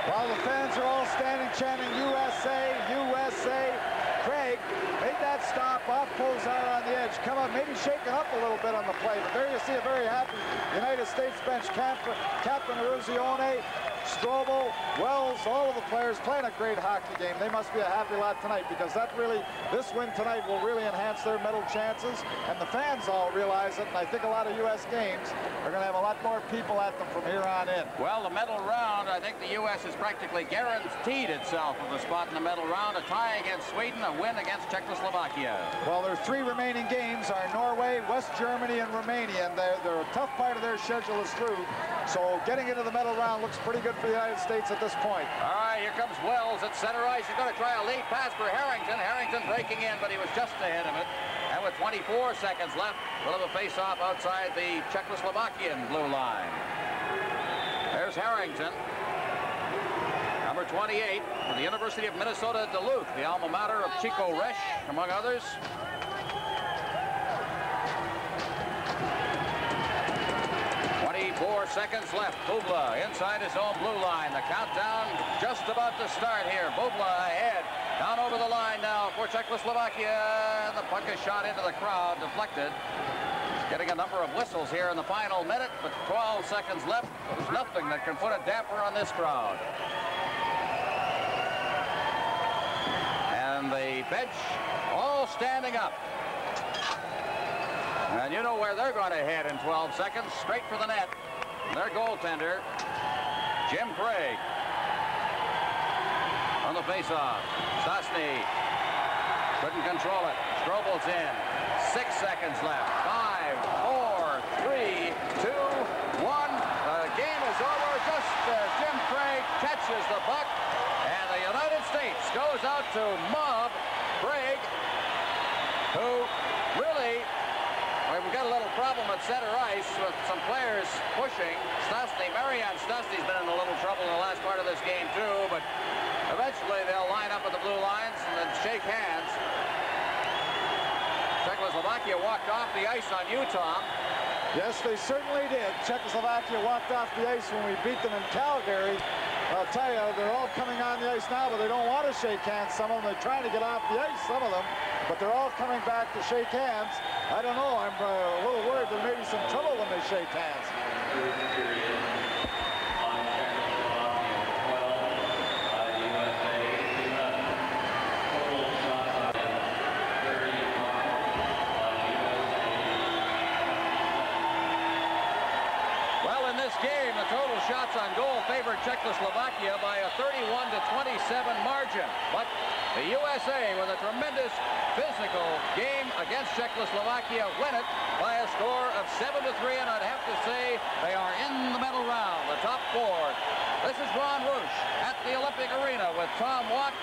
While the fans are all standing chanting USA, USA, Craig made that stop off Posar on the edge. Come on, maybe shaken up a little bit on the play, but there you see a very happy United States bench. Captain Urzioni, Strobel, Wells, all of the players playing a great hockey game. They must be a happy lot tonight, because this win tonight will really enhance their medal chances, and the fans all realize it, and I think a lot of U.S. games are going to have a lot more people at them from here on in. Well, the medal round, I think the U.S. has practically guaranteed itself with a spot in the medal round, a tie against Sweden, a win against Czechoslovakia. Well, their three remaining games are Norway, West Germany, and Romania, and they're a tough part of their schedule is through, so getting into the medal round looks pretty good for the United States at this point. All right, here comes Wells at center ice. He's going to try a lead pass for Harrington. Harrington breaking in, but he was just ahead of it. And with 24 seconds left, we'll have a face-off outside the Czechoslovakian blue line. There's Harrington, number 28, for the University of Minnesota Duluth, the alma mater of Chico Resch, among others. Seconds left. Bubla inside his own blue line. The countdown just about to start here. Bubla ahead. Down over the line now for Czechoslovakia. And the puck is shot into the crowd, deflected. Getting a number of whistles here in the final minute, but 12 seconds left. There's nothing that can put a damper on this crowd. And and the bench all standing up. And you know where they're going to head in 12 seconds, straight for the net. Their goaltender, Jim Craig. On the faceoff, Stastny couldn't control it. Strobel's in. 6 seconds left. 5, 4, 3, 2, 1. The game is over just as Jim Craig catches the puck. And the United States goes out to mob Craig, who really, we've got a little problem at center ice with some players pushing. Stastny, Marianne Stastny's been in a little trouble in the last part of this game too, but eventually they'll line up at the blue lines and then shake hands. Czechoslovakia walked off the ice on you, Tom. Yes, they certainly did. Czechoslovakia walked off the ice when we beat them in Calgary. I'll tell you, they're all coming on the ice now, but they don't want to shake hands. Some of them, they're trying to get off the ice, some of them, but they're all coming back to shake hands. I don't know, I'm a little worried there may be some trouble when they shake hands. Game, the total shots on goal favored Czechoslovakia by a 31-27 margin. But the USA, with a tremendous physical game against Czechoslovakia, win it by a score of 7-3, and I'd have to say they are in the medal round, the top 4. This is Ron Roosh at the Olympic Arena with Tom Watt.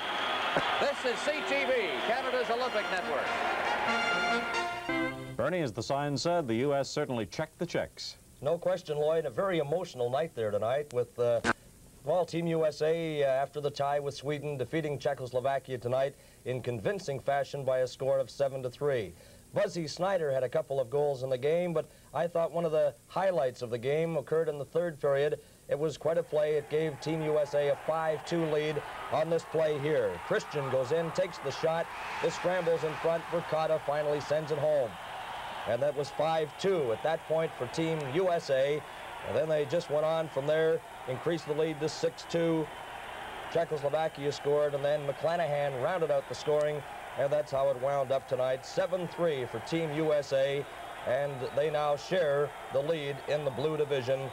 This is CTV, Canada's Olympic Network. Bernie, as the sign said, the U.S. certainly checked the Czechs. No question, Lloyd. A very emotional night there tonight with, well, Team USA, after the tie with Sweden, defeating Czechoslovakia tonight in convincing fashion by a score of 7-3. Buzzy Snyder had a couple of goals in the game, but I thought one of the highlights of the game occurred in the third period. It was quite a play. It gave Team USA a 5-2 lead on this play here. Christian goes in, takes the shot. This scrambles in front. Verkada finally sends it home. And that was 5-2 at that point for Team USA. And then they just went on from there, increased the lead to 6-2. Czechoslovakia scored, and then McClanahan rounded out the scoring, and that's how it wound up tonight. 7-3 for Team USA, and they now share the lead in the blue division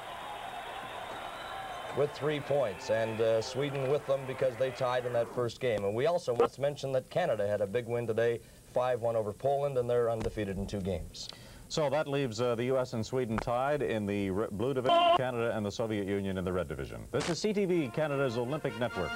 with 3 points, and Sweden with them because they tied in that first game. And we also must mention that Canada had a big win today, 5-1 over Poland, and they're undefeated in 2 games. So that leaves the U.S. and Sweden tied in the blue division, Canada and the Soviet Union in the red division. This is CTV, Canada's Olympic Network.